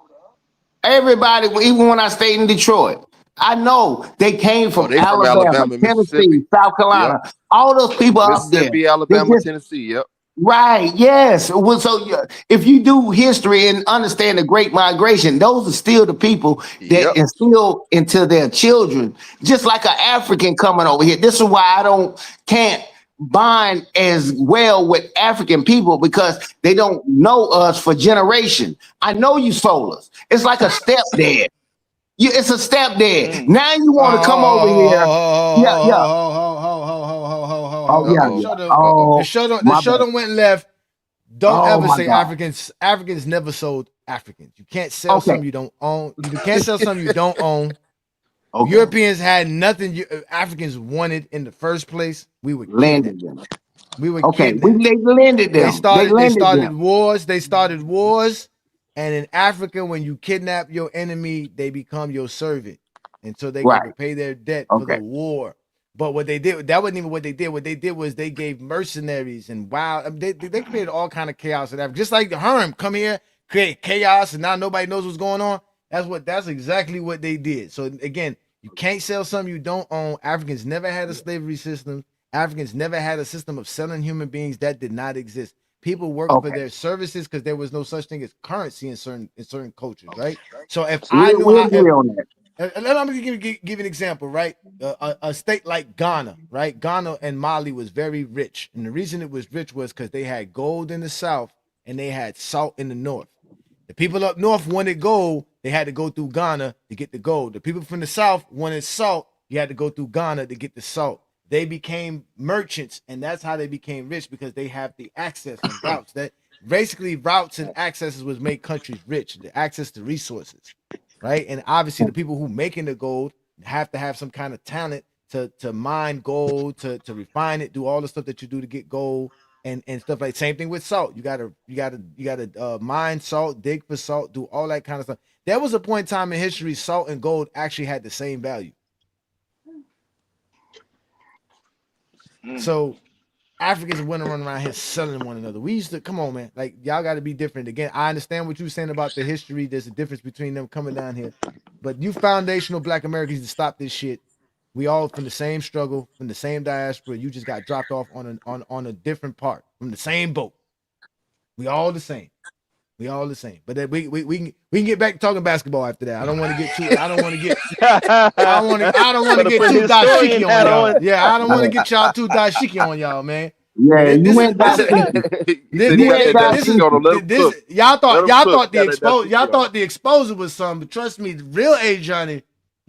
Everybody, even when I stayed in Detroit, I know they came Oh, from they from Alabama, Alabama, Tennessee, Mississippi. South Yep. Carolina. All those people up there, Mississippi, they Alabama, just Tennessee. Yep. right. Yes. Well, so if you do history and understand the Great Migration, those are still the people that Yep. instill into their children, just like an African coming over here. This is why can't bond as well with African people because they don't know us for generation. I know you sold us. It's like a stepdad. It's a stepdad. Mm. Now you want to come over here. Yeah, yeah. Oh, Uh yeah, oh. yeah. Uh oh. The My show bad. done went left. Don't Oh, ever my say God. Africans never sold Africans. You can't sell Okay. something you don't own. You can't sell something you don't own. Okay. Europeans had nothing Africans wanted in the first place. We were kidnapped. Landed them. We were Okay. kidnapped. They landed They them. They started landed them. wars. They started wars. And in Africa, when you kidnap your enemy, they become your servant until they can Right. repay their debt for the Okay. war. But what they did, that wasn't even what they did. What they did was they gave mercenaries and wild. I mean, they created all kind of chaos in Africa. Just like the Herm come here, create chaos, and now nobody knows what's going on. That's exactly what they did. So again, you can't sell something you don't own. Africans never had a slavery system. Africans never had a system of selling human beings. That did not exist. People worked for their services because there was no such thing as currency in certain cultures, right? So if I knew We how, agree on that. let me give an example, right? A state like Ghana, right? Ghana and Mali was very rich, and the reason it was rich was because they had gold in the south and they had salt in the north. The people up north wanted gold, they had to go through Ghana to get the gold. The people from the south wanted salt, you had to go through Ghana to get the salt. They became merchants, and that's how they became rich because they have the access and routes. That basically routes and accesses was make countries rich, the access to resources, right? And obviously, the people who making the gold have to have some kind of talent to mine gold, to refine it, do all the stuff that you do to get gold and stuff like same thing with salt. You gotta mine salt, dig for salt, do all that kind of stuff. There was a point in time in history, salt and gold actually had the same value. So Africans wouldn't run around here selling one another. We used to come on, man. Like y'all got to be different. Again, I understand what you're saying about the history. There's a difference between them coming down here, but you foundational Black Americans to stop this shit. We all from the same struggle, from the same diaspora. You just got dropped off on a different part from the same boat. We all the same. We all the same. But then we can get back to talking basketball after that. I don't want to get too. I don't want to get too dashiki on y'all. Yeah, I don't want to get y'all too dashiki on y'all, man. Yeah, you went dashiki. Y'all thought the exposure was something, but trust me, the real Ajani.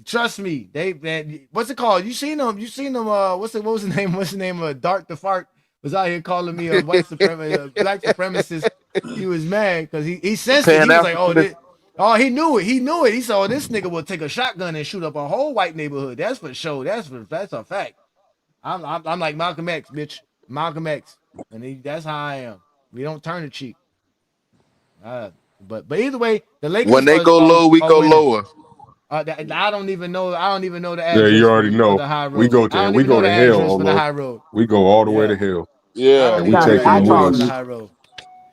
Trust me, man. What's it called? You seen them? What was the name? What's the name? Dark the Fart was out here calling me a white supremacist, black supremacist. He was mad because he sensed it. He was like, he knew it. He knew it. He saw this nigga will take a shotgun and shoot up a whole white neighborhood. That's for sure. That's a fact. I'm like Malcolm X, bitch. Malcolm X, and that's how I am. We don't turn the cheek. But either way, the Lakers. When they go low, we go lower. I don't even know the Yeah, address you already for know. the high road. We go I don't to even know the hell. address for the high road. We go all the way to hell. Yeah, and we take them with us. the high road.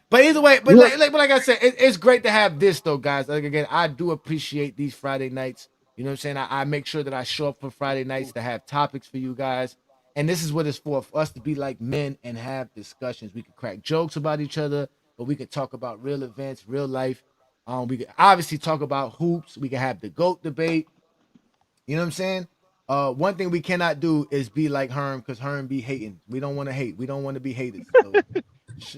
But either way, like I said, it's great to have this though, guys. Like again, I do appreciate these Friday nights. You know what I'm saying? I make sure that I show up for Friday nights to have topics for you guys. And this is what it's for us to be like men and have discussions. We can crack jokes about each other, but we can talk about real events, real life. We can obviously talk about hoops. We can have the GOAT debate. You know what I'm saying? One thing we cannot do is be like Herm, because Herm be hating. We don't want to hate. We don't want to be haters. So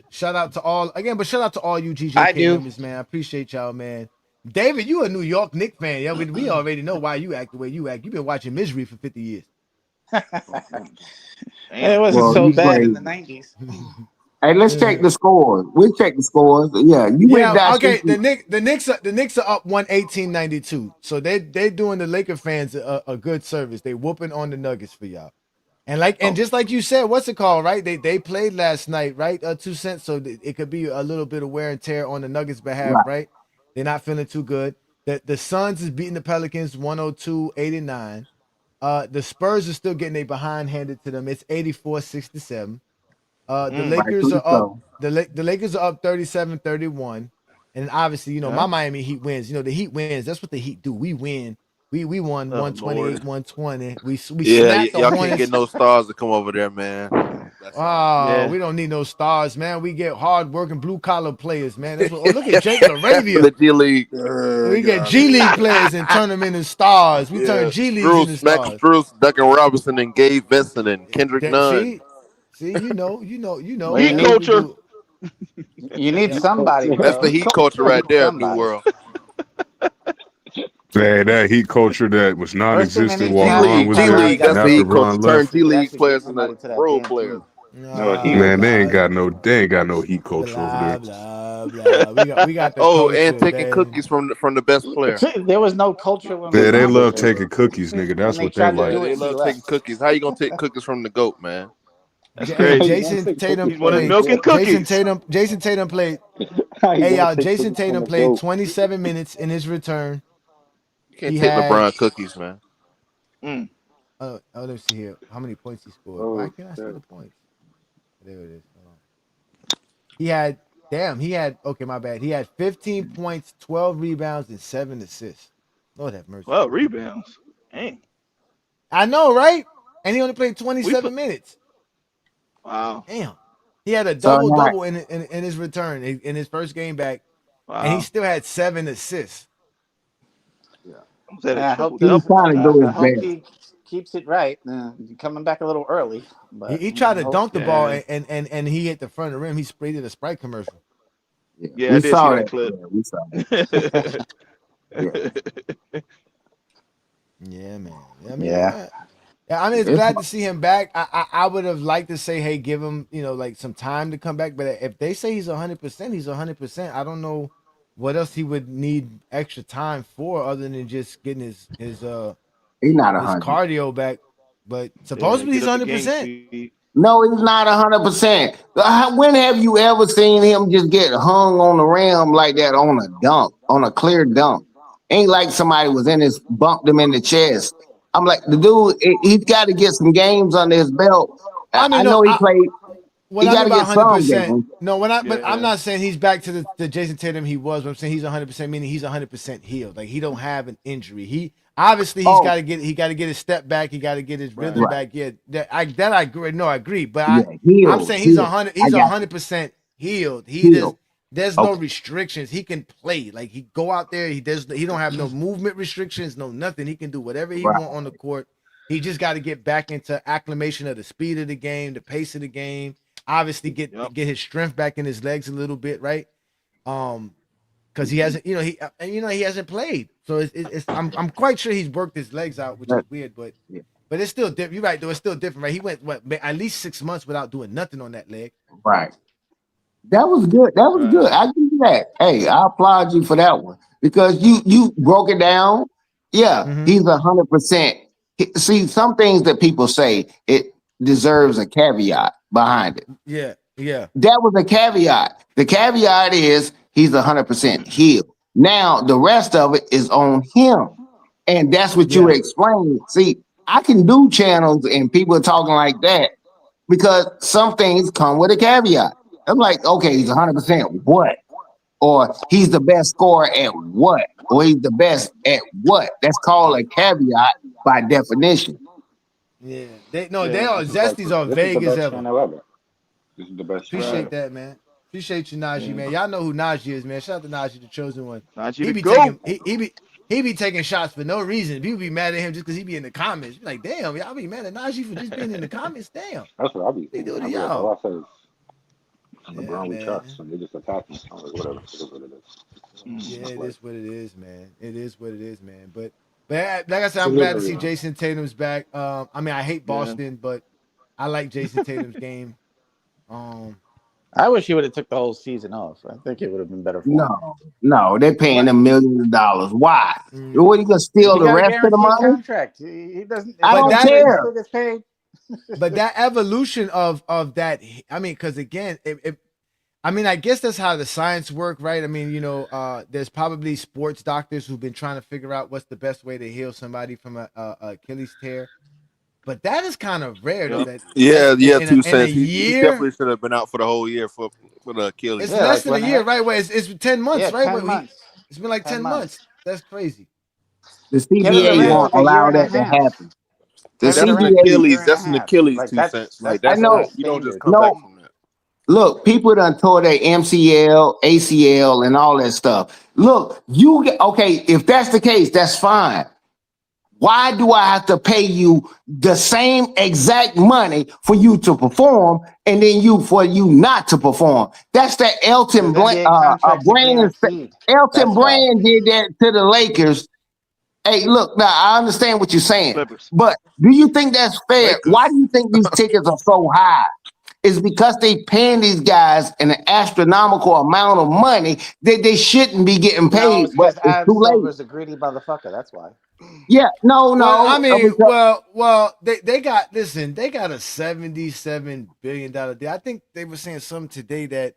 shout out to all you GJK members, man. I appreciate y'all, man. David, you a New York Knicks fan. Yeah, we already know why you act the way you act. You've been watching misery for 50 years. It wasn't so bad in the 90s. Hey, let's check the scores. We'll check the scores. Yeah, you went down. Okay, the Knicks are up 118-92. So they doing the Laker fans a good service. They whooping on the Nuggets for y'all. And just like you said, what's it called, right? They played last night, right? 2 cents, so it could be a little bit of wear and tear on the Nuggets' behalf, right? They're not feeling too good. The Suns is beating the Pelicans 102-89. The Spurs are still getting their behind handed to them. It's 84-67. The Lakers are up. The Lakers are up 37-31. And obviously, my Miami Heat wins. The Heat wins. That's what the Heat do. We win. We won 128-120. We snapped the y'all Hornets. can't get no stars to come over there, man. We don't need no stars, man. We get hard-working blue-collar players, man. That's what, look at Jake LaRavia. The G League. We get G League players and turn them into stars. We turn G Leagues into stars. Max Strus, Duncan Robinson, and Gabe Vincent and Kendrick Nunn. See, you know. Heat culture. You need somebody. That's the Heat culture right there, New World. Man, that Heat culture that was non-existent while Ron was G there. League, that's the Heat culture. Turn Left. G League players into role players. Man, they ain't got no Heat culture over there. We got the culture, and taking cookies from the best player. There was no culture when they love taking cookies, nigga. That's what they like. They love taking cookies. How you gonna take cookies from the GOAT, man? That's crazy. Jason Tatum played. Milking cookies. Jason Tatum played. Hey y'all, Jason Tatum played 27 minutes in his return. You can't take LeBron cookies, man. Let's see here. How many points he scored? Why can't I see the points? There it is. He had my bad. He had 15 points, 12 rebounds, and 7 assists. Lord have mercy. 12 rebounds. Dang. I know, right? And he only played 27 minutes. Wow. Damn. He had a So double now double in his return in his first game back, and he Wow. still had 7 assists. Almost had a I hope triple he's double. trying to do I his hope best. he keeps it right. Coming back a little early, but He tried to hope. dunk the ball Yeah. and he hit the front of the rim. He sprayed it a Sprite commercial. Yeah, Yeah, I we did see saw that that. clip. Yeah, we saw that. Yeah, Yeah, man. I mean, Yeah. yeah, I mean, it's it's glad to see him back. I would have liked to say, hey, give him, like some time to come back. But if they say he's 100%, he's 100%. I don't know what else he would need extra time for other than just getting he's not his 100. cardio back. But Yeah, supposedly get he's up the game 100%. speed. No, he's not 100%. When have you ever seen him just get hung on the rim like that on a dunk, on a clear dunk? Ain't like somebody was in his bumped him in the chest. I'm like the dude. He's got to get some games under his belt. I I mean, no, know he played. what He I got mean to by get some 100%, games. no, but I'm Yeah. not saying he's back to the Jason Tatum he was. But I'm saying he's 100%, meaning he's 100% healed. Like he don't have an injury. He obviously Oh, he got to get his step back. He got to get his rhythm Right. right. back. Yeah, I agree. No, I agree. But Yeah, I'm healed, saying he's healed. 100. I He's got you. 100% healed. Healed. There's no Okay. restrictions. He can play. Like he go out there. He don't have no movement restrictions. No nothing. He can do whatever he Right. want on the court. He just got to get back into acclimation of the speed of the game, the pace of the game. Obviously, get Yep. his strength back in his legs a little bit, right? Because he Mhm. hasn't, he hasn't played. So I'm quite sure he's worked his legs out, which is That- weird, but yeah, it's still different. You're right, though. It's still different, right? He went at least 6 months without doing nothing on that leg. right. That was good. That was Right. good. I give you that. Hey, I applaud you for that one because you broke it down. Yeah, Mm-hmm. he's 100%. See, some things that people say it deserves a caveat behind it. Yeah, yeah, That was a caveat. The caveat is he's 100% healed. Now the rest of it is on him, and that's what you yeah, explained. See, I can do channels and people talking like that because some things come with a caveat. I'm like, okay, he's 100%. What? Or he's the best scorer at what? Or he's the best at what? That's called a caveat by definition. yeah. They Yeah. are zesties are This is the vague as best ever. channel ever. This is the best channel Appreciate Right. ever. that, man. Appreciate you, Najee, Yeah. man. Y'all know who Najee is, man. Shout out to Najee, the chosen one. Not you He to be go. taking he be taking shots for no reason. People be mad at him just because he be in the comments. Be like, damn, y'all be mad at Najee for just being in the comments. Damn, what That's what I'll be they saying. do to I'll be like, all y'all? I say is Yeah, LeBron we trust, man. and they just attack me. I'm like, whatever. It is what it is. Yeah, Mm. it Like, is what it is, man. It is what it is, man. But like I said, I'm salute glad to see everyone. Jason Tatum's back. I mean, I hate Yeah. Boston, but I like Jason Tatum's game. Um, I wish he would have took the whole season off. I think it would have been better for him. No, they're paying but them millions of dollars. Why? mm, What, you gonna steal He the got a rest of the guaranteed money? contract. He doesn't. If I he but don't gets that hurt, he care. still gets paid. but that evolution of that, I mean, because again, I mean, I guess that's how the science work, right? I mean, there's probably sports doctors who've been trying to figure out what's the best way to heal somebody from a Achilles tear. But that is kind of rare, though. Yep. That's Yeah, yeah. Two in a cents. He year. definitely should have been out for the whole year for the It's Achilles. Yeah, less like than a when year, right? Where it's 10 months, yeah, right? 10 months. It's been like 10 10 months. months. That's crazy. The Kevin Yeah. CBA Durant Yeah. won't took a year allow and a that to half. happen. The Kevin That's an Durant took a CBA, year Achilles. and a That's an half. Achilles. Like 2 cents. Like I that's that's the know. you don't just standard. come back No, from that. look, people done tore their MCL, ACL, and all that stuff. Look, you get okay. If that's the case, that's fine. Why do I have to pay you the same exact money for you to perform and then for you not to perform? That's that Because NBA contracts are Brand. guaranteed. Elton That's why. Brand did that to the Lakers. Hey, look, now I understand what you're saying, Clippers. but do you think that's fair? Why do Lakers. you think these tickets are so high? It's because they paying these guys an astronomical amount of money that they shouldn't be getting No, paid, it's but because it's Adam too late. Silver's a greedy motherfucker. That's why. Yeah, no, Well, I mean, because they got they got a $77 billion deal. I think they were saying something today that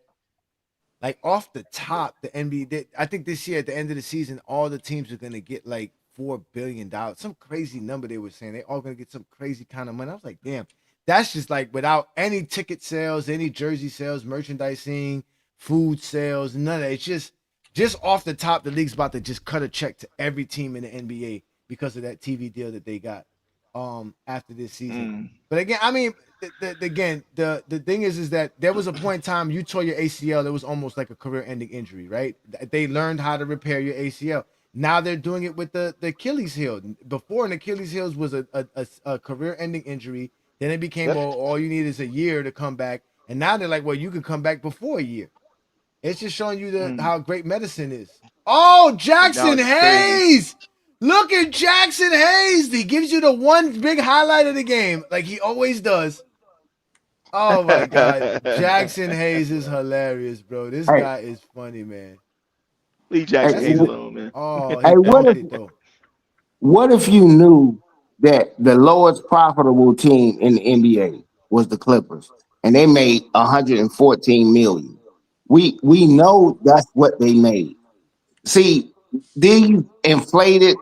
like off the top, the NBA. I think this year at the end of the season, all the teams are gonna get like $4 billion. Some crazy number they were saying. They all gonna get some crazy kind of money. I was like, damn, that's just like without any ticket sales, any jersey sales, merchandising, food sales, none of that. It's just off the top, the league's about to just cut a check to every team in the NBA because of that TV deal that they got. after this season. Mm. But again, I mean, the thing is that there was a point in time you tore your ACL. It was almost like a career-ending injury, right? They learned how to repair your ACL. Now they're doing it with the Achilles heel. Before, an Achilles heel was a career-ending injury. Then it became, Yep. well, all you need is a year to come back. And now they're like, well, you can come back before a year. It's just showing you how great medicine is. Oh, Jackson Technology's crazy. Hayes! Look at Jackson Hayes. He gives you the one big highlight of the game, like he always does. Oh my God, Jackson Hayes is hilarious, bro. This Hey, guy is funny, man. Leave hey, Jackson That's Hayes his. alone, man. Oh, he hey, dunked it though. what if you knew that the lowest profitable team in the NBA was the Clippers, and they made 114 million? We know that's what they made. See, these inflated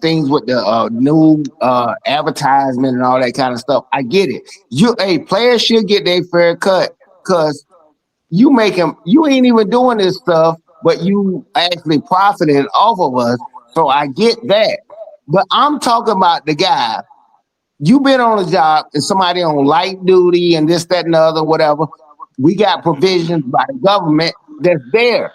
things with the new advertisement and all that kind of stuff. I get it. Players should get their fair cut because you ain't even doing this stuff, but you actually profiting off of us. So I get that. But I'm talking about the guy. You been on a job and somebody on light duty and this, that, and the other, whatever. We got provisions by the government that's there.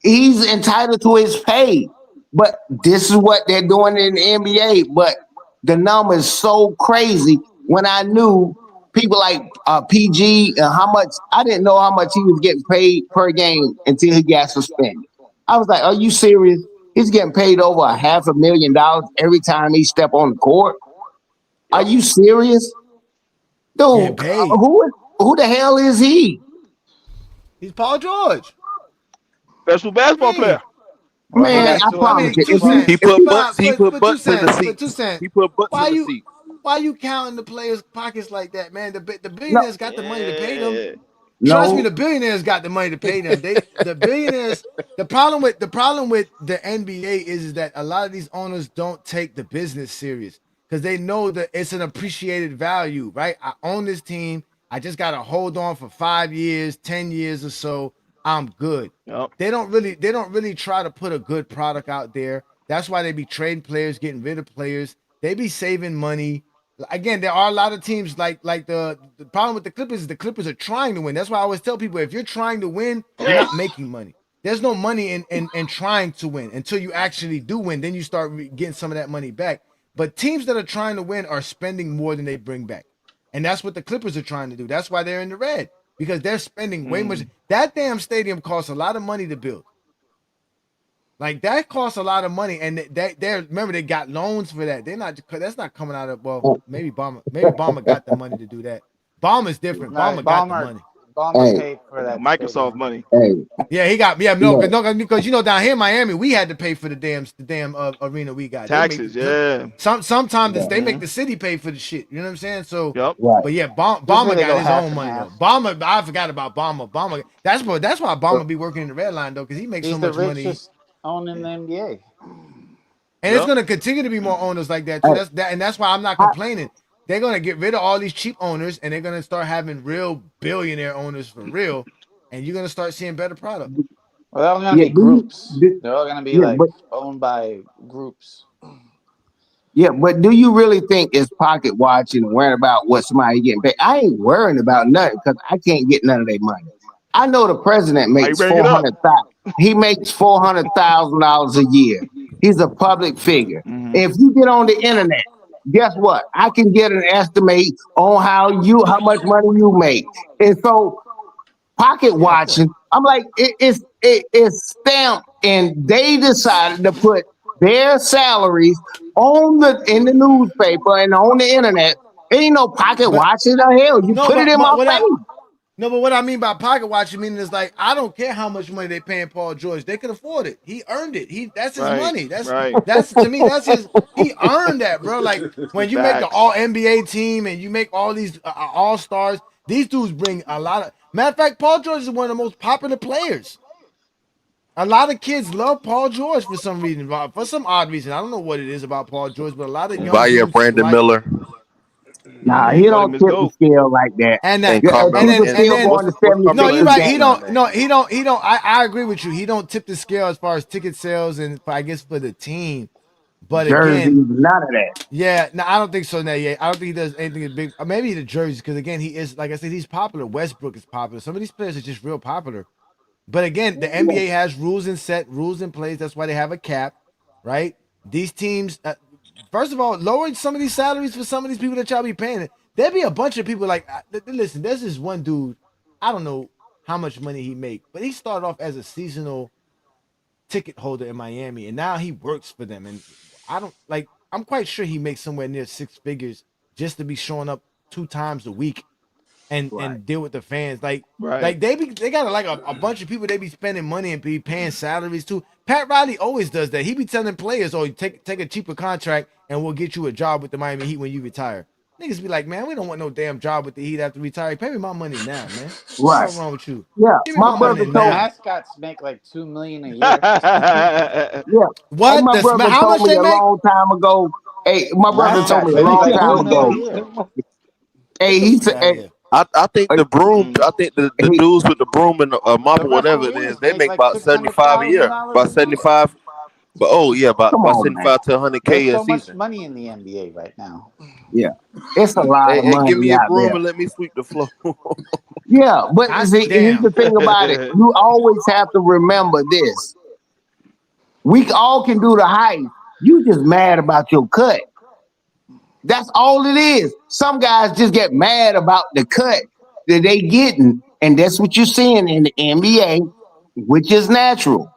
He's entitled to his pay. But this is what they're doing in the NBA. But the number is so crazy when I knew people like PG and how much I didn't know how much he was getting paid per game until he got suspended. I was like, are you serious? He's getting paid over $500,000 every time he step on the court. Are Yep. you serious? Getting Dude, paid. who the hell is he? He's Paul George. Professional basketball player. Well, he Man, got I two I promise mean, you, offensive two if cent. He he put But butts. He put two butts in the cent. But two seats. cent. He put butts Why in the you seats. why you counting the players' pockets like that, man? The no billionaires got the money to pay them. Yeah. Trust me, no the billionaires got the money to pay them. The billionaires. The problem with the NBA is that a lot of these owners don't take the business serious because they know that it's an appreciated value, right? I own this team. I just gotta hold on for 5 years, 10 years or so. I'm good. Yep. They don't really try to put a good product out there. That's why they be trading players, getting rid of players. They be saving money. Again, there are a lot of teams like the problem with the Clippers is the Clippers are trying to win. That's why I always tell people if you're trying to win, you're not making money. There's no money in trying to win until you actually do win. Then you start getting some of that money back. But teams that are trying to win are spending more than they bring back. And that's what the Clippers are trying to do. That's why they're in the red because they're spending way much. That damn stadium costs a lot of money to build. Like that costs a lot of money, and they're remember they got loans for that. That's not coming out of maybe Bomber got the money to do that. Bomber's different. No, Bomber got the money. Balmer hey, paid for that Microsoft stadium. money. hey, Yeah, he got look, because down here in Miami we had to pay for the damn arena we got. They Taxes. make Yeah. sometimes they yeah, make the city pay for the shit. You know what I'm saying? So. Yep. right. But yeah, Usually Bomber they got go his half own and money though. half. Bomber, I forgot about Bomber. Bomber, that's why Bomber But be working in the red line though, because he makes so He's the much money. richest owner in the NBA. And it's Yep. gonna continue to be more owners like that too. hey, That's why I'm not I, complaining. They're gonna get rid of all these cheap owners and they're gonna start having real billionaire owners for real, and you're gonna start seeing better product. Well, they're all gonna yeah, be groups. They're all gonna be yeah, like but owned by groups. yeah, but do you really think it's pocket watching and worrying about what somebody getting paid? I ain't worrying about nothing because I can't get none of their money. I know the president Why you makes bring it up? 400,000. He makes $400,000 a year. He's a public figure. Mm-hmm. If you get on the internet, guess what? I can get an estimate on how much money you make. And so pocket Yeah, of course. watching, I'm like, it's stamped, and they decided to put their salaries in the newspaper and on the internet. Ain't no pocket But watching the hell. You no, put it in my what I face. no, but what I mean by pocket watching meaning is like I don't care how much money they paying Paul George. They could afford it. He earned it. That's his Right. money. Right. That's to me, that's his he earned that, bro. Like when you make the Facts. all NBA team and you make all these all stars, these dudes bring a lot of matter of fact, Paul George is one of the most popular players. A lot of kids love Paul George for some reason, for some odd reason. I don't know what it is about Paul George, but a lot of young Via dudes Brandon like Miller Nah, Mm-hmm. he Call him don't his tip the goat. scale like that. and and that Yeah, if he Carmelo was and still then what's going to what's no, you're 76 Carmelo's right. name He games. on don't. there? No, he don't. I agree with you. He don't tip the scale as far as ticket sales and I guess for the team. But Jersey, again, none of that. yeah, no, I don't think so. Now, yeah, I don't think he does anything big. Maybe the jerseys, because again, he is, like I said, he's popular. Westbrook is popular. Some of these players are just real popular. But again, the NBA has rules in place. That's why they have a cap, right? These teams, first of all, lowering some of these salaries for some of these people that y'all be paying. There'd be a bunch of people like, listen, there's this one dude, I don't know how much money he make, but he started off as a seasonal ticket holder in Miami, and now he works for them. And I'm quite sure he makes somewhere near 6 figures just to be showing up 2 times a week and deal with the fans. Like they got like a bunch of people they be spending money and be paying salaries to. Pat Riley always does that. He be telling players, "Oh, take a cheaper contract and we'll get you a job with the Miami Heat when you retire." Niggas be like, "Man, we don't want no damn job with the Heat after retire. Pay me my money now, man. Right. What's wrong with you? Yeah, Give me my money The now." mascots make like $2 million a year. Yeah. What? Hey, my brother How told much me they a make? long time ago. Hey, my brother told me Mascots, a they make long like time $2 million ago. a year. Hey, he said, hey, I think the broom. I think the he, dudes with the broom and the mop The or whatever it referees is, they make make like about 75 a year. $600,000 About a year. 75. But come about on, man. 75 to 100K There's a so much season. money in the NBA right now. Yeah, it's a lot of Hey, give money me a out broom there. and let me sweep the floor. Yeah, but see, here's Damn. the thing about it. You always have to remember this. We all can do the hype. You just mad about your cut. That's all it is. Some guys just get mad about the cut that they getting, and that's what you're seeing in the NBA, which is natural.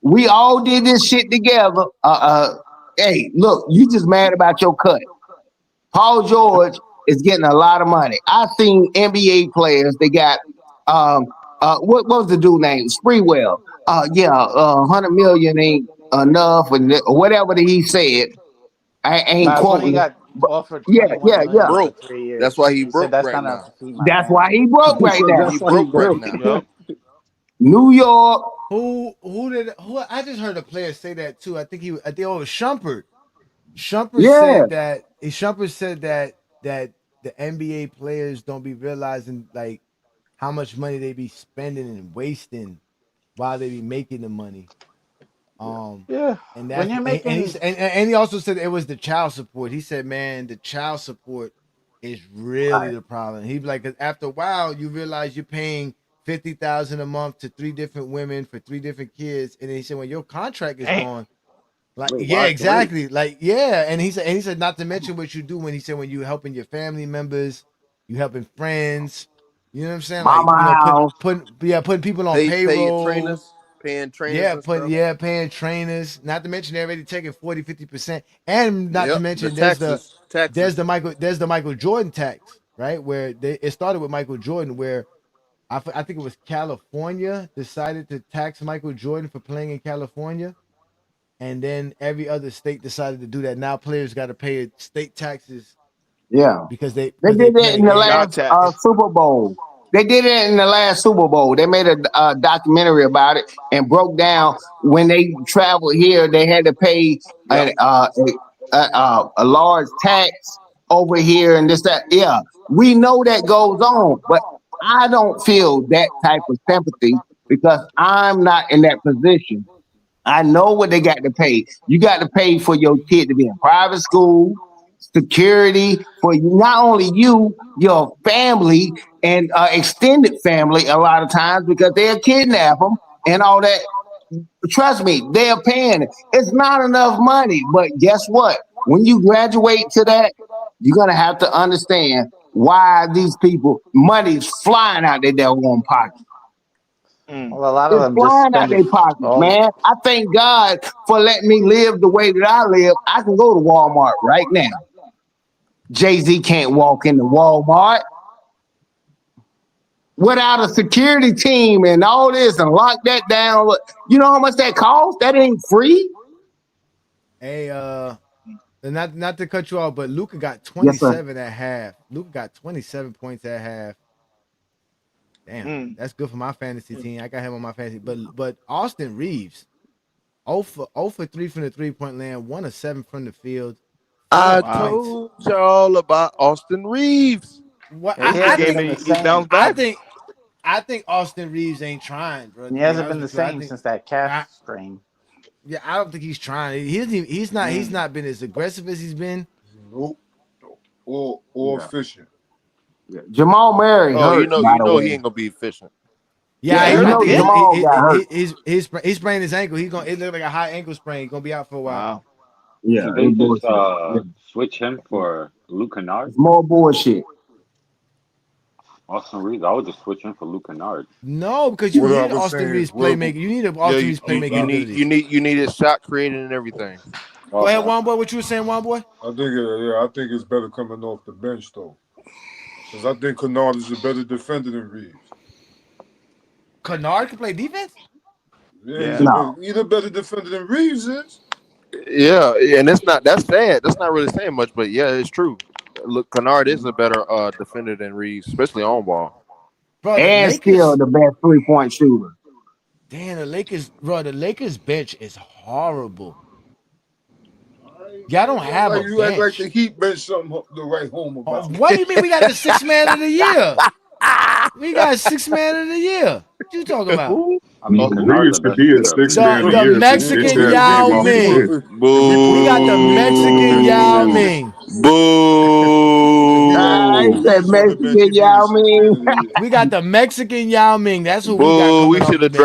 We all did this shit together. Hey, look, you just mad about your cut. Paul George is getting a lot of money. I've seen NBA players. They got what was the dude name? Spreewell. 100 million ain't enough, or whatever that he said. I ain't That's when he quoting it. got But offered yeah, 21 yeah, He million yeah. for broke. 3 years. That's why he He said broke that's right not enough now. to feed my That's why family. he broke right now. He broke right now. Yep. New York. Who I just heard a player say that too. I think it was Shumpert. Shumpert Yeah, said that the NBA players don't be realizing like how much money they be spending and wasting while they be making the money. Yeah. And When that's you're and making, he also said it was the child support. He said, man, the child support is really the problem. He'd be like, 'cause after a while, you realize you're paying 50,000 a month to 3 different women for 3 different kids, and then he said, when your contract is Damn. gone, like wait, yeah, why three? exactly, like yeah, and he said not to mention what you do when he said when you helping your family members, you helping friends, you know what I'm saying, like Mama house. putting people on payroll. Paying trainers Yeah, and stuff. paying trainers. Not to mention they're already taking 40-50%. And not to Yep, the mention taxes. there's the Michael Jordan tax, right? Where it started with Michael Jordan, where I think it was California decided to tax Michael Jordan for playing in California. And then every other state decided to do that. Now players got to pay state taxes Yeah. because They they did that play. in the Shot last tax. Super Bowl. They did it in the last Super Bowl. They made a documentary about it and broke down when they traveled here, they had to pay Yep. a large tax over here and this, that. Yeah, we know that goes on, but I don't feel that type of sympathy because I'm not in that position. I know what they got to pay. You got to pay for your kid to be in private school, security for not only you, your family, and extended family a lot of times because they'll kidnap them and all that. Trust me, they're paying it. It's not enough money, but guess what? When you graduate to that, you're gonna have to understand why these people money's flying out their own pocket. well, a lot of It's them just flying out spend it their pockets, all. man. I thank God for letting me live the way that I live. I can go to Walmart right now. Jay-Z can't walk into Walmart without a security team and all this and lock that down. You know how much that costs? That ain't free. Hey, not to cut you off, but Luca got Yes, sir. 27 at half. Luca got 27 points at half. Damn, that's good for my fantasy team. I got him on my fantasy. But Austin Reeves, 0 for 3 from the 3-point land, 1 of 7 from the field, 4 I Wow. points. told y'all about Austin Reeves. What He I hasn't Game been think the he same. bounced back. I think Austin Reeves ain't trying, bro. He To be hasn't honest been the with you, I same think since that calf I, strain. Yeah, I don't think he's trying. He's not been as aggressive as he's been. Nope. Or efficient. Yeah. Jamal Murray Oh, hurt, by you the know he way. ain't gonna be efficient. Yeah, You I know think Jamal got hurt. he sprained his ankle. It looked like a high ankle sprain. He's gonna be out for a while. Wow. Yeah, Should they it's just bullshit. Yeah. switch him for Luke Kennard? It's more bullshit. Austin Reeves? I would just switch him for Luke Kennard. No, because you What I need was Austin saying, Reeves well, playmaker. You need Yeah, Austin Reeves playmaking ability. you need his shot creating and everything. Go ahead, Juan Boy. What you were saying, Juan Boy? I think it's better coming off the bench though, because I think Kennard is a better defender than Reeves. Kennard can play defense? Yeah, No. he's a better defender than Reeves is. Yeah, and that's sad. That's not really saying much, but yeah, it's true. Look, Kennard is a better defender than Reeves, especially on ball. Bro, the And Lakers still the best 3-point shooter. Damn, the Lakers bench is horrible. Y'all don't have a You act like bench. the Heat bench something to write home about. What do you mean we got the 6th man of the year? We got 6th man of the year. What you talking about? I mean, Well, Kennard's Reeves the could best be a shooter. 6-man a The year if he Mexican ditched that Yao Reeves off the Ming. bench. Boo! We got the Mexican Yao Ming. I Boo! said Mexican Yao Ming. We got the Mexican Yao Ming. That's who we got Boo! We coming off should the have bench.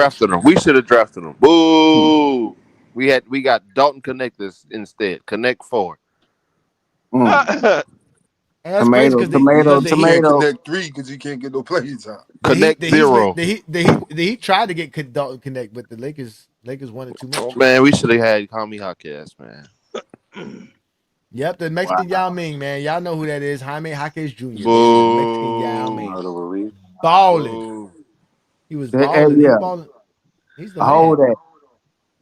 drafted him. Boo! We got Dalton Connect instead. Connect 4. And that's crazy Tomato, because tomato, the He Heat can't tomato. connect 3 because he can't get no playing time. Connect 0. the Heat tried to get Dalton Connect, but the Lakers wanted too much. Oh man, we should have had Tommy Hawkins, man. Yep, the Mexican Yao Ming, man. Y'all know who that is. Jaime Jaquez Jr. Man. Boo! The Mexican Yao Ming. Kennard over Reeves. Balling. Boo. He was Hey, balling. yeah, He's the man. hold that.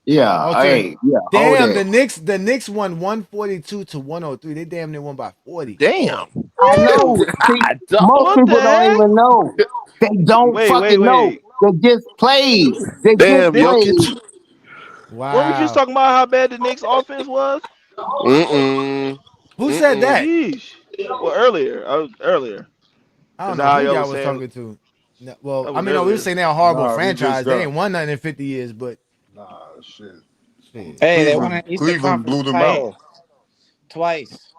Yeah, Oh, so hey, yeah, hold damn, that. the Knicks won 142 to 103. They damn near won by 40. Damn. I know. See, most What people the don't heck? even know. They don't fucking know. Wait. They just played. They just Damn, played. Jokic. Wow. Weren't we just talking about how bad the Knicks offense was? Who said that? Yeesh. Well, earlier. I don't Is know that how who y'all y'all was was saying? talking to. No, well, That I was mean, no, we were earlier. saying they're a horrible Nah, we franchise. just They got- ain't won nothing in 50 years, but Nah, shit. shit. Hey, they won an Eastern Cleveland blew Conference them out. title twice.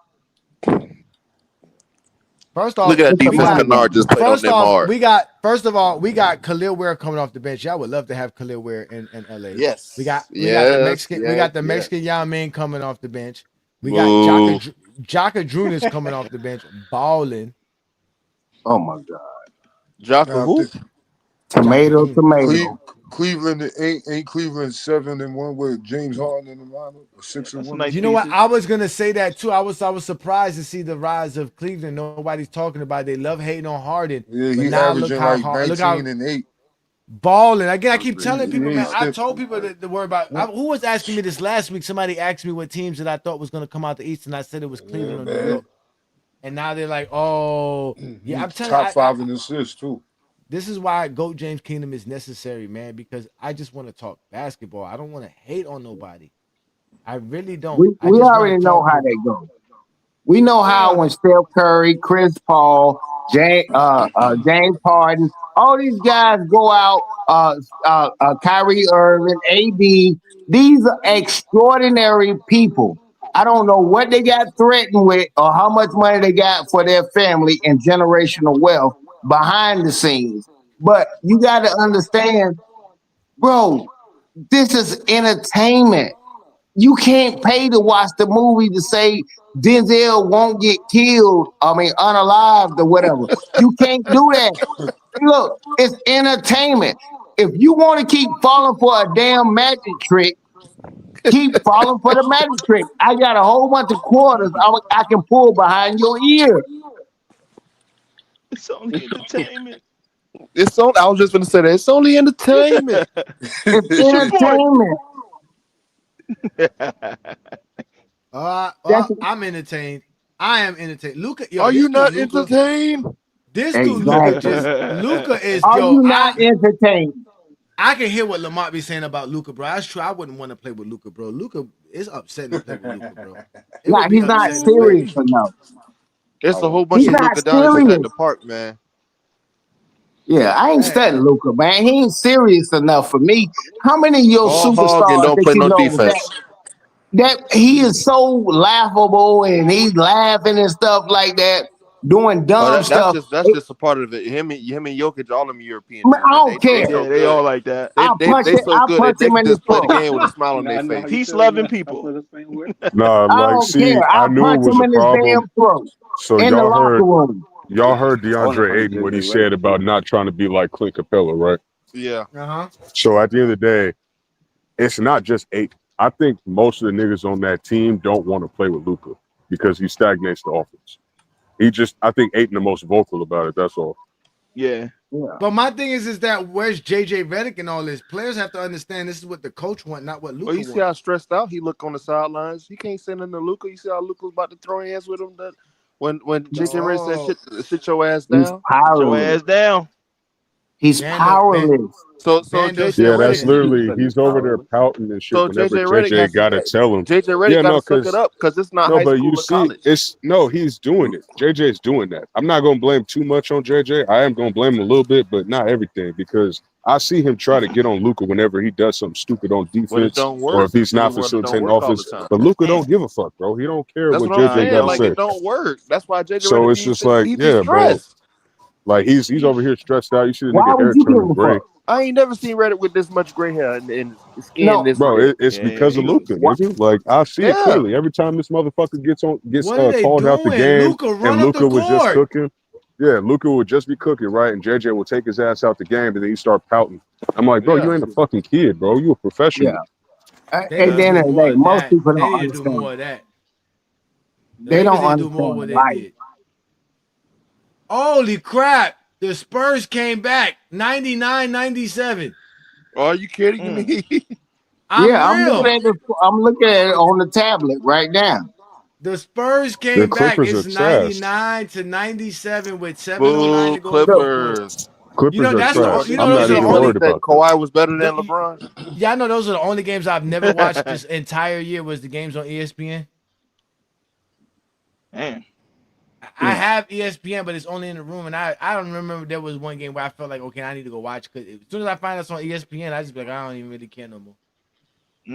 First off, Look at that It's a defense money Kennard game. just played on them hard. we got Khalil Ware coming off the bench. Y'all would love to have Khalil Ware in LA. Yes. We got the Mexican Mexican Yao Ming coming off the bench. We got Jaka Drunas coming off the bench, balling. Oh my God. Jaka who? Tomato, Jaka Drunas. tomato. Cleveland ain't Cleveland 7-1 with James Harden in the lineup, or 6-1. Nice You know what? pieces. I was gonna say that too. I was surprised to see the rise of Cleveland. Nobody's talking about it. They love hating on Harden. Yeah, but he now averaging look how like hard, 19 and 8. balling. Again, I keep telling people, man. he's I stiff. told people to worry about. Who was asking me this last week? Somebody asked me what teams that I thought was gonna come out the East, and I said it was Cleveland or New York. And now they're like, oh, yeah. I'm telling you, top 5 in assists too. this is why GOAT James Kingdom is necessary, man, because I just want to talk basketball. I don't want to hate on nobody. I really don't. We already know how they go. We know how when Steph Curry, Chris Paul, James Harden, all these guys go out, Kyrie Irving, AD, these are extraordinary people. I don't know what they got threatened with or how much money they got for their family and generational wealth behind the scenes. But you got to understand, bro, this is entertainment. You can't pay to watch the movie to say Denzel won't get killed, unalived or whatever. You can't do that. Look, it's entertainment. If you want to keep falling for a damn magic trick, keep falling for the magic trick. I got a whole bunch of quarters I can pull behind your ear. It's only entertainment. I was just going to say that. It's only entertainment. It's entertainment. I'm entertained. I am entertained. Luka, are you not entertained? This dude, Luka is. Are you not entertained? I can hear what Lamont be saying about Luka, bro. That's true. I wouldn't want to play with Luka, bro. Luka is upsetting to play with Luka, bro. Nah, he's not serious enough. It's a whole bunch of Luka down at the park, man. Yeah, I ain't studying Luca, man. He ain't serious enough for me. How many of your Ball hog and superstars don't that play you no know defense. that he is so laughable and he's laughing and stuff like that, doing Oh, dumb stuff. that's just a part of it. Him and Jokic, all them European Man, I dudes, don't they care. so Yeah, they all good. like that. They so I good punch that they him can in his just play the throat. game with a smile on No, their I know how you face. Peace feel. loving Yeah, I people. feel the same way. Nah, I like, don't care. see, I I knew it punch was him a in his problem. damn throat So in the locker room. y'all heard I want to DeAndre punch Ayton what he JJ said Redick about too. not trying to be like Clint Capella, right? Yeah. So at the end of the day, it's not just Ayton. I think most of the niggas on that team don't want to play with Luka because he stagnates the offense. I think Ayton the most vocal about it. That's all. Yeah. But my thing is that where's JJ Redick and all this? Players have to understand this is what the coach want, not what Luka Well, you wants. see how stressed out he look on the sidelines. He can't send in to Luka. You see how Luka was about to throw hands with him. That when JJ Redick said, "Sit your ass He's down." Sit your powerless. ass down. He's Vando, Van, powerless. So Vando JJ Yeah, stepped that's Redick, in. literally Said he's he's over there powerless. pouting and shit so whenever JJ Redick JJ has to gotta tell him. JJ Redick Yeah, got no, to suck it cause up because it's not no, high but you school or see, college. he's doing it. JJ's doing that. I'm not gonna blame too much on JJ. I am gonna blame him a little bit, but not everything, because I see him try to get on Luka whenever he does something stupid on But it defense don't or work. if he's This is not what it don't facilitating work all the offense. time. But Luka don't give a fuck, bro. He don't care That's what what I'm JJ saying. gotta Like say. it don't work. That's why JJ So Redick it's just like, he be yeah, bro. stressed. Like he's over here stressed out. You see the Why nigga would hair you give turning a gray. fuck? I ain't never seen Redick with this much gray hair and skin No. this Bro, red. it's Yeah, because he of looks. Luka, nigga. Like I see it Yeah. clearly. Every time this motherfucker gets What are they called out the doing? game, Luka, run and up the Luka was just court. cooking. Yeah, Luka would just be cooking, right? And JJ will take his ass out the game, and then he start pouting. I'm like, bro, you Yeah. ain't a fucking kid, bro. You a Yeah. professional. They At need the to end do of the more day, of most that. people They don't need to do understand. more of that. The They Lakers don't need to do more of understand what they life. did. Holy crap. The Spurs came back 99-97. Are you kidding me? I'm Yeah, I'm looking real. at it on the tablet right now. The Spurs The came back. Clippers are It's trash. 99-97 with 7:09 Boo to go in the fourth quarter. Clippers. You Clippers know are that's the trash. you know I'm those not are the even What only you worried think? about that. Kawhi was better than the, LeBron? yeah, I know those are the only games I've never watched this entire year was the games on ESPN. Damn. I have ESPN, but it's only in the room, and I don't remember there was one game where I felt like, okay, I need to go watch, because as soon as I find us on ESPN, I just be like, I don't even really care no more.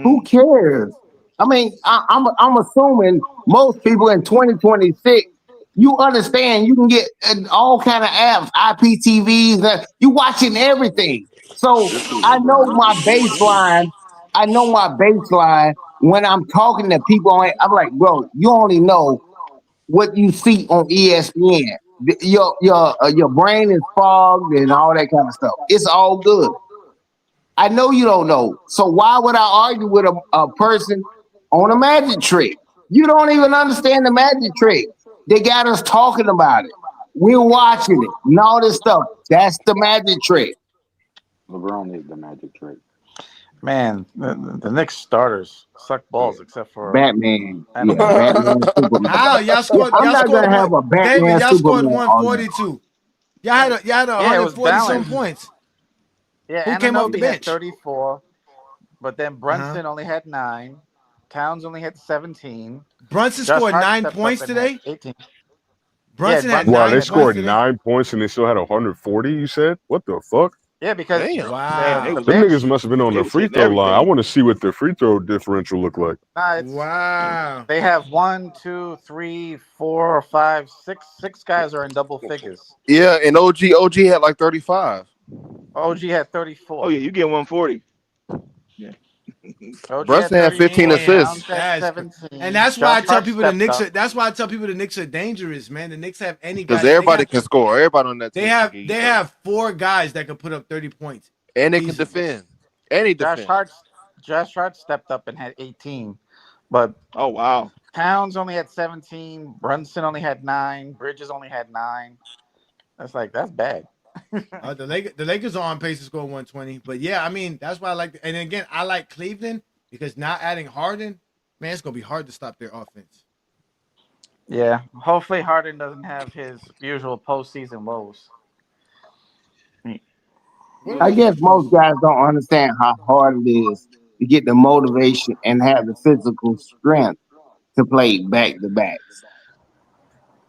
Who cares? I mean, I'm assuming most people in 2026, you understand you can get all kind of apps, IPTVs, you watching everything. So This is I know LeBron. my baseline. I know my baseline when I'm talking to people on it. I'm like, bro, you only know what you see on ESPN. Your brain is fogged and all that kind of stuff. It's all good. I know you don't know. So why would I argue with a person on a magic trick? You don't even understand the magic trick. They got us talking about it. We're watching it and all this stuff. That's the magic trick. LeBron is the magic trick. Man, the Knicks starters suck balls except for Batman. Yeah, Adebayo. Batman, Superman. How Yeah, I'm y'all not scored gonna have one, a David? Batman, Y'all scored Superman all night. 142. Y'all had Yeah, it was 140 some balanced. points. Yeah, Who came off the Ananobi had bench? 34, but then Uh-huh. Brunson only had 9. Towns only had 17. Brunson Josh scored Hart 9 stepped up points and had today. 18. Yeah, Brunson had Brunson Wow, only they 9 had points scored 9. today. 9 points and they still had 140. You said, what the fuck? Yeah, because Damn. the Wow. Them niggas bench. must have been on They the was free hitting throw line. I everything. want to see what their free throw differential look like. Nah, it's Wow. they have 1, 2, 3, 4, 5, 6. 6 guys are in double figures. Yeah, and OG had like 35. OG had Oh 34. yeah, you get 140. Yeah. OG had Brunson had 15 34. Damn, Towns assists. had that's and 17. that's why I Josh tell Hart people the stepped Knicks up. are. That's why I tell people the Knicks are dangerous, man. The Knicks have any Because guy. everybody can score. Everybody on that team can get They you 30. have 4 guys that can put up 30 points. And they can Easily. defend. And he Josh defend. Hart Josh Hart stepped up and had 18. But Oh wow. Towns only had 17. Brunson only had 9. Bridges only had 9. That's bad. The Lakers are on pace to score 120. But yeah, I mean, that's why I like. And again, I like Cleveland because now adding Harden, man, it's gonna be hard to stop their offense. Yeah. Hopefully Harden doesn't have his usual postseason woes. I guess most guys don't understand how hard it is to get the motivation and have the physical strength to play back to backs.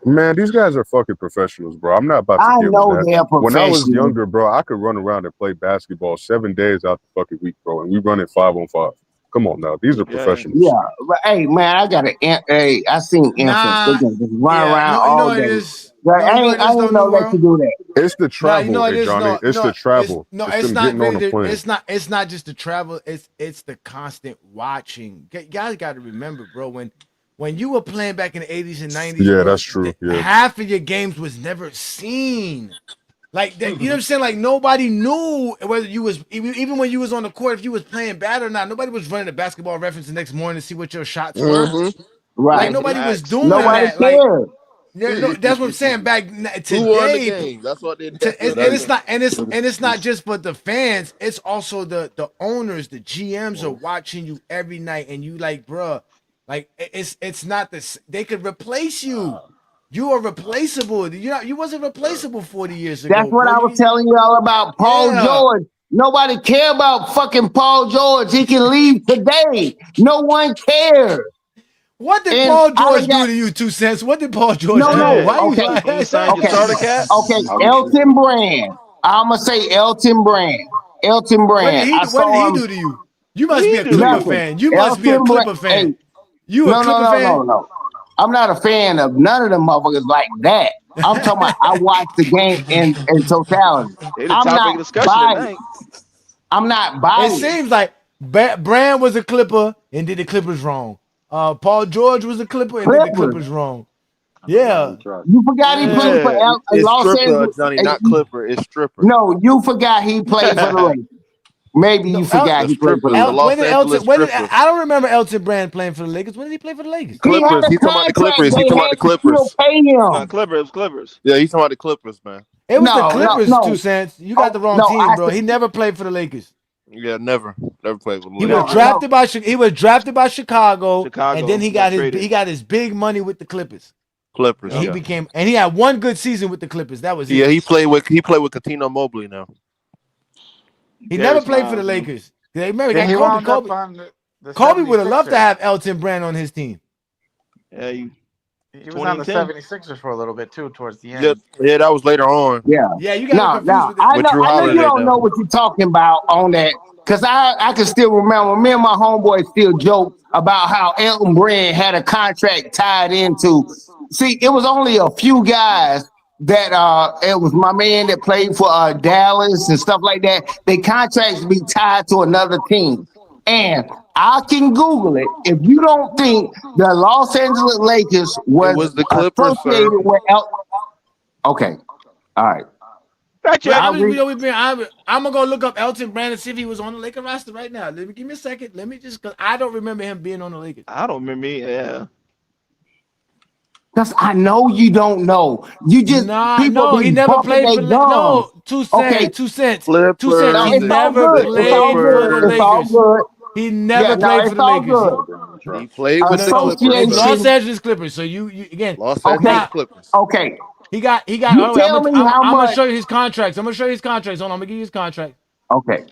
Man, these guys are fucking professionals, bro. I'm not about to I get with know that. they're When I was professional. younger, bro, I could run around and play basketball 7 days out the fucking week, bro, and we running 5-on-5. Come on now, these are Yeah. professionals. Yeah, but hey, man, I got hey, I seen infants. They Nah, can just run yeah, around no, you know all what it day. is. But No, you know what it I is though, ain't New know let World. you do that. It's the No, you travel, know it hey is. Johnny. No, It's no, the travel. It's it's them not getting on really the plane. it's not just the travel. It's the constant watching. You guys got to remember, bro. When you were playing back in the 80s and 90s, Yeah, bro, that's true. Yeah. half of your games was never seen. Like that, you know what I'm saying? Like nobody knew whether you was even when you was on the court, if you was playing bad or not. Nobody was running a basketball reference the next morning to see what your shots were. Mm-hmm. Like Right. nobody was Facts. doing Nobody that. Like cares. no, that's what I'm saying. Back Who won the today, game? That's what they and did. it's not just for the fans. It's also the owners, the GMs are watching you every night, and you like, bruh, like it's not this. They could replace you. You are replaceable. You wasn't replaceable 40 years That's ago, what bro. I was telling y'all about Paul Yeah. George. Nobody care about fucking Paul George. He can leave today. No one cares. What did And Paul I George done got do to you, 2 cents? What did Paul George no, do? no. Why Yeah. you? Okay, When you signed your okay, starter cap. okay. Elton Brand. I'ma say Elton Brand. Elton What did Brand. I what did saw he him do to you? You What must be he a do to Clipper you? nothing. fan. You must be a Elton Brand. Clipper fan. Hey, You a no, no, Clipper no, fan? no, no. I'm not a fan of none of them motherfuckers like that. I'm talking about I watched the game in totality. They the I'm topic not of discussion biased. tonight. I'm not It biased. seems like Brand was a Clipper and did the Clippers wrong. Paul George was a Clipper and did the Clippers. Clippers wrong. I forgot he Yeah. tried. You forgot he played for Yeah. It's Los stripper, Angeles. Johnny, not clipper. It's stripper. No, you forgot he played for the Lakers. Maybe No, you forgot The he played for the strippers, the Lakers. When Los did Angeles Elton? When did strippers. I don't remember Elton Brand playing for the Lakers. When did he play for the Lakers? He had Clippers. a He talking about the contract. Clippers. He They talking about had the to still Clippers. pay No, him. Clippers. It was Clippers. Yeah, he's talking about the Clippers, man. It was the No, no, Clippers, no. 2 cents. You got Oh the wrong no, team, I bro. said He never played for the Lakers. Yeah, never played with the He was no, Lakers. no. drafted by Chicago, and then Chicago. he He got he traded. got his big money with the Clippers. Clippers, And Yep. he yeah. became and he had one good season with the Clippers. That was Yeah, it. he played with Katino Mobley now. He never Darius played for the Miles. Man. Lakers. They remember he Yeah, got he Kobe. wound up Kobe. on the Kobe would have loved to 76ers. have Elton Brand on his team. Yeah. He was on the 2010. 76ers for a little bit too, towards the Yeah, end. yeah, that was later on Yeah. Yeah, you got him No, confused no. with the with Drew I know you Holiday don't know now. what you're talking about on that. Cause I can still remember me and my homeboy still joke about how Elton Brand had a contract tied into. See, it was only a few guys that it was my man that played for Dallas and stuff like that. They contracts be tied to another team. And I can Google it. If you don't think the Los Angeles Lakers It was was the Clippers, sir. associated with okay. All right. Fact Wait, check. I'll read. I'm gonna go look up Elton Brand and see if he was on the Lakers roster right now. Let me give me a second. Let me just cause I don't remember him being on the Lakers. I don't remember. Yeah. Because I know you don't know. You just Nah, people no, he be never bumping played their for gums. no 2 Okay, cents, 2 cents, 2 cents. no, He Clippers. it's all never good. It's The all played for good. the It's all Clippers. Lakers. good. He Yeah, never no, played for it's the all Lakers. good. Goddamn He truck. played with the Clippers, It's sir. Los Association. Angeles Clippers. So you again. Los Okay, Angeles Now Clippers. okay. he got. You Oh wait, tell me how I'm gonna much. show you his contracts. I'm gonna show you his contracts. Hold on, I'm gonna give you his contract. Okay,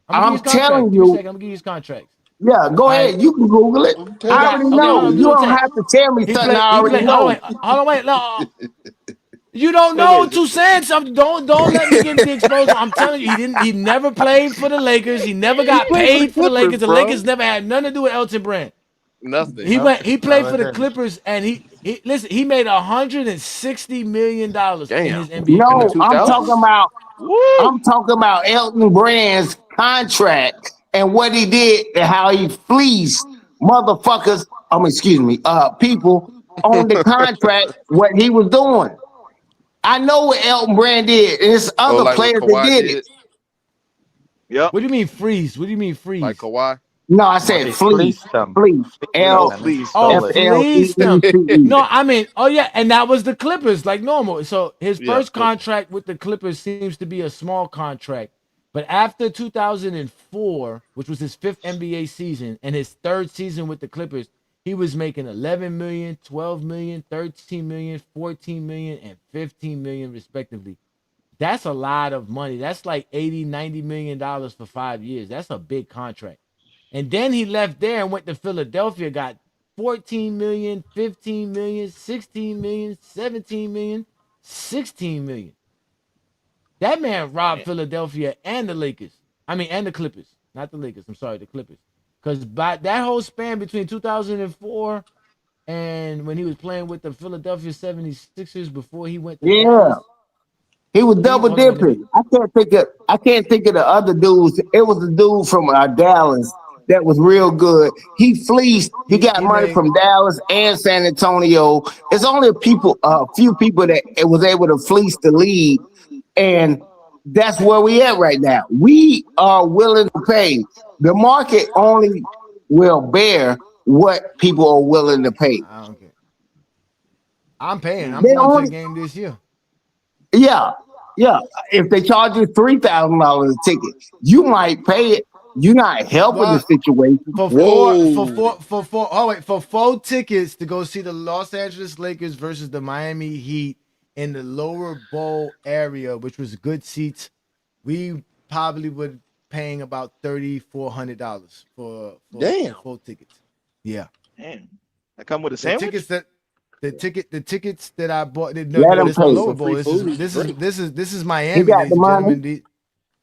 I'm gonna give you his I'm contract. telling Give me a you. second. I'm gonna give you his contracts. Yeah, go All right. ahead. You can Google it. He I got already okay. Hold know. on. You Do what I'm don't saying. have to tell me something I He already played. Hold on, know. wait. Hold on, wait. No, you don't Wait, know wait. 2 cents. Don't let me give the exposure. I'm telling you, he didn't. He never played for the Lakers. He never He got played for the paid for the Lakers. Clippers, The bro. Lakers never had nothing to do with Elton Brand. Nothing. Nothing. He played No, for it the didn't. Clippers, and he listen. He made $160 million in Damn. his NBA In the No, career. I'm talking 2000s? about. Woo. I'm talking about Elton Brand's contract and what he did and how he fleeced motherfuckers. Excuse me, people on the contract what he was doing. I know what Elton Brand did, and it's Oh, other like what players that Kawhi did it. did? Yep. What do you mean freeze? What do you mean Like freeze? Kawhi? No, I Well, said he fleece, fleeced them. fleece, Fleeced Oh, L them. He please. Oh, F stole it. L E fleeced E him. C E. No, I mean, oh yeah, and that was the Clippers, like normal. So his Yeah, first Clippers. contract with the Clippers seems to be a small contract. But after 2004, which was his fifth NBA season and his third season with the Clippers, he was making 11 million, 12 million, 13 million, 14 million, and 15 million respectively. That's a lot of money. That's like 80, 90 million dollars for 5 years. That's a big contract. And then he left there and went to Philadelphia, got 14 million, 15 million, 16 million, 17 million, 16 million. That man robbed Philadelphia and the Lakers. I mean, and the Clippers. Not the Lakers. I'm sorry, the Clippers. Because by that whole span between 2004 and when he was playing with the Philadelphia 76ers before he went to Yeah. Dallas. He was double Hold on, let me. dipping. I can't think of the other dudes. It was a dude from Dallas that was real good. He fleeced. He got money made from Dallas and San Antonio. It's only a few people that it was able to fleece the league, and that's where we at right now. We are willing to pay. The market only will bear what people are willing to pay. I don't care. I'm paying. I'm They going to the only, game this year. yeah. If they charge you $3,000 a ticket, you might pay it. You're not helping the But situation. for four tickets to go see the Los Angeles Lakers versus the Miami Heat in the lower bowl area, which was good seats, we probably would paying about $3,400 for four tickets. Yeah. Damn. That come with a The sandwich? tickets that I bought. No, Let no, him this is the pay. lower bowl. This is Miami, He got ladies the and money. gentlemen.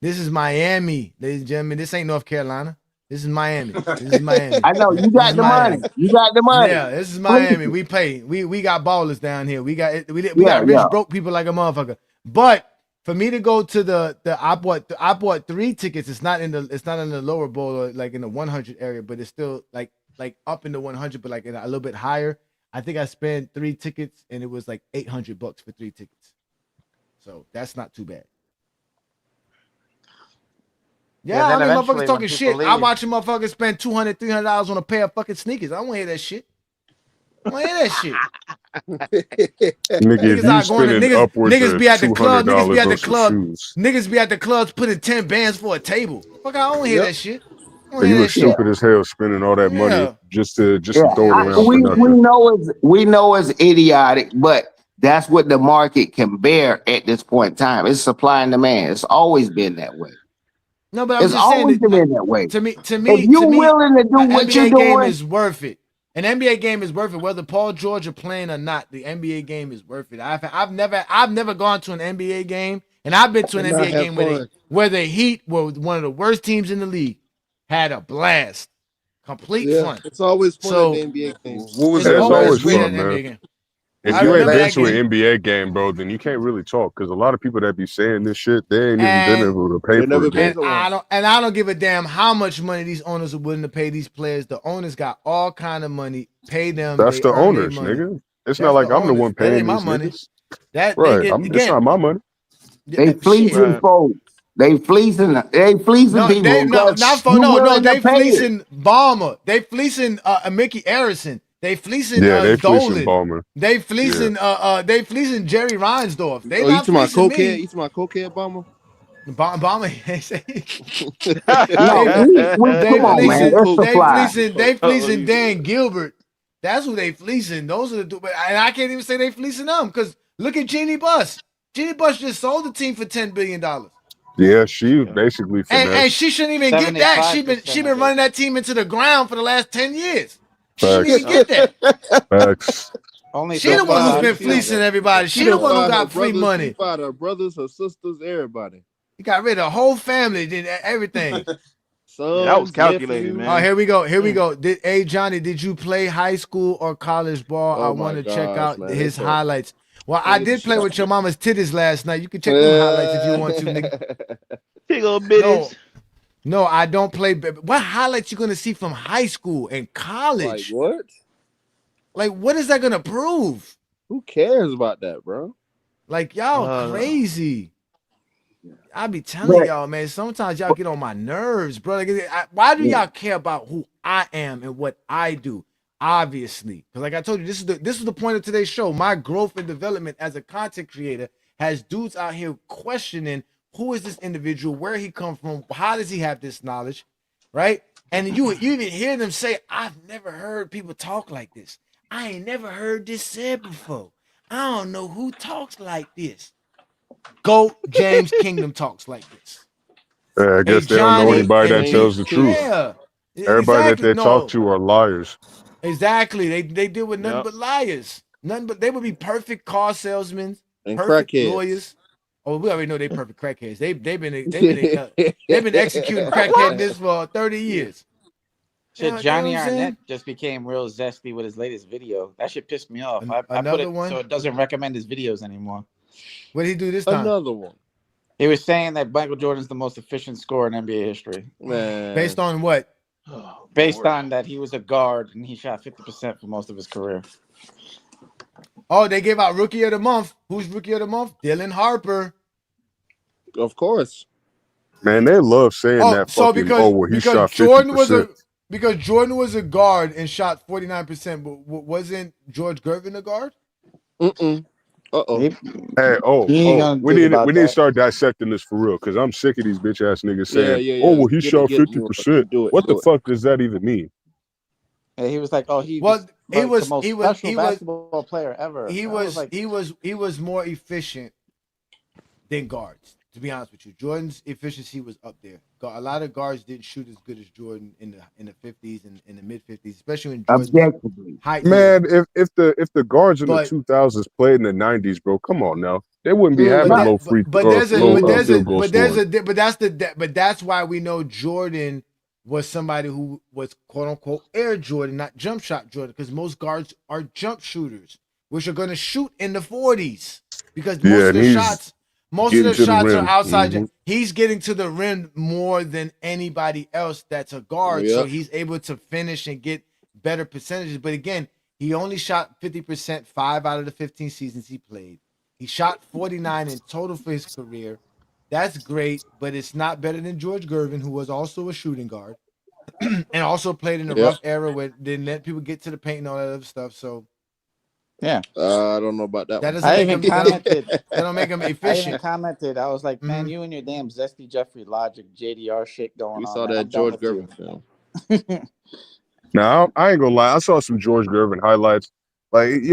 This is Miami, ladies and gentlemen. This ain't North Carolina. This is Miami. This is Miami. I know you This got is the Miami. money. You got the money. Yeah, this is Miami. We pay. We got ballers down here. We got Yeah, got rich broke people like a motherfucker. But for me to go to the I bought 3 tickets. It's not in the lower bowl or like in the 100 area, but it's still like up in the 100, but like in a little bit higher. I think I spent 3 tickets and it was like $800 for 3 tickets. So that's not too bad. Yeah, I mean, motherfuckers talking shit. I watch a motherfucker spend $200, $300 on a pair of fucking sneakers. I don't want to hear that shit. I don't want to hear that shit. Nigga, if you spending upwards niggas of be at the club. Niggas be at the $200 on club. some shoes, Niggas be at the clubs putting 10 bands for a table. Fuck, I don't want to hear that shit. I don't so you hear look that shit. stupid as hell spending all that money Yeah. just to throw it around for we nothing. know it's idiotic, but that's what the market can bear at this point in time. It's supply and demand. It's always been that way. No, but I'm It's just saying always been that way. To me, if you're willing to do an what NBA you're game doing, is worth it. An NBA game is worth it, whether Paul George are playing or not. The NBA game is worth it. I've never gone to an NBA game, and I've been to an And not NBA have game fun. where the Heat were one of the worst teams in the league, had a blast, complete fun. It's always fun So, at the NBA games. What was it's that? It's always great fun, at an NBA man. game. If I you ain't remember been that to an game. NBA game, bro, then you can't really talk because a lot of people that be saying this shit, they ain't even been able to pay for it. I don't give a damn how much money these owners are willing to pay these players. The owners got all kind of money. Pay them. That's They the earn their owners, money. nigga. It's That's not like the I'm the owners. one That paying ain't my these money. niggas. That Right. they It's again. not my money. they fleecing folks. They fleecing No, people. they no, because not for you no. willing to They pay it. fleecing Balmer. They fleecing Mickey Arison. They fleecing Yeah, they fleecing Dolan. Ballmer. They fleecing they fleecing Jerry Reinsdorf. They Oh, you not talking about fleecing cokehead? me. You talking about cokehead bomber? Balmer. No, come on, man. That's supply. They fleecing Dan Gilbert. That's who they fleecing. Those are the and I can't even say they fleecing them because look at Jeannie Buss. Jeannie Buss just sold the team for $10 billion. Yeah, she basically finessed. And she shouldn't even get that. She been running that team into the ground for the last 10 years. She shouldn't even get that. Facts. She the one who's been fleecing everybody. She the one who got free money. She fired her brothers, her sisters, everybody. He got rid of the whole family, did everything. Sons, that was calculated, nephews. man. Oh, here we go. Here we go. Johnny, did you play high school or college ball? I want to check out his highlights. Well, I did play with your mama's titties last night. You can check them highlights if you want to, nigga. Big old bitches. No, I don't play. What highlights you gonna see from high school and college? Like what? Like what is that gonna prove? Who cares about that, bro? Like y'all crazy. I be telling y'all, man. Sometimes y'all get on my nerves, bro. Like, why do y'all care about who I am and what I do? Obviously, because like I told you, this is the point of today's show. My growth and development as a content creator has dudes out here questioning who is this individual, where he come from, how does he have this knowledge, right? And you even hear them say, "I've never heard people talk like this. I ain't never heard this said before. I don't know who talks like this." GOAT James Kingdom talks like this. I guess they don't know anybody that tells the truth. Yeah, everybody that they talk to are liars. Exactly. They deal with nothing but liars. Nothing but they would be perfect car salesmen, and perfect crackheads. lawyers. Oh, we already know they perfect crackheads. They've been executing crackheadness for 30 years. Shit, You know Johnny what I'm Arnett saying? just became real zesty with his latest video. That shit pissed me off. I put Another it one? so it doesn't recommend his videos anymore. What did he do this time? Another one. He was saying that Michael Jordan's the most efficient scorer in NBA history. Man. Based on what? Based on that he was a guard and he shot 50% for most of his career. Oh, they gave out Rookie of the Month. Who's Rookie of the Month? Dylan Harper. Of course. Man, they love saying that fucking, he shot 50%. Because Jordan was a guard and shot 49%, but wasn't George Gervin a guard? Uh-oh. Hey, we need to start dissecting this for real, because I'm sick of these bitch ass niggas saying, he shot 50%. What the fuck does that even mean? And he was like, he was the most special basketball player ever. He was more efficient than guards. To be honest with you, Jordan's efficiency was up there. A lot of guards didn't shoot as good as Jordan in the 50s and in the mid 50s, especially in Jordan's height. Man, if the guards in the 2000s played in the 90s, bro, come on now, they wouldn't be having low field goal scoring. But that's why we know Jordan was somebody who was quote unquote air Jordan, not jump shot Jordan, because most guards are jump shooters, which are going to shoot in the 40s because most of the shots. Most of the shots are outside. Mm-hmm. He's getting to the rim more than anybody else that's a guard. So he's able to finish and get better percentages. But again, he only shot 50% 5 out of the 15 seasons he played. He shot 49 in total for his career. That's great, but it's not better than George Gervin, who was also a shooting guard and also played in a rough era where they didn't let people get to the paint and all that other stuff. So yeah, I don't know about that. That doesn't make him commented. That don't make him efficient. I even commented. I was like, man, you and your damn Zesty Jeffrey logic JDR shit going on. We saw that George Gervin film. Now I ain't gonna lie. I saw some George Gervin highlights. Like,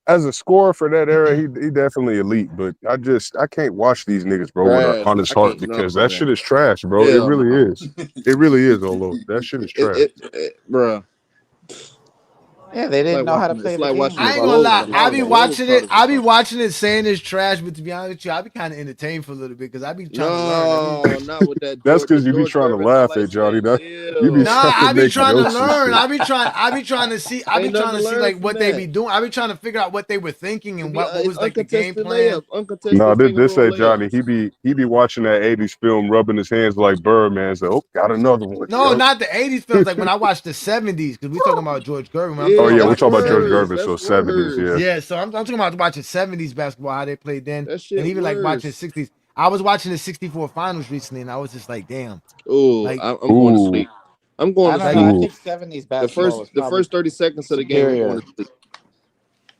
as a scorer for that era, he definitely elite. But I can't watch these niggas, bro, with on his heart, because that shit is trash, bro. It really is. It really is, Olo. That shit is trash, bro. Yeah, they didn't know how to play the game. I ain't gonna lie. I be watching it saying it's trash, but to be honest with you, I be kind of entertained for a little bit because I be trying to learn. No, not with that. That's because you be trying to laugh at Johnny. I be trying to learn. I be trying to see like what they be doing. I be trying to figure out what they were thinking and what was like the game plan. No, this ain't Johnny. He be watching that 80s film, rubbing his hands like Birdman. So, got another one. No, not the 80s films. Like when I watched the 70s, because we talking about George Gervin. Oh yeah, we're talking about George Gervin, so 70s, yeah. So I'm talking about watching 70s basketball, how they played then, and even worse. like watching 60s. I was watching the 64 finals recently, and I was just like, damn. Oh, like, I'm going to sleep. I'm going to sleep. I think 70s basketball the first 30 seconds of the game, I'm going to sleep.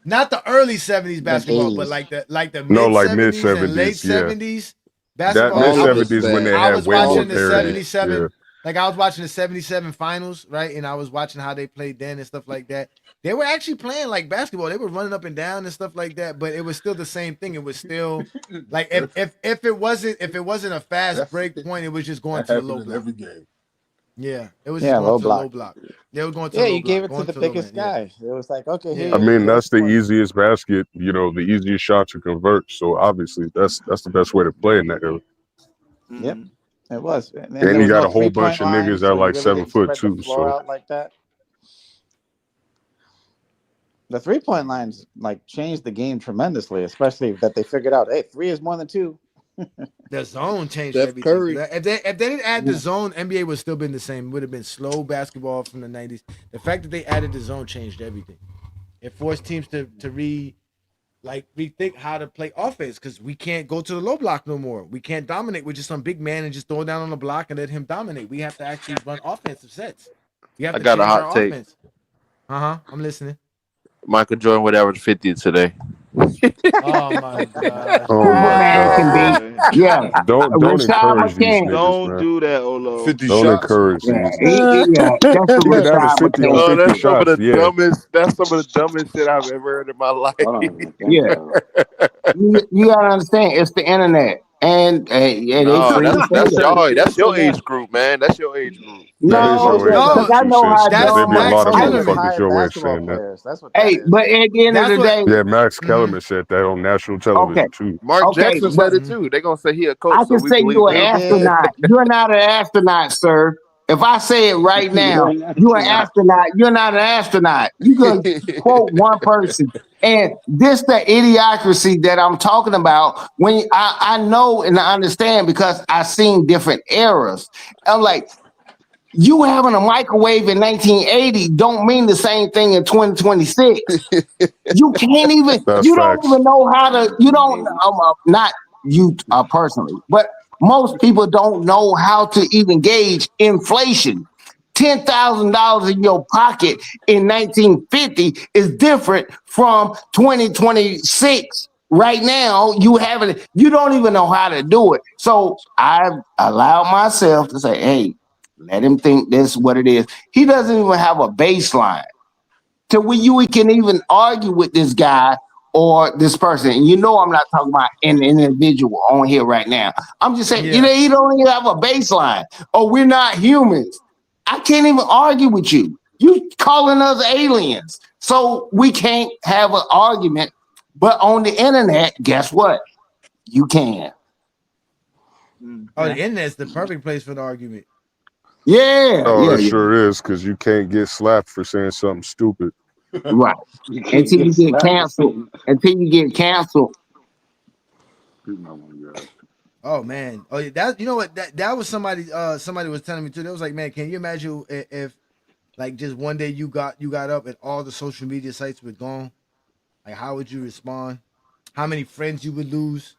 Not the early 70s basketball, but like the mid 70s and late 70s basketball. That mid 70s when they I had was way more watching the parity. 77. Yeah. Like I was watching the 77 finals, right? And I was watching how they played then and stuff like that. They were actually playing like basketball. They were running up and down and stuff like that, but it was still the same thing. It was still like if it wasn't a fast break point, it was just going to the low block. Every game. Yeah, it was just going to the low block. They were going to the low block. You gave it to the biggest guy. It was like, okay, here I mean, that's the easiest basket, the easiest shot to convert. So obviously that's the best way to play in that era. Yep. It was. And you got a whole bunch of niggas that are like 7 foot too. So out like that. The 3-point lines like changed the game tremendously, especially that they figured out, hey, 3 is more than 2. The zone changed everything. Curry. If they didn't add the zone, NBA would still been the same. It would have been slow basketball from the 90s. The fact that they added the zone changed everything. It forced teams to rethink how to play offense, because we can't go to the low block no more. We can't dominate with just some big man and just throw down on the block and let him dominate. We have to actually run offensive sets. We have to got a hot our take. Offense. I'm listening. Michael Jordan would average 50 today. Oh my god. Oh my god. Yeah. Don't encourage these niggas, Don't do that, Olo. 50 Don't shots. encourage these. Yeah, that's the He worst could average 50 on 50 that's some of shots. the Yeah. dumbest. That's some of the dumbest shit I've ever heard in my life. Yeah. You gotta understand, it's the internet. and they No, free to say that. that's your age group, man. That's your age group. That is No, your age because group. I He know says how that's maybe dumb a I lot of Max am. Kellerman. motherfuckers Retired your age basketball saying that. players. That's what that Hey, is. but at the end of That's the what. day, Yeah, Max Mhm. Kellerman said that on national okay, television too. Mark okay, Jackson but said it too. They gonna say he a coach, I so can we say believe you're an He him. did. astronaut. You're not an astronaut, sir. If I say it right You're now, an you're an astronaut. astronaut. You're not an astronaut. You can quote one person. And this the idiocracy that I'm talking about. When I know and I understand because I've seen different eras. I'm like, you having a microwave in 1980 don't mean the same thing in 2026. You can't even, That's you don't facts. even know how to, you don't, 1980. not you personally, but most people don't know how to even gauge inflation. $10,000 in your pocket in 1950 is different from 2026. Right now, you don't even know how to do it. So I've allowed myself to say, hey, let him think this is what it is. He doesn't even have a baseline to where you can even argue with this guy or this person. And you know I'm not talking about an individual on here right now. I'm just saying, Yeah. you don't even have a baseline. Or we're not humans. I can't even argue with you. You calling us aliens. So we can't have an argument. But on the internet, guess what? You can. Oh, the internet's the perfect place for the argument. Yeah, Oh, yeah, it yeah. sure is, because you can't get slapped for saying something stupid. Right. You can't Until get you get slapped for canceled. saying Until you get canceled. oh my God. Oh man. Oh yeah. That you know what that was somebody. Somebody was telling me too. They was like, man, can you imagine if like just one day you got up and all the social media sites were gone? Like, how would you respond? How many friends you would lose?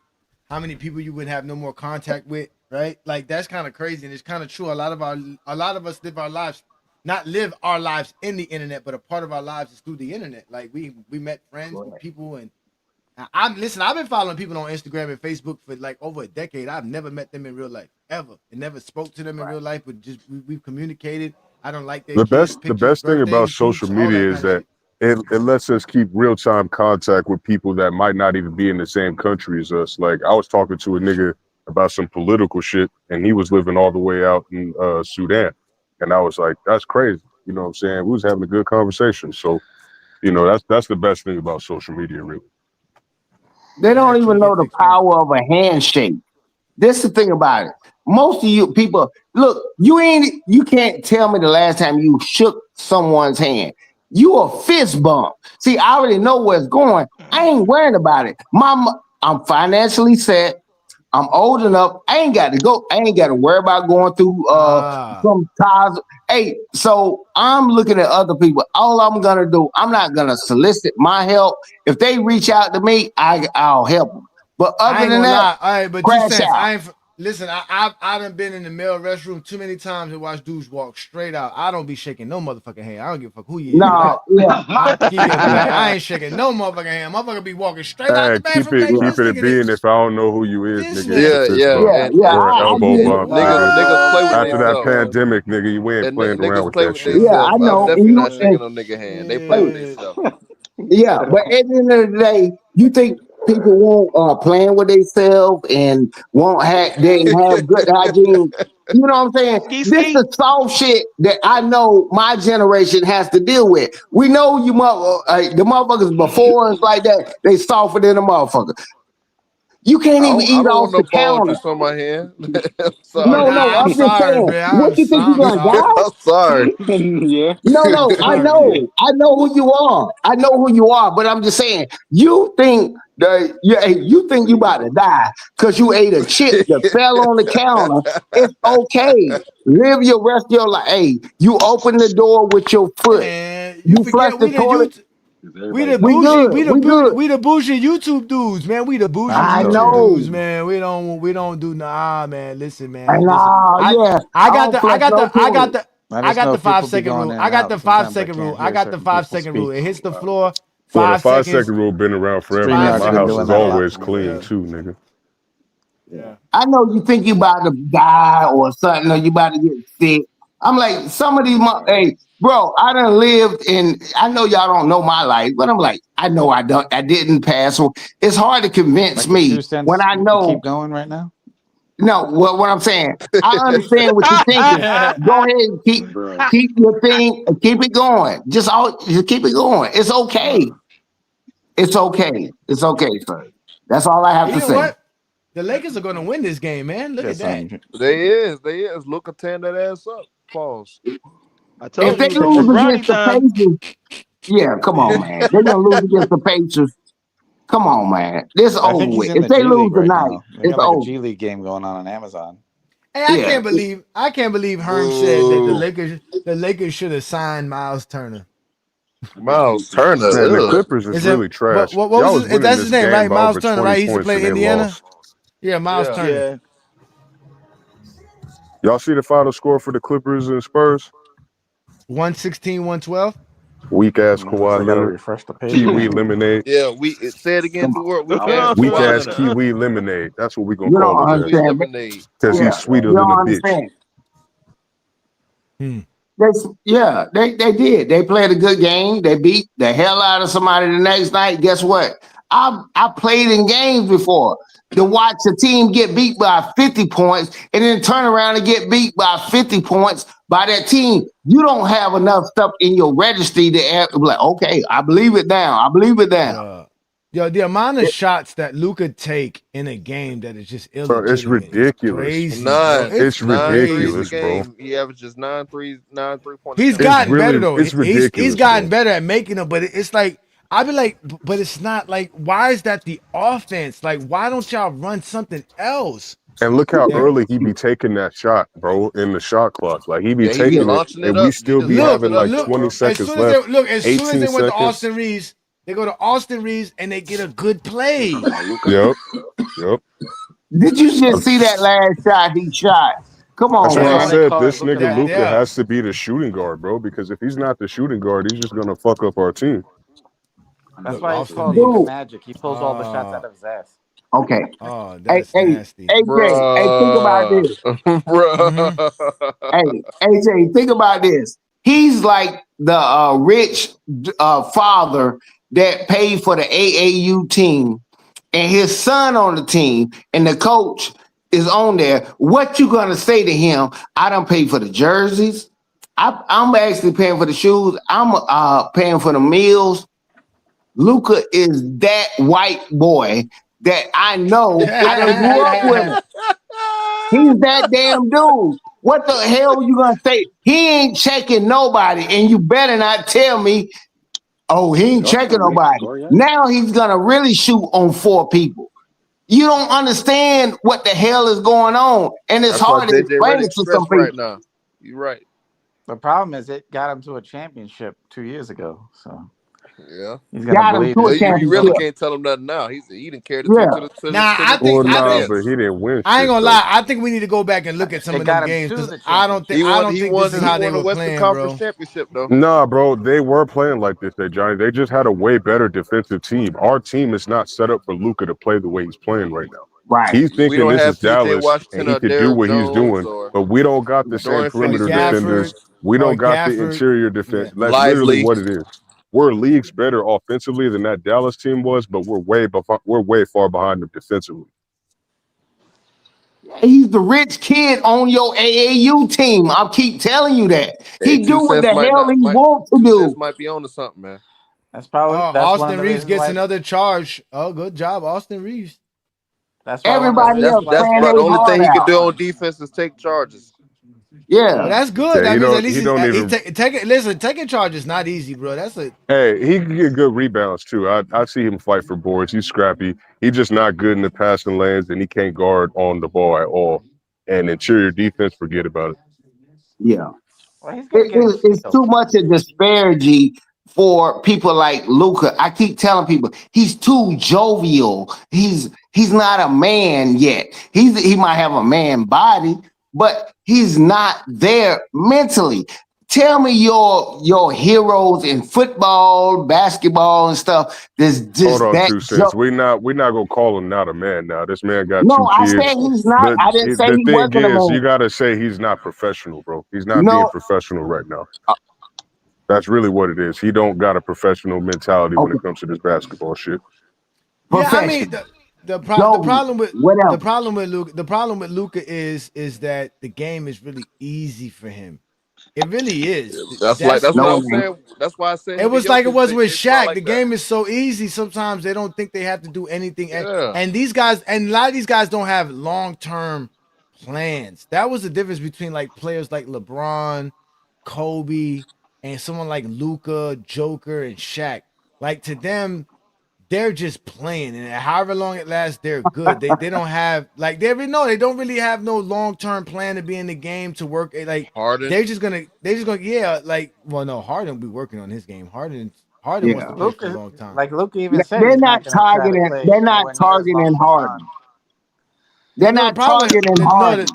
How many people you would have no more contact with? Right? Like that's kind of crazy, and it's kind of true. A lot of us live our lives, not live our lives in the internet, but a part of our lives is through the internet. Like we met friends with people, and I've been following people on Instagram and Facebook for like over a decade. I've never met them in real life ever, and never spoke to them in real life. But just we've communicated. I don't like their kids' The pictures, best thing about birthdays, social groups, all media that is kind of that shit. it lets us keep real time contact with people that might not even be in the same country as us. Like I was talking to a nigga about some political shit, and he was living all the way out in Sudan, and I was like, that's crazy. You know what I'm saying? We was having a good conversation. So that's the best thing about social media, really. They You don't actually even know get to the experience. power of a handshake. This is the thing about it. Most of you people, look, you can't tell me the last time you shook someone's hand. You a fist bump. See, I already know where it's going. I ain't worrying about it. I'm financially set. I'm old enough. I ain't got to go. I ain't got to worry about going through Ah, some ties. Hey, so I'm looking at other people. All I'm gonna do, I'm not gonna solicit my help. If they reach out to me, I'll help them. But I other ain't than gonna that, lie. All right, but just crash sense. out. Listen. I done been in the male restroom too many times and watched dudes walk straight out. I don't be shaking no motherfucking hand. I don't give a fuck who you is. No, yeah, I give you a fact. I ain't shaking no motherfucking hand. Motherfucker be walking straight out the Keep bathroom it like yeah, keep this it a nigga. being. If I don't know who you is, This nigga, it's a Yeah, nigga. fist yeah, bump yeah, and yeah. or an I elbow get it. bump, niggas nigga. niggas play with After that themselves, pandemic, nigga, you ain't and playing around niggas with play that with shit. Yeah, I themselves. I'm know. definitely And not shaking no nigga hand. They play hey, with Yeah. themselves. yeah, but at the end of the day, you think people won't playing with themselves and they have good hygiene. You know what I'm saying? Ski This ski. the soft shit that I know my generation has to deal with. We know the motherfuckers before us like that. They softer than a motherfucker. You can't even I eat don't off want the no ball counter. juice on my hand. I'm No, sorry. no, Nah, I'm I'm just sorry, saying. man. What you think you I'm gonna sorry. die? I'm sorry. Yeah. No, I'm no, I sorry, man. know. I know who you are. I know who you are, but I'm just saying, you think you think you about to die because you ate a chip that fell on the counter. It's okay. Live your rest of your life. Hey, you open the door with your Hey, foot. man, you You flush forget the we the toilet. YouTube. Because We everybody the We talking bougie, about good. it. We good. we the bougie YouTube dudes, man. We the bougie Facts I though, YouTube yeah. know. dudes, man. We don't do nah, man. Listen, man. And Listen. yeah, I I got don't the I flush got no the I got toilet. the I I just got know the five people be second going rule. in I and got out. the five Sometimes I second rule. can't I hear got the certain five people second rule. speak. It hits the Wow. floor. Well, the 5 seconds. 5 second rule been around forever, and Five StreamYard's my been seconds. house doing is that a lot always for me. clean Yeah. too, nigga. Yeah. I know you think you about to die or something, or you about to get sick. I'm like, some of these, hey, bro, I done lived in, I know y'all don't know my life, but I'm like, I didn't pass. So it's hard to convince Like the me when $0.02 I you keep know, going right now. No, what I'm saying, I understand what you're thinking. Go ahead and Bro. keep your thing, keep it going. Just keep it going. It's okay. It's okay. It's okay, sir. That's all I have You to know say. what? The Lakers are going to win this game, man. Look at that. They is. Look at tearing that ass up. Pause. I If told they you lose it's brownie against the time. Pacers, yeah, come on, man. They're gonna lose against the Pacers. Come on, man. This I over think he's with. in If the they G lose League right tonight, now. They it's got like a over. G League game going on Amazon. Hey, Yeah. I can't believe Herm said that Boo. the Lakers should have signed Miles Turner. Miles Turner. Man, the Ugh. Clippers is Is it really what trash. was Y'all was his, if winning that's his this name, game right? by Miles over Turner, 20 right? He used to points play and they Indiana. lost. Yeah, Miles Yeah. Turner. Yeah. Y'all see the final score for the Clippers and Spurs? 116, 112. Weak ass I guess I Kawhi gotta Leonard. refresh the page Kiwi now. lemonade. Yeah. Say it again. Come The on. word weak I was ass Weak Kawhi ass Leonard. Kiwi lemonade. That's what we gonna You call don't his Kiwi ass. understand. lemonade. Because Yeah, he's sweeter you than a don't bitch. understand. Hmm. They did. They played a good game. They beat the hell out of somebody the next night. Guess what? I played in games before to watch a team get beat by 50 points and then turn around and get beat by 50 points by that team. You don't have enough stuff in your registry to be like, okay, I believe it now. I believe it now. The amount of shots that Luka take in a game that is just Bro, it's illegitimate is ridiculous. crazy, bro. It's It's Nine threes a crazy. ridiculous, bro. game. He averages 9 3-point He's attempts a gotten game. better though. It's He's ridiculous, gotten bro. better at making them, but it's like I'd be like, but it's not like why is that the offense? Like, why don't y'all run something else? And look how Like, early he be taking that shot, bro, in the shot clock. Like he be Yeah, he be taking it, launching it and we up. He still just be launch look, it having up like too, look. 20 bro. As seconds soon as they left, look, as soon as 18 they went to seconds. Austin Reeves, they go to Austin Reeves and they get a good play. Yep. Yep. Did you just see that last shot he shot? Come That's on, why I That's man. why they said call it this Luka nigga Luca Magic. has to be the shooting guard, bro. Because if he's not the shooting guard, he's just gonna fuck up our team. That's Look, why it's Austin called Luka Reeves. Dude. Magic. He pulls all the shots out of his ass. Okay. Hey, That's hey, nasty. AJ, hey, think about Bruh. this. Mm-hmm. Hey, AJ, think about this. He's like the rich father that paid for the AAU team, and his son on the team, and the coach is on there. What you gonna say to him? I don't pay for the jerseys. I'm actually paying for the shoes. I'm paying for the meals. Luca is that white boy that I know. I done grew up with him. He's that damn dude. What the hell you gonna say? He ain't checking nobody, and you better not tell me, oh, he ain't Y'all checking still waiting to nobody. score yet? Now he's gonna really shoot on 4 people. You don't understand what the hell is going on, and it's That's why hard to JJ explain Redick's it to some stressed right people. now. You're right. The problem is it got him to a championship 2 years ago. So Yeah. he's gonna Got him believe to a his You really championship. can't tell him nothing now. He didn't carry the team Yeah, Nah, to Well, the I nah, think but dance. he didn't win I ain't shit gonna though. lie. I think we need to go back and look at some it of got them him games to because the I don't think championship. this is He how they won a were Western playing, Conference bro. championship though. Nah, bro, they were playing like this, Johnny. They just had a way better defensive team. Our team is not set up for Luca to play the way he's playing right now. right. He's We thinking don't this is have PJ Dallas and Washington he or could do Derrick what he's Jones doing, or but we don't got the same Dorian Or perimeter Finney-Smith, Gafford, defenders. We or don't got the Gafford. interior Yeah. defense. That's literally Lively. what it is. We're leagues better offensively than that Dallas team was, but we're way far behind them defensively. He's the rich kid on your AAU team. I'll keep telling you that. Hey, He do what the hell he want to 2 cents do. might be on to something, man. That's probably one of Austin the Reeves reasons gets why. another charge. Oh, good job, Austin Reeves. That's why one of the Everybody reasons else why That's his playing about dad the their only wanted thing heart him he to could out. do on sign. defense is take charges. Well, Yeah. that's good. Yeah, That means at least he don't even. listen, taking charge is not easy, bro. That's a Hey, he can get good rebounds too. I see him fight for boards. He's scrappy. He's just not good in the passing lanes, and he can't guard on the ball at all. And interior defense, forget about it. Yeah. Well, he's good getting It's too steals. much of disparity for people like Luca. I keep telling people he's too jovial. He's not a man yet. He might have a man body, but he's not there mentally. Tell me your heroes in football, basketball, and stuff. There's Hold just on, that 2 cents. We're not gonna call him not a man now. This man got No, 2 I said kids. he's not. I didn't say The he thing wasn't a is, you man. gotta say he's not professional, bro. He's not being No, professional right now. That's really what it is. He don't got a professional mentality when okay, it comes to this basketball shit. yeah. I mean, professional. the Joe, whatever. problem with Luca is that the game is really easy for him. It really is. That's what I No, was it ain't. saying. That's why I said It him and was like it Jokic. was with It's not Shaq. like The that. game is so easy. Sometimes they don't think they have to do anything. Yeah. And these guys, and a lot of these guys don't have long-term plans. That was the difference between like players like LeBron, Kobe, and someone like Luca, Joker, and Shaq. Like to them, they're just playing, and however long it lasts, they're good. They don't have like they don't really have no long-term plan to be in the game to work. Like Harden. they're just gonna like well no, Harden will be working on his game. Harden wants Yeah. to play for a Luca, long time. like Luca even said, They're he's not not going to try to targeting. play They're not nowhere near as long targeting as LeBron. Harden. They're No, the not problem targeting Harden.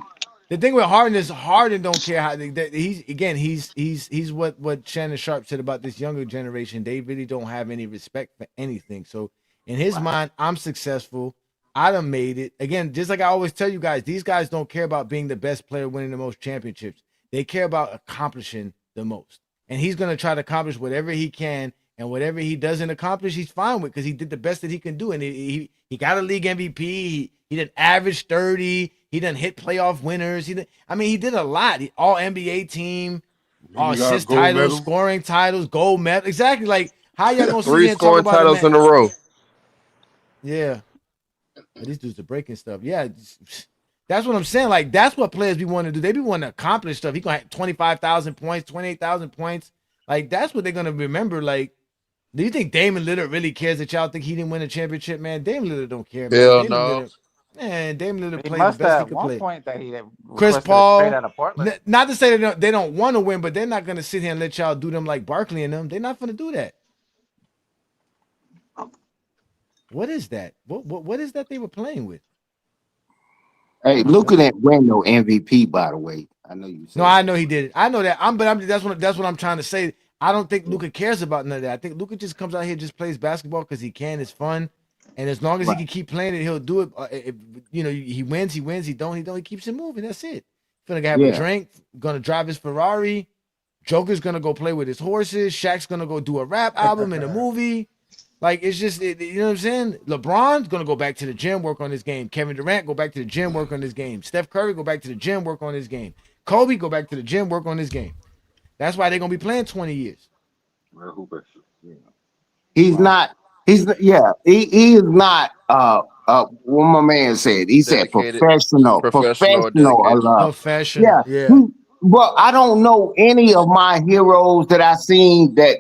the thing with Harden is Harden don't care how he's what Shannon Sharp said about this younger generation. They really don't have any respect for anything. So in his mind, I'm successful. I done made it. Again, just like I always tell you guys, these guys don't care about being the best player, winning the most championships. They care about accomplishing the most. And he's gonna try to accomplish whatever he can, and whatever he doesn't accomplish, he's fine with because he did the best that he can do. And he got a league MVP. He did average 30. He done hit playoff winners. He did a lot. All NBA team, all He got assist gold titles, medal. scoring titles, gold medal. Exactly. Like how y'all gonna sit 3 here and talk scoring about a titles man? in a row. Yeah. But these dudes are breaking stuff. Yeah. That's what I'm saying. Like, that's what players be wanting to do. They be wanting to accomplish stuff. He gonna have 25,000 points, 28,000 points. Like, that's what they're gonna remember. Like, do you think Damon Lillard really cares that y'all think he didn't win a championship, man? Damon Lillard don't care, man. Hell Damon no. Lillard, man, Damon Lillard He played the must best he have at could one play. point that he Chris requested a trade Paul, out of Portland. not to say they don't want to win, but they're not gonna sit here and let y'all do them like Barkley and them. They're not gonna do that. What is that? What is that they were playing with? Hey, Luka didn't win no MVP, by the way. I know you said No, I that. know he did it. I know that. That's what I'm trying to say. I don't think Luka cares about none of that. I think Luka just comes out here, just plays basketball because he can. It's fun, and as long as he Right. can keep playing it, he'll do it. He wins. He don't. He keeps it moving. That's it. Gonna have a Yeah. drink. Gonna drive his Ferrari. Joker's gonna go play with his horses. Shaq's gonna go do a rap album and a movie. Like it's just, you know what I'm saying? LeBron's gonna go back to the gym, work on his game. Kevin Durant go back to the gym, work on his game. Steph Curry go back to the gym, work on his game. Kobe go back to the gym, work on his game. That's why they're gonna be playing 20 years. Well, who bet you? He's not. He is not. What my man said. He said Dedicated, professional. professional, and Professional. dedicated. Professional, Yeah. yeah. But I don't know any of my heroes that I seen that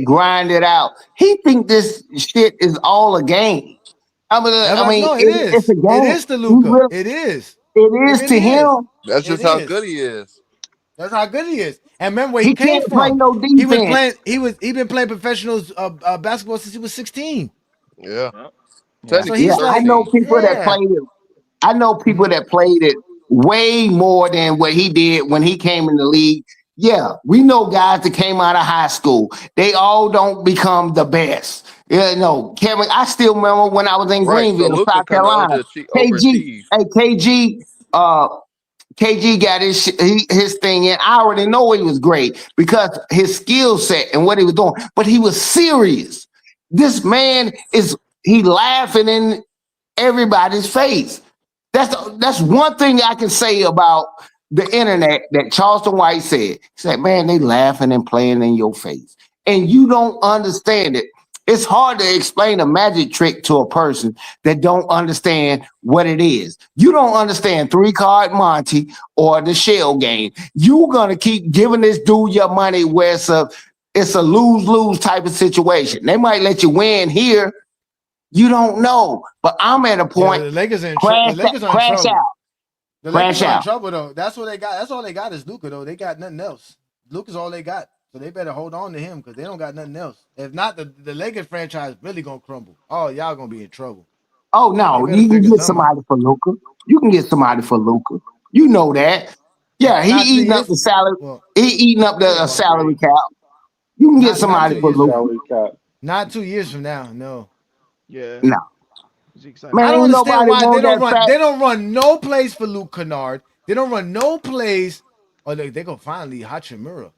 grind it out. He think this shit is all a game. No, it It's is. a It game. is the Luca. It is. It Is to really is. him. That's It just how is. good he is. That's how good he is. And remember where he He came can't play from. no He was defense. playing. He been playing professional basketball since he was 16. Yeah. So Technically Yeah, he's like, I know 13. people that yeah. played it. I know people that played it way more than what he did when he came in the league. Yeah, we know guys that came out of high school. They all don't become the best. Yeah, no, Kevin. I still remember when I was in Right. So Greenville, Luca South kind of Carolina. KG, overachieved. hey KG, KG got his thing in. I already know he was great because his skill set and what he was doing, but he was serious. This man he laughing in everybody's face. That's one thing I can say about the internet that Charleston White said. He said, man, they laughing and playing in your face. And you don't understand it. It's hard to explain a magic trick to a person that don't understand what it is. You don't understand 3-card Monty or the shell game. You're gonna keep giving this dude your money where it's a lose-lose type of situation. They might let you win here. You don't know. But I'm at a Yeah, point. the Lakers are in Crash, the Lakers are in crash trouble. out. The Crash Lakers are in out. trouble though. That's what they got. That's all they got is Luca though. They got nothing else. Luca's all they got. So they better hold on to him because they don't got nothing else. If not, the Lakers franchise really gonna crumble. Oh, y'all gonna be in trouble. Oh They no, better you can figure get something out. somebody for Luca. You can get somebody for Luca. You know that. Yeah, he Not 2 eating up years. the salary. Well, He eating up the he's salary great. cap. You can get not somebody 2 for years from Luca. Salary cap. not 2 years from now. No. Yeah. No, Zeke's man, I don't ain't understand nobody why want that fat. they don't run no plays for Luke Kennard. They don't run no plays. Oh, they gonna finally Hachimura.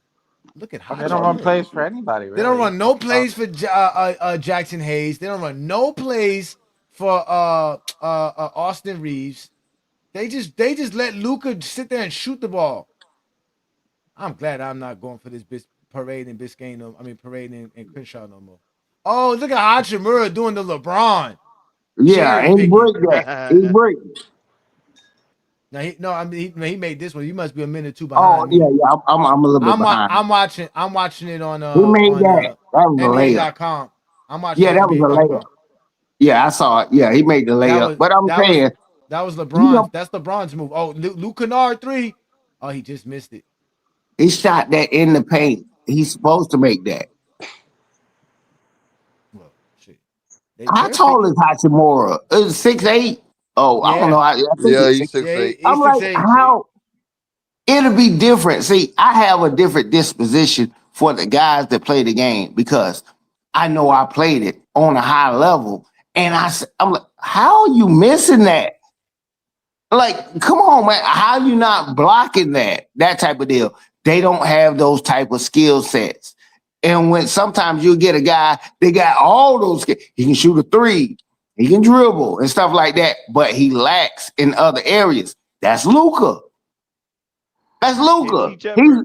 Look at But they don't run Hachimura. plays for anybody, They don't really. run no plays for Jackson Hayes. They don't run no plays for Austin Reeves. They just let Luka sit there and shoot the ball. I'm glad I'm not going for this parade in Biscayne. Parade in Crenshaw no more. Oh, look at Hachimura doing the LeBron. Yeah, Cherry and he picking. break that. He break. Now he made this one. You must be a minute or two Oh behind yeah, me. yeah. I'm a little bit behind. I'm watching it on He made that. That was a layup. NBA.com. I'm watching Yeah, it that on was a layup. NBA.com. Yeah, I saw it. Yeah, he made the That layup. was But I'm that was saying, that was you LeBron's. know, That's LeBron's move. Oh, Luke Kennard 3. Oh, he just missed it. he shot that in the paint. He's supposed to make that. Well, shit. They How cherry tall picking. is Hachimura? Is 6'8"? Oh, I don't know. Yeah. I think Yeah, it's he's 6. six eight. I'm He's like, 6'8". how it'll be different. See, I have a different disposition for the guys that play the game because I know I played it on a high level. And I'm like, how are you missing that? Like, come on, man. How you not blocking that? That type of deal. They don't have those type of skill sets. And when sometimes you get a guy, they got all those. He can shoot a three, he can dribble and stuff like that, but he lacks in other areas. That's Luka. That's Hey, Luka. G Jeffer.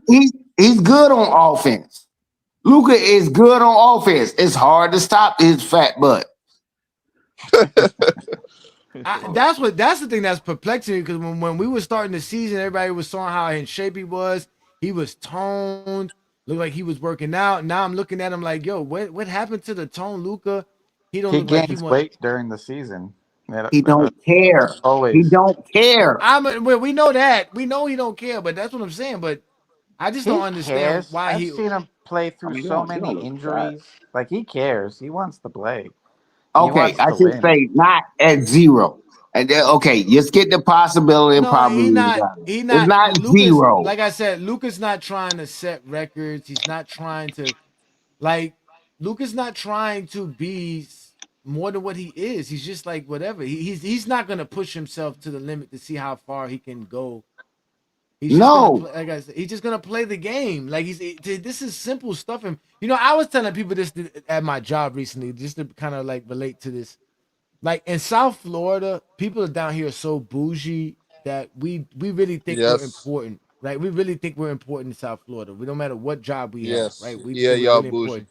He's good on offense. Luka is good on offense. It's hard to stop his fat butt. That's the thing that's perplexing because when we were starting the season, everybody was showing how in shape he was. He was toned, looked like he was working out. Now I'm looking at him like, yo, what happened to the tone, Luka? He don't He look like he gains want. weight during the season. He don't care. He Always. don't care. We know that. We know he don't care, but that's what I'm saying. But I just don't He understand cares. why I've he. seen him play through so many injuries. Like he cares. He wants to play. He Okay, wants I to should win. say not at zero. And then, okay, just get the possibility and No, he probability not. out of it. He It's not. not Lucas, zero. like I said, Lucas not trying to set records. He's not trying to like. Lucas not trying to be more than what he is. He's just like whatever. He's not gonna push himself to the limit to see how far he can go. He's just gonna No, play. Like I said, he's just gonna play the game. Like this is simple stuff. And I was telling people this at my job recently, just to kind of like relate to this. Like in South Florida, people down here are so bougie that we really think we're Yes. important. Like we really think we're important in South Florida. We no matter what job we have, Yes. right? We Yeah, think we're y'all really bougie. important.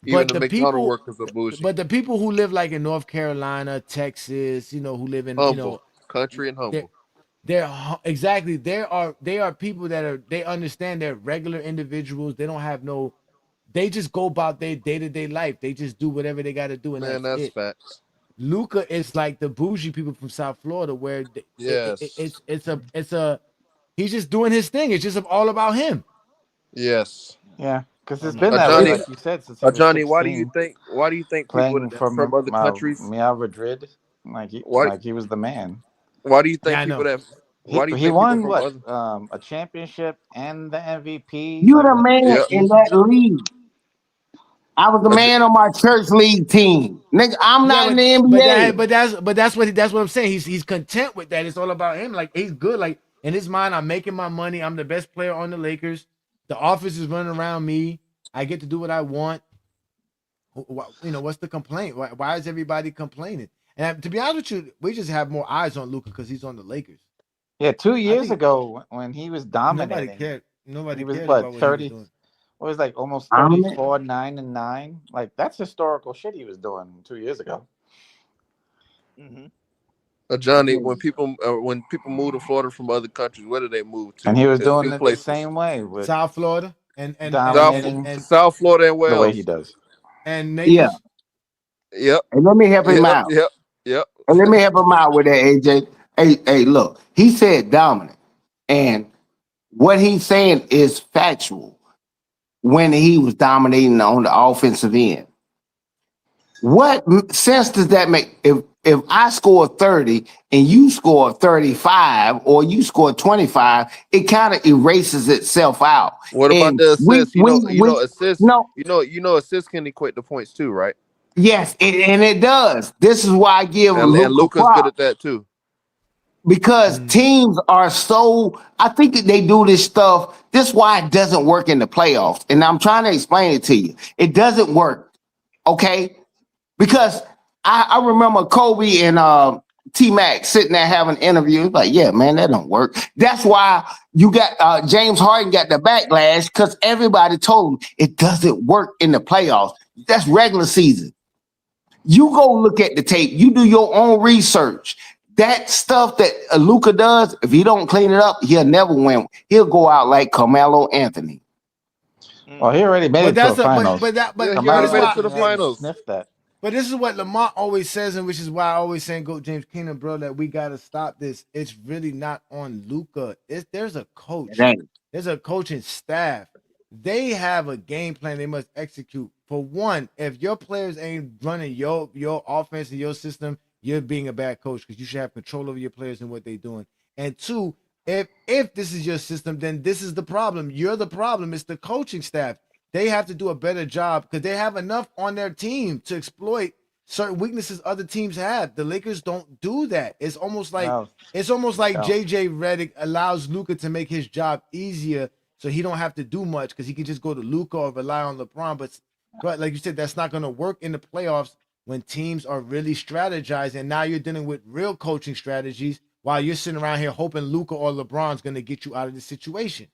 Even But the the McDonald people, workers are bougie. but the people who live like in North Carolina, Texas, who live in, Humble. Country and they're humble. exactly. They are people that they understand they're regular individuals. They don't have no. They just go about their day-to-day life. They just do whatever they got to do, and Man, that's that's it. facts. Luca is like the bougie people from South Florida, where Yes. it's a he's just doing his thing. It's just all about him. Yes. Yeah, because Oh it's my been that way, Ajani, god! like you said, since he was Ajani, 16, why do you think people playing for from other countries Real Madrid. why Like he was the man. why do you Yeah, think I people know. that He why do you he think people won from what other a championship and the MVP. you're Like the what man Yep. in season? that league. I was the Aj- man on my church league team. Nigga, I'm Yeah, not in the but NBA. that's what I'm saying. He's content with that. It's all about him. Like he's good. Like in his mind, I'm making my money. I'm the best player on the Lakers. The office is running around me. I get to do what I want. What's the complaint? Why is everybody complaining? And to be honest with you, we just have more eyes on Luka because he's on the Lakers. Yeah, two I years think ago when he was nobody dominating, cared. Nobody he was cared what about what he was 30. doing. What was like almost Dominant. 34, 9-9. Like that's historical shit he was doing 2 years ago. Mm-hmm. Ajani, when people move to Florida from other countries, where do they move And to? he was There's doing two it the places. same way with South Florida and dominating South Florida and the way he Wales. does. Yeah. Naples. Yep. And let me help him Yep. out. Yep. Yep. And let me help him out with that, AJ. Hey, look, he said dominant. And what he's saying is factual when he was dominating on the offensive end. What sense does that make? If I score 30 and you score 35 or you score 25, it kind of erases itself out. What about And the we assists? we we Assists. no, Assists can equate to points too, right? yes, and it does. This is why I give And Luka Luca's good at props. that too. Because teams are so, I think that they do this stuff. This is why it doesn't work in the playoffs. And I'm trying to explain it to you. It doesn't work. Okay. Because I remember Kobe and T Mac sitting there having interviews. Like, yeah, man, that don't work. That's why you got James Harden got the backlash because everybody told him it doesn't work in the playoffs. That's regular season. You go look at the tape. You do your own research. That stuff that Luka does, if he don't clean it up, he'll never win. He'll go out like Carmelo Anthony. Well, he already made it to a finals. Yeah, he already made it to the finals. Sniffed that. But this is what Lamont always says, and which is why I always saying, "Go James Keenan, bro." That we gotta stop this. It's really not on Luka. There's a coach. There's a coaching staff. They have a game plan they must execute. For one, if your players ain't running your offense and your system, you're being a bad coach because you should have control over your players and what they're doing. And two, if this is your system, then this is the problem. You're the problem. It's the coaching staff. They have to do a better job because they have enough on their team to exploit certain weaknesses other teams have. The Lakers don't do that. It's almost like JJ Redick allows Luka to make his job easier, so he don't have to do much because he can just go to Luka or rely on LeBron. But like you said, that's not going to work in the playoffs when teams are really strategizing. And now you're dealing with real coaching strategies while you're sitting around here hoping Luka or LeBron's going to get you out of the situation.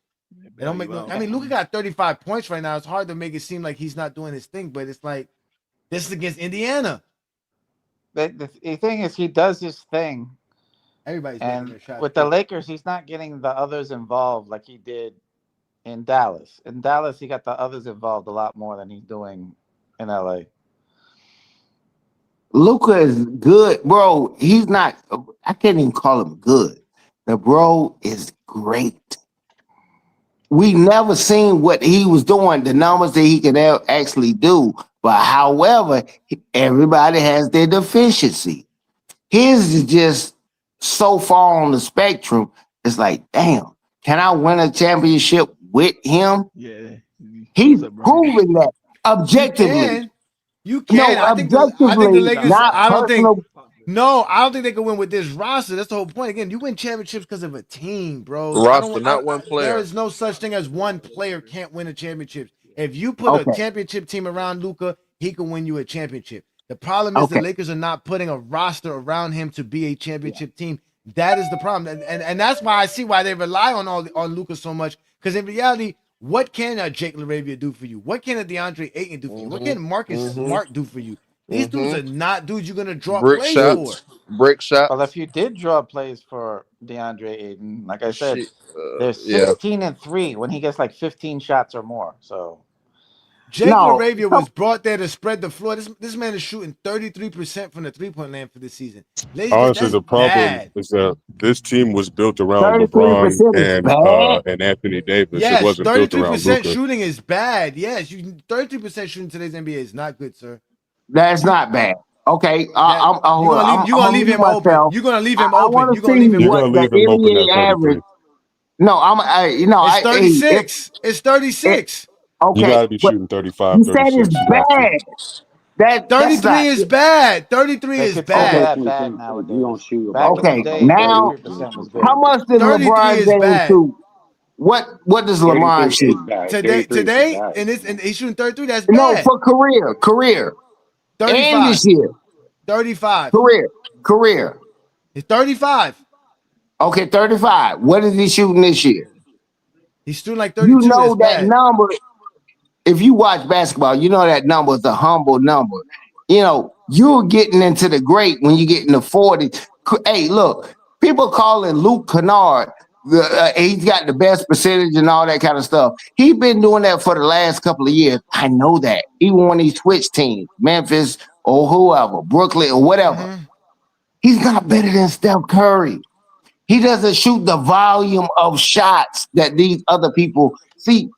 It don't make I mean, Luka got 35 points right now. It's hard to make it seem like he's not doing his thing, but it's like this is against Indiana. The thing is, he does his thing. Everybody's taking their shot. With the Lakers, he's not getting the others involved like he did in Dallas. In Dallas, he got the others involved a lot more than he's doing in LA. Luka is good, bro. He's not. I can't even call him good. The bro is great. We never seen what he was doing, the numbers that he could actually do. But however, everybody has their deficiency. His is just so far on the spectrum. It's like, damn, can I win a championship with him? Yeah. He's proving that objectively. You can. No, I think the Lakers. not I don't personal. think. No, I don't think they can win with this roster. That's the whole point. Again, you win championships because of a team, bro. Roster, not one player. There is no such thing as one player can't win a championship. If you put a championship team around Luka, he can win you a championship. The problem is the Lakers are not putting a roster around him to be a championship team. That is the problem, and that's why I see why they rely on Luka so much. Because in reality, what can Jake LaRavia do for you? What can DeAndre Ayton do for you? What can Marcus Smart do for you? These dudes are not dudes you're gonna draw plays for. Brick shots. Well, if you did draw plays for DeAndre Ayton, like I said, they're 16-3 when he gets like 15 shots or more. So Jake LaRavia was brought there to spread the floor. This man is shooting 33% from the three-point land for this season. Honestly, the problem is that this team was built around LeBron and Anthony Davis. Yes, it wasn't built around 33% Luka. shooting is bad. Yes, 33% shooting in today's NBA is not good, sir. That's not bad. Okay, you're gonna leave him open. You're gonna leave him open. You're gonna leave him open. Leave him open at 33. Average. No, it's 36. It's 36. Okay, you gotta be shooting 35. You said it's bad. 33 is bad. 33 is bad. Bad nowadays. You don't shoot. Okay, now how much did LeBron James shoot? What does LeBron shoot today? And he's shooting 33. That's bad. No, for career. 35. And this year. 35. Career. It's 35. Okay, 35. What is he shooting this year? He's shooting like 32. You know that number. If you watch basketball, you know that number is a humble number. You know, you're getting into the great when you get in the 40s. Hey, look, people calling Luke Kennard. He's got the best percentage and all that kind of stuff. He's been doing that for the last couple of years. I know that. Even when he switched teams, Memphis or whoever, Brooklyn or whatever, he's not better than Steph Curry. He doesn't shoot the volume of shots that these other people see.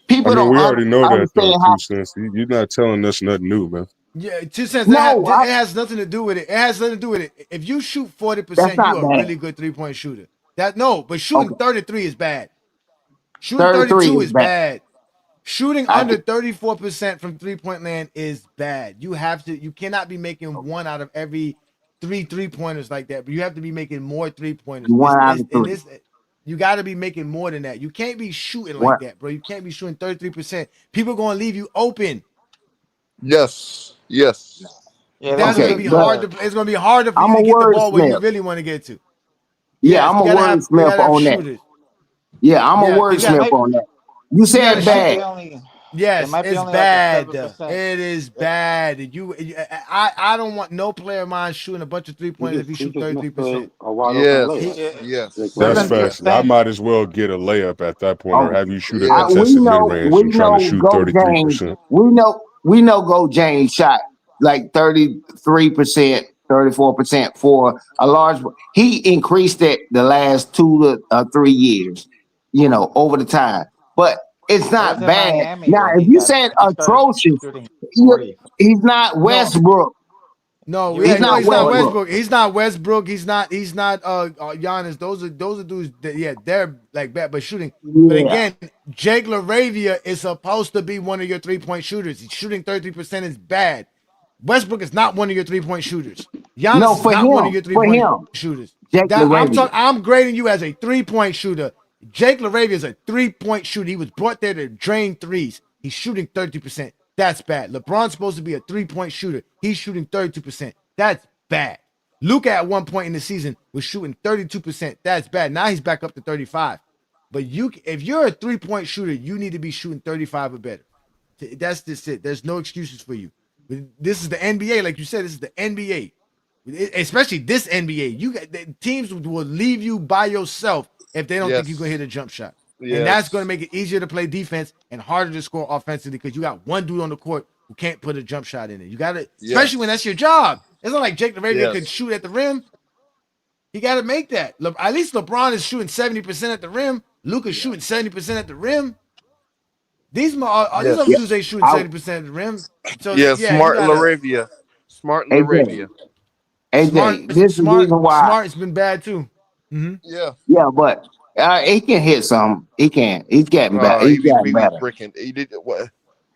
People don't. We already know that, though. How, 2 cents. You're not telling us nothing new, man. Yeah, 2 cents. It has nothing to do with it. It has nothing to do with it. If you shoot 40%, you're a really good 3-point shooter. But shooting 33 is bad. Shooting 32 is bad. Shooting under 34% from 3-point land is bad. You cannot be making one out of every 3-pointers like that, but you have to be making more 3-pointers. You got to be making more than that. You can't be shooting like that, bro. You can't be shooting 33%. People are going to leave you open. Yes. Yeah, That's Okay, gonna be but hard to. It's gonna be harder for I'm you a to get the ball where you wordsmith. really want to get to. Yeah, Yes, I'm a you wordsmith gotta have on that. shooters. Yeah, I'm a Yeah, because It wordsmith might on that. You you gotta said it might bad. be shoot. only it Yes, might be it's only like a bad. 7%. It is bad. I don't want no player of mine shooting a bunch of He 3-pointers if just he he shoot just missed 33%. a wide open Yes. layup. Yeah, Yes. Jake That's LaRavia. facts. 7%. I might as well get a layup at that point, or Okay. have you shoot a Yes. We contested mid know, range and trying to shoot Go James. 33%. We know Go James shot like 33%, 34% for a large. He increased it the last 2 to 3 years, over the time. But it's It was not in bad. Miami Now, when if you said he started atrocious, shooting you- 40. he's not No, Westbrook. no, He was yeah, He's no, not he's not 40. Westbrook. Westbrook. He's not Westbrook. He's not Giannis. Those are dudes that, yeah, they're like bad but shooting. But Yeah. again, Jake LaRavia is supposed to be one of your 3-point shooters. He's shooting 33% is bad. Westbrook is not one of your 3-point shooters. No, Giannis is for not one of him. your For 3-point him. shooters. Jake That LaRavia. I'm grading you as a 3-point shooter. Jake LaRavia is a 3-point shooter. He was brought there to drain threes. He's shooting 30%. That's bad. LeBron's supposed to be a 3-point shooter. He's shooting 32%. That's bad. Luka at one point in the season was shooting 32%. That's bad. Now he's back up to 35. But if you're a 3-point shooter, you need to be shooting 35 or better. That's just it. There's no excuses for you. This is the NBA, like you said. This is the NBA, especially this NBA. Teams will leave you by yourself if they don't think you're gonna Yes. hit a jump shot, and that's gonna Yes. make it easier to play defense and harder to score offensively because you got one dude on the court who can't put a jump shot in it. You got to, especially when that's Yes. your job. It's not like Jake LaRavia could Yes. shoot at the rim. He got to make that. At least LeBron is shooting 70% at the rim. Luka's Yeah. shooting 70% at the rim. These other Yeah. Yes. dudes ain't shooting I, 70% at the rim. So Yeah. yeah, you Smart gotta Laravia. Smart AJ. Laravia. AJ. This is the reason why. Smart's been bad too. Mm-hmm. Yeah. Yeah, but he can hit some. He can. He's getting better. He's He getting was better. bricking. He did what?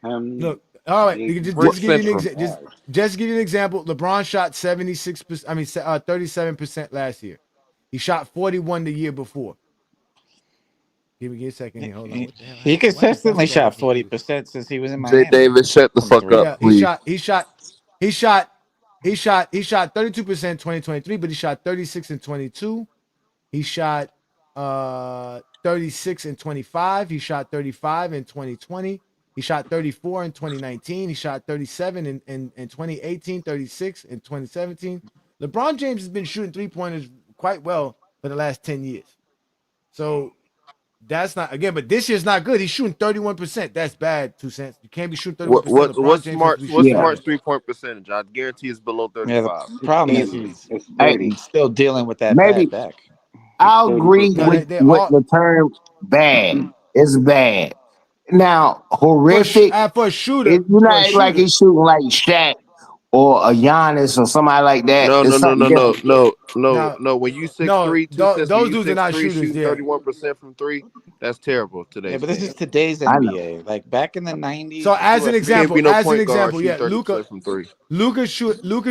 Him, Look, all right. Jake, Brick Just give you Central. just give you an example. LeBron shot 76%. 37% last year. He shot 41 the year before. Give me a second here. Hold on. What the hell He happened? Why is consistently shot basketball looking 40% since he was in Jay Miami Davis, shut the from fuck 3. up, Yeah, please. he shot 32% in 2023, but he shot 36 in 22. He shot 36 in 25. He shot 35 in 2020. He shot 34 in 2019. He shot 37 in 2018, 36 in 2017. LeBron James has been shooting 3-pointers quite well for the last 10 years. So that's not, again, but this year's not good. He's shooting 31%. That's bad, 2 cents. You can't be shooting 31%. LeBron James has to be What's shooting Yeah. Smart's better. 3-point percentage? I guarantee it's below Yeah, the 35. problem is easily. It's Hey, 30. he's still dealing with that bad maybe back. It's I'll agree 30%. No, with they all the term bad. It's bad. Now, for horrific. a shooter, You're for a not like shooter. he's shooting like Shaq or a Giannis or somebody like that. No, It's no, no, something no, no, different. no, no, Now, no. When you no, 6'3", 2 cents, when those you dudes are six not three, shooters. shooting Yeah, 31% from three, that's terrible Yeah, today's but this is game. today's I know. NBA. Like back in the 90s, so if you were a You can't be no as an point guard example, shooting yeah, 30% from three. Luka's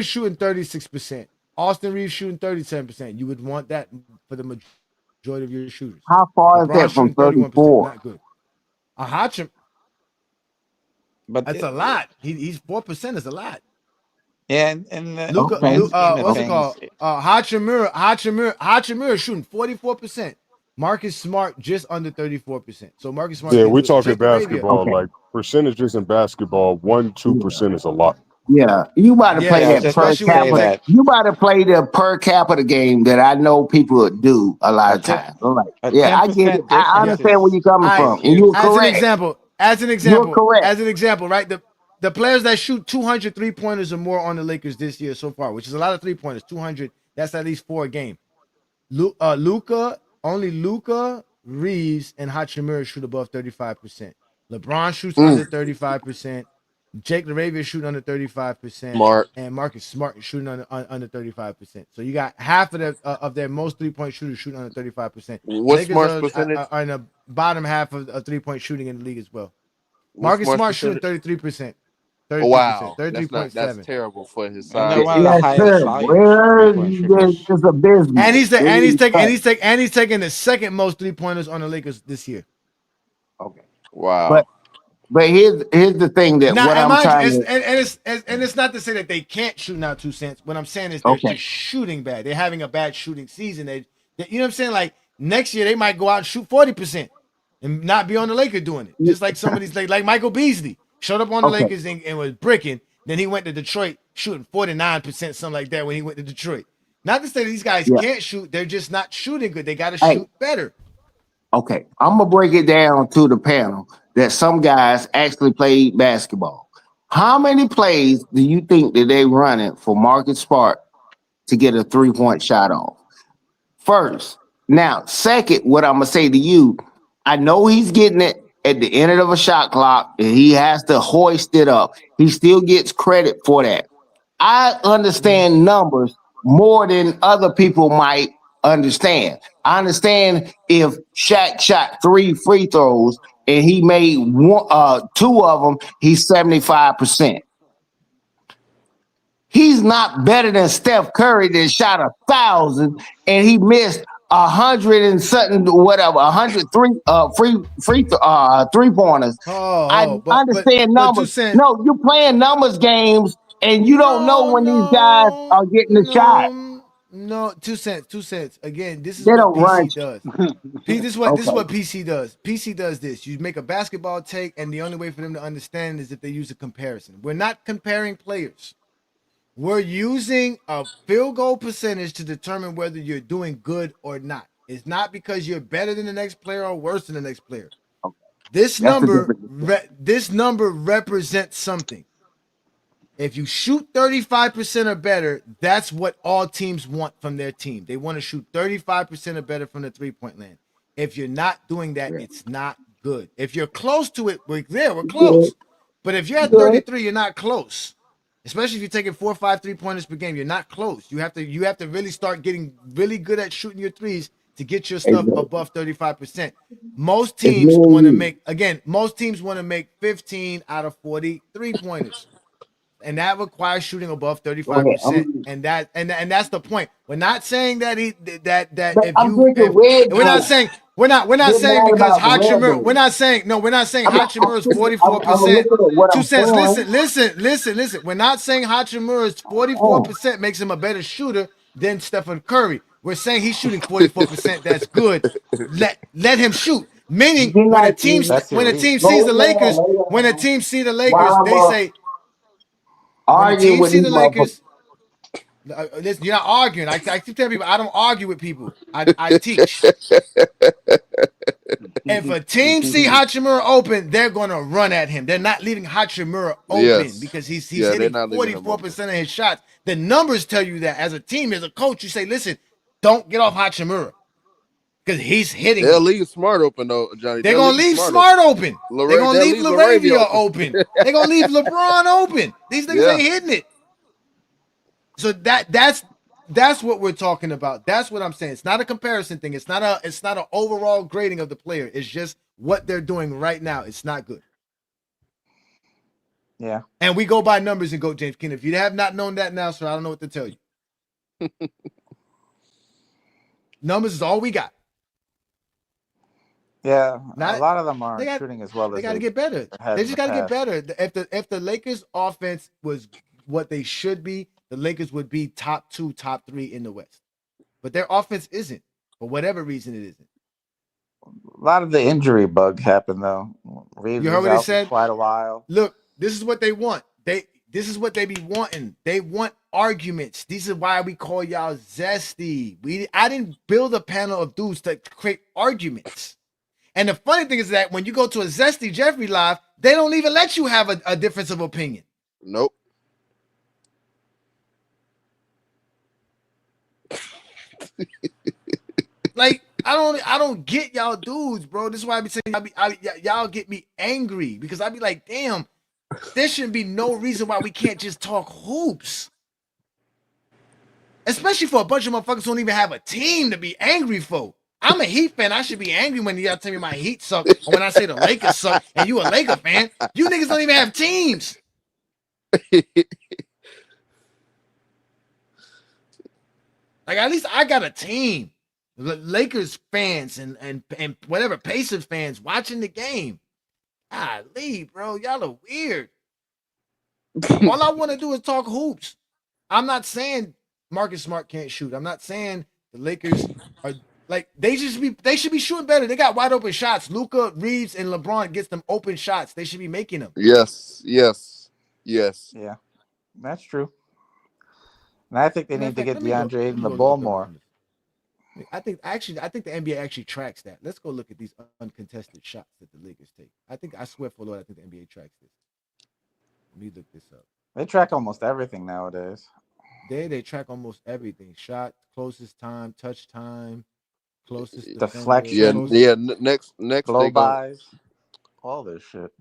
shooting 36%. Austin Reeves shooting 37%. You would want that for the majority of your shooters. How far is LeBron's that from shooting 31%. 34? Not good. A Hachim, but that's a lot. He's 4% is a lot. yeah, in the Okay. grand scheme of What's it things, called? Hachimura is shooting 44%. Marcus Smart just under 34%. So Marcus Smart Yeah, can we do it. talking Jake LaRavia, basketball. Okay. Like percentages in basketball, 1-2% is a lot. Yeah. You about to play yeah, I yes, was that just per about to especially when say capita. that You about to play the per capita game that I know people would do a lot a of 10 times. I'm like, a yeah, I get it. 10% I yeah. difference understand where is you're coming I from. And you were as an correct. example, You were correct. right? The players that shoot 200 3-pointers or more on the Lakers this year so far, which is a lot of 3-pointers, 200, that's at least 4 a game. Only Luka, Reeves, and Hachimura shoot above 35%. LeBron shoots under 35%. Jake LaRavia shooting under 35%, Smart. and Marcus Smart shooting under 35%. So you got half of their most 3-point shooters shooting under 35%. What's Lakers Smart's percentage? are in the bottom half of 3-point shooting in the league as well. What's Marcus Smart's Smart shooting percentage? 33%, Oh, wow, that's 33.7. terrible for his and they're size. one of the Yes, highest sir. volume Well, 3-point shooters. it's abysmal. It is tough. He's taking the second most 3-pointers on the Lakers this year. Okay. Wow. But But here's the thing that Now, what and I'm mind you, trying to. it's not to say that they can't shoot now 2 cents. What I'm saying is they're Okay. just shooting bad. They're having a bad shooting season. You know what I'm saying? Like next year they might go out and shoot 40% and not be on the Lakers doing it. Just like some of these like Michael Beasley showed up on the Okay. Lakers and was bricking. Then he went to Detroit shooting 49%, something like that when he went to Detroit. Not to say that these guys Yeah. can't shoot. They're just not shooting good. They got to Hey. shoot better. Okay. I'm gonna break it down to the panel that some guys actually played basketball. How many plays do you think that they running for Marcus Smart to get a 3-point shot off? First. Now, second, what I'm gonna say to you, I know he's getting it at the end of a shot clock and he has to hoist it up. He still gets credit for that. I understand numbers more than other people might understand. I understand if Shaq shot 3 free throws and he made 2 of them, he's 75%. He's not better than Steph Curry that shot 1,000 and he missed 100 and something, whatever, 103 free 3-pointers. I understand But you numbers. saying No, you're playing numbers games and you don't know when these guys are getting the shot. No, 2 cents. Again, this is They what don't run. PC does. This is what Okay. PC does. PC does this. You make a basketball take, and the only way for them to understand is if they use a comparison. We're not comparing players. We're using a field goal percentage to determine whether you're doing good or not. It's not because you're better than the next player or worse than the next player. This That's a number, different. represents something. If you shoot 35% or better, that's what all teams want from their team. They want to shoot 35% or better from the 3-point land. If you're not doing that, it's not good. If you're close to it, we're close. But if you're at 33, you're not close. Especially if you're taking 4 or 5 3-pointers per game, you're not close. You have to really start getting really good at shooting your threes to get your stuff above 35%. Most teams want to make 15 out of 40 3-pointers. And that requires shooting above 35%. And that's the point. We're not saying that we're not saying because Hachimura, we're not saying Hachimura is 44%. 2 cents. Listen. We're not saying Hachimura is 44% makes him a better shooter than Stephen Curry. We're saying he's shooting 44%. That's good. Let him shoot. Meaning when a team sees the Lakers, they say, when the team see the Lakers, listen, you're not arguing. I keep telling people I don't argue with people. I teach. If a team see Hachimura open, they're gonna run at him. They're not leaving Hachimura open because he's hitting 44% of his shots. The numbers tell you that. As a team, as a coach, you say, listen, don't get off Hachimura because he's hitting. They'll leave Smart open though, Johnny. They're gonna leave Smart open. They're gonna leave LaRavia open. They're gonna leave LeBron open. These niggas ain't hitting it. So that's what we're talking about. That's what I'm saying. It's not a comparison thing. It's not an overall grading of the player. It's just what they're doing right now. It's not good. Yeah. And we go by numbers and go, James Keenan. If you have not known that now, sir, I don't know what to tell you. Numbers is all we got. Yeah, a lot of them aren't shooting as well as they got to get better. They just got to get better. If the Lakers' offense was what they should be, the Lakers would be top 2, top 3 in the West. But their offense isn't, for whatever reason it isn't. A lot of the injury bug happened though. Reeves you heard what out they said? For quite a while. Look, this is what they want. This is what they be wanting. They want arguments. This is why we call y'all zesty. I didn't build a panel of dudes to create arguments. And the funny thing is that when you go to a Zesty Jeffrey live, they don't even let you have a difference of opinion. Nope. Like I don't get y'all dudes, bro. This is why I be saying y'all get me angry because I be like, damn, there shouldn't be no reason why we can't just talk hoops. Especially for a bunch of motherfuckers who don't even have a team to be angry for. I'm a Heat fan. I should be angry when y'all tell me my Heat suck or when I say the Lakers suck and you a Laker fan. You niggas don't even have teams. Like at least I got a team. Lakers fans and whatever Pacers fans watching the game. Golly, bro, y'all are weird. All I want to do is talk hoops. I'm not saying Marcus Smart can't shoot. I'm not saying the Lakers are like they should be shooting better. They got wide open shots. Luka, Reeves, and LeBron gets them open shots. They should be making them. Yes. Yeah, that's true. And I think they Matter of need to fact, get DeAndre let in me the go ball look up the more. numbers. I think the NBA actually tracks that. Let's go look at these uncontested shots that the Lakers take. I swear for Lord, I think the NBA tracks this. Let me look this up. They track almost everything nowadays. They track almost everything. Shot, closest time, touch time, closest defender. Yeah, Deflections, yeah. Next blow bys, all this shit.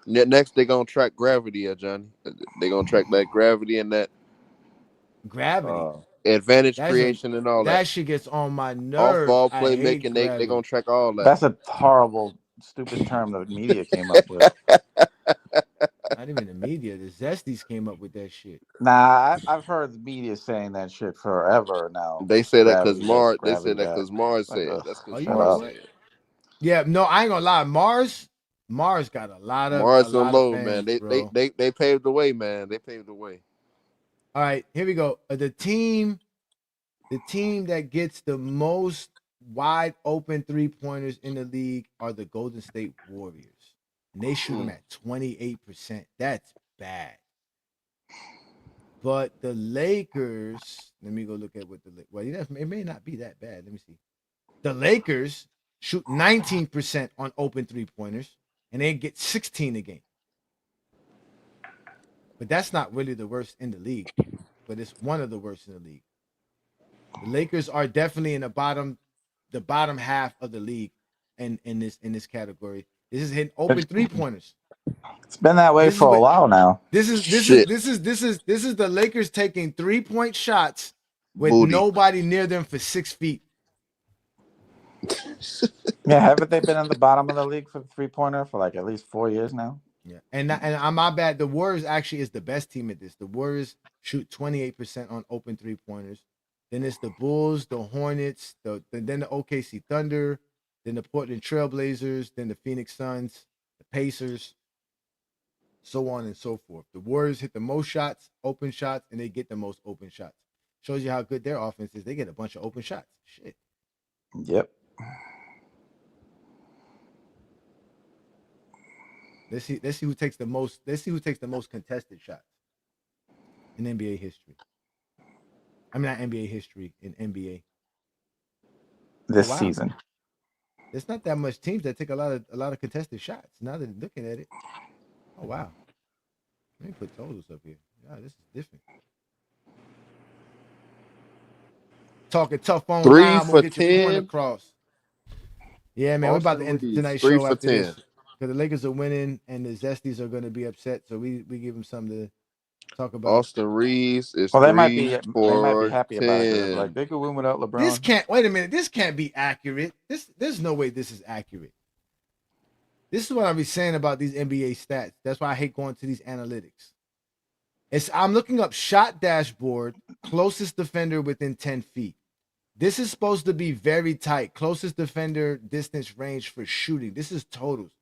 next they gonna track gravity, Johnny. They gonna track that gravity and that Gravity. advantage That's a creation and all that. that shit gets on my Off nerves. ball I hate playmaking, they gonna gravity. track all that. That's a horrible, stupid term the media came up with. Not even the media. The Zesties came up with that shit. Nah, I've heard the media saying that shit forever now. They say that because Gravity this, Mars. They gravity said that that. because Mars Like, said. ugh, That's because Oh, you shut know Mars up. what? said. Yeah, no, I ain't gonna lie. Mars got a lot Mars of alone, man. fans, They, they bro. they they paved the way, man. They paved the way. All right, here we go. The team that gets the most wide open 3-pointers in the league are the Golden State Warriors. And they shoot them at 28%. That's bad. But the Lakers, let me go look at what it may not be that bad. Let me see. The Lakers shoot 19% on open 3-pointers, and they get 16 a game. But that's not really the worst in the league, but it's one of the worst in the league. The Lakers are definitely in the bottom half of the league in this category. This is hitting open 3-pointers. It's been that way for a while now. This is the Lakers taking 3-point shots with Booty. nobody near them for 6 feet. Yeah, haven't they been in the bottom of the league for the 3-pointer for like at least 4 years now? Yeah, and on my bad, the Warriors actually is the best team at this. The Warriors shoot 28% on open 3-pointers. Then it's the Bulls, the Hornets, then the OKC Thunder, then the Portland Trailblazers, then the Phoenix Suns, the Pacers, so on and so forth. The Warriors hit the most shots, open shots, and they get the most open shots. Shows you how good their offense is. They get a bunch of open shots. Shit. Yep. Let's see who takes the most. Let's see who takes the most contested shots in NBA history. I mean, not NBA history, in NBA This season. There's not that much teams that take a lot of contested shots. Now that I'm looking at it, oh wow. Let me put totals up here. Yeah, this is different. Talking tough on 3 line, for we'll get your point 10. across. Yeah, man, we're about to end tonight's 3 show for after 10. this because the Lakers are winning and the Zesties are going to be upset. So we give them something to talk about. Austin Reeves is Well, they 3 might be for happy 10. about it. Like they could win without LeBron. This can't be accurate. There's no way this is accurate. This is what I be saying about these NBA stats. That's why I hate going to these analytics. I'm looking up shot dashboard, closest defender within 10 feet. This is supposed to be very tight. Closest defender distance range for shooting. This is totals.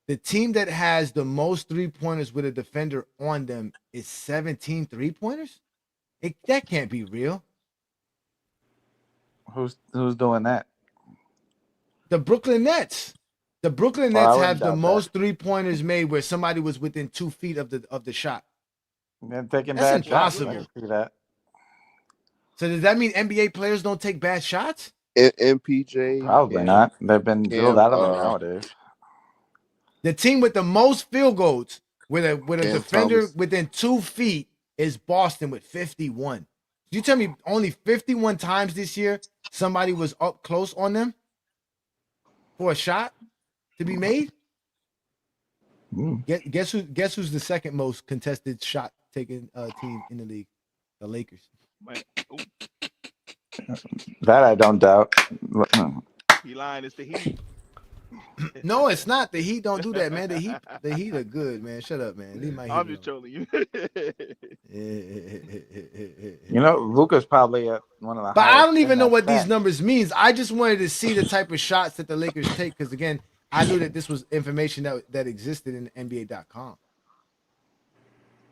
The team that has the most 3-pointers with a defender on them is 17 3-pointers? That can't be real. Who's doing that? The Brooklyn Nets. The Brooklyn Nets have the most 3-pointers made where somebody was within 2 feet of the shot. They're taking That's bad shots. impossible. I can see that. So does that mean NBA players don't take bad shots? MPJ. Probably not. They've been drilled out of it nowadays. The team with the most field goals with a defender Thomas. within 2 feet is Boston with 51. You tell me only 51 times this year somebody was up close on them for a shot to be made? Guess who's the second most contested shot taking team in the league? The Lakers. That I don't doubt. He lying. It's the Heat. No, it's not. The Heat don't do that, man. The Heat are good, man. Shut up, man. Leave my Heat I'm just trolling you. You know, Luka's probably at one of the. But I don't even know in what that these numbers means. I just wanted to see the type of shots that the Lakers take because again, I knew that this was information that existed in NBA.com.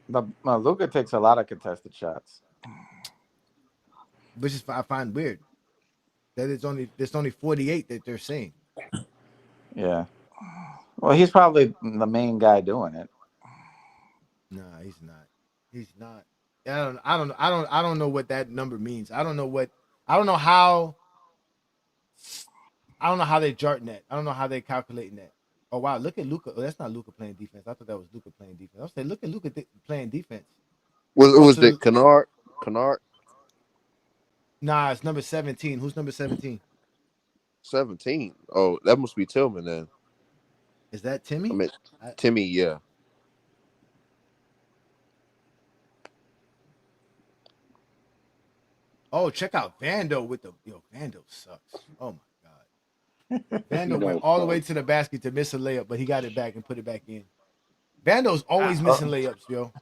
But Luka takes a lot of contested shots, which is I find weird. That there's only 48 that they're saying. Yeah. Well, he's probably the main guy doing it. No, he's not. He's not. I don't know what that number means. I don't know how they charting that. I don't know how they calculating that. Oh wow, look at Luka. Oh, that's not Luka playing defense. I thought that was Luka playing defense. I was saying, look at Luka playing defense. Was it Kennard? Nah, it's number 17. Who's number 17? 17. Oh, that must be Tillman then. Is that Timmy? I mean, Timmy, yeah. Oh, check out Vando with the Vando sucks. Oh my god. Vando went all the way to the basket to miss a layup, but he got it back and put it back in. Vando's always missing layups, yo.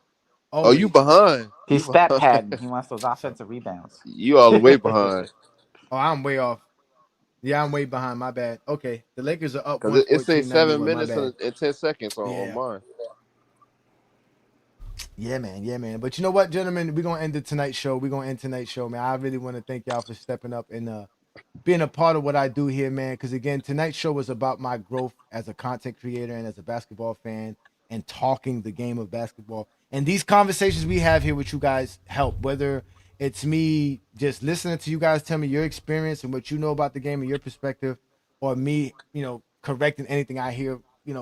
Always. Oh, you behind. He's stat padding. He wants those offensive rebounds. You all the way behind. Oh, I'm way off. Yeah, I'm way behind. My bad. Okay, the Lakers are up. Because it says 7 minutes and 10 seconds on mine. Yeah, man. But you know what, gentlemen? We're gonna end tonight's show. Man. I really want to thank y'all for stepping up and being a part of what I do here, man. Because again, tonight's show was about my growth as a content creator and as a basketball fan and talking the game of basketball. And these conversations we have here with you guys help, whether it's me just listening to you guys tell me your experience and what you know about the game and your perspective, or me, correcting anything I hear,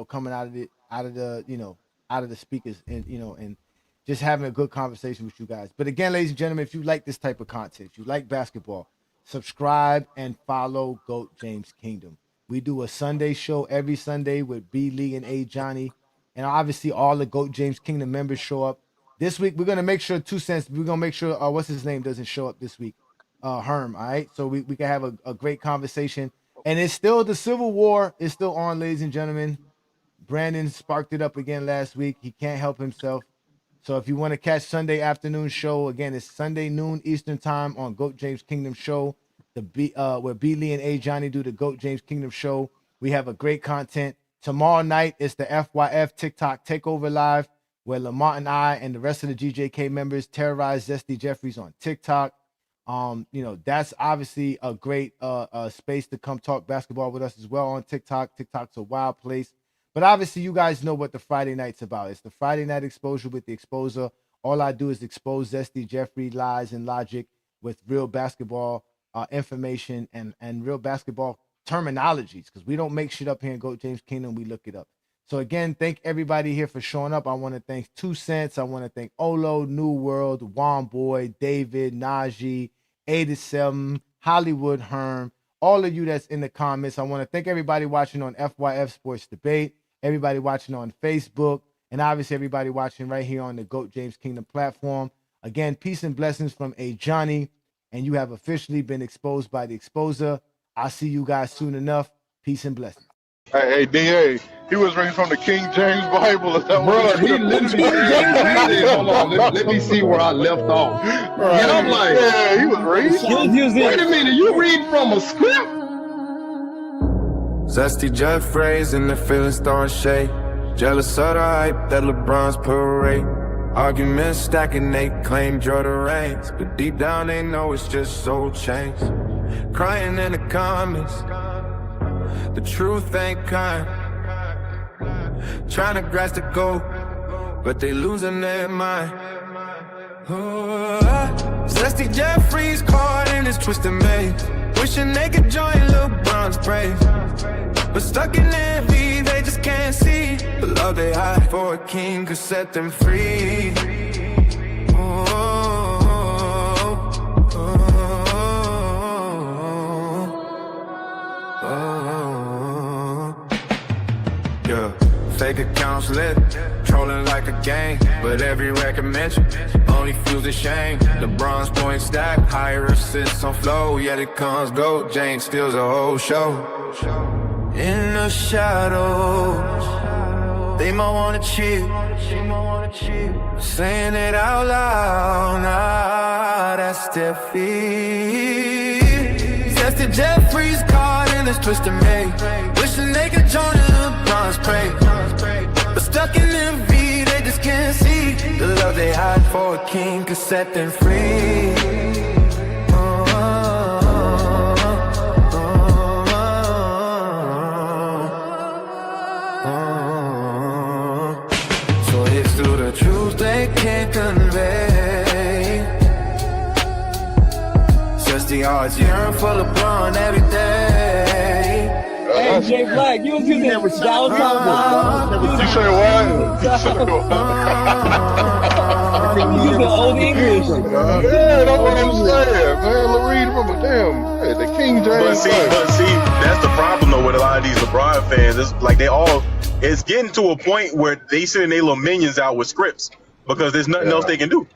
coming out of the speakers and just having a good conversation with you guys. But again, ladies and gentlemen, if you like this type of content, if you like basketball, subscribe and follow GOAT James Kingdom. We do a Sunday show every Sunday with B. Lee and Ajani. And obviously all the GOAT James Kingdom members show up. This week, we're going to make sure 2 cents, we're going to make sure, what's his name doesn't show up this week. Herm, all right? So we can have a great conversation. And it's still, the Civil War is still on, ladies and gentlemen. Brandon sparked it up again last week. He can't help himself. So if you want to catch Sunday afternoon show, again, it's Sunday noon Eastern time on GOAT James Kingdom show. Where B. Lee and Ajani do the GOAT James Kingdom show. We have a great content. Tomorrow night, it's the FYF TikTok Takeover Live, where Lamont and I and the rest of the GJK members terrorize Zesty Jeffries on TikTok. That's obviously a great space to come talk basketball with us as well on TikTok. TikTok's a wild place. But obviously, you guys know what the Friday night's about. It's the Friday night exposure with the exposer. All I do is expose Zesty Jeffrey lies and logic with real basketball information and real basketball terminologies, because we don't make shit up here in GOAT James Kingdom. We look it up. So again, thank everybody here for showing up. I want to thank 2 Cents. I want to thank Olo, New World, Juan Boy, David, Najee, 87, Hollywood, Herm, all of you that's in the comments. I want to thank everybody watching on FYF Sports Debate, everybody watching on Facebook, and obviously everybody watching right here on the GOAT James Kingdom platform. Again, peace and blessings from Ajani, and you have officially been exposed by the exposer. I'll see you guys soon enough. Peace and blessings. Hey, DA, he was reading from the King James Bible. Is that Bro, he literally said, hold on, let me see where I left off. Right. And I'm like, yeah, he was reading. Wait a minute, you read from a script? Zesty Jeffries and the feelings throwing shade. Jealous of the hype that LeBron's parade. Arguments stacking, they claim Jordan reigns, but deep down they know it's just soul change. Crying in the comments, the truth ain't kind. Trying to grasp the goal, but they losing their mind. Zesty Jeffries caught in his twisted maze, wishing they could join LeBron's brave, but stuck in envy, they just can't see the love they hide for a king could set them free. Yeah, fake accounts lit, trolling like a gang, but every record mention only fuels the shame. LeBron's point stack, higher assists on flow, yet it comes GOAT James steals a whole show. In the shadows, they might wanna cheat, saying it out loud, nah, that's their feet. Zesty Jeffries caught in this twisted made. Wishing they could join in LeBron's pray. But stuck in envy, they just can't see the love they had for a king could set them free. So it's through the truth they can't convey. Says the odds yearn for LeBron every day. Hey, Jay Black, you was using You say what? You was using old English. Yeah, that's what I'm saying, man. Read from damn, man, the King James. But see, that's the problem though with a lot of these LeBron fans. It's like it's getting to a point where they sending their little minions out with scripts because there's nothing else they can do.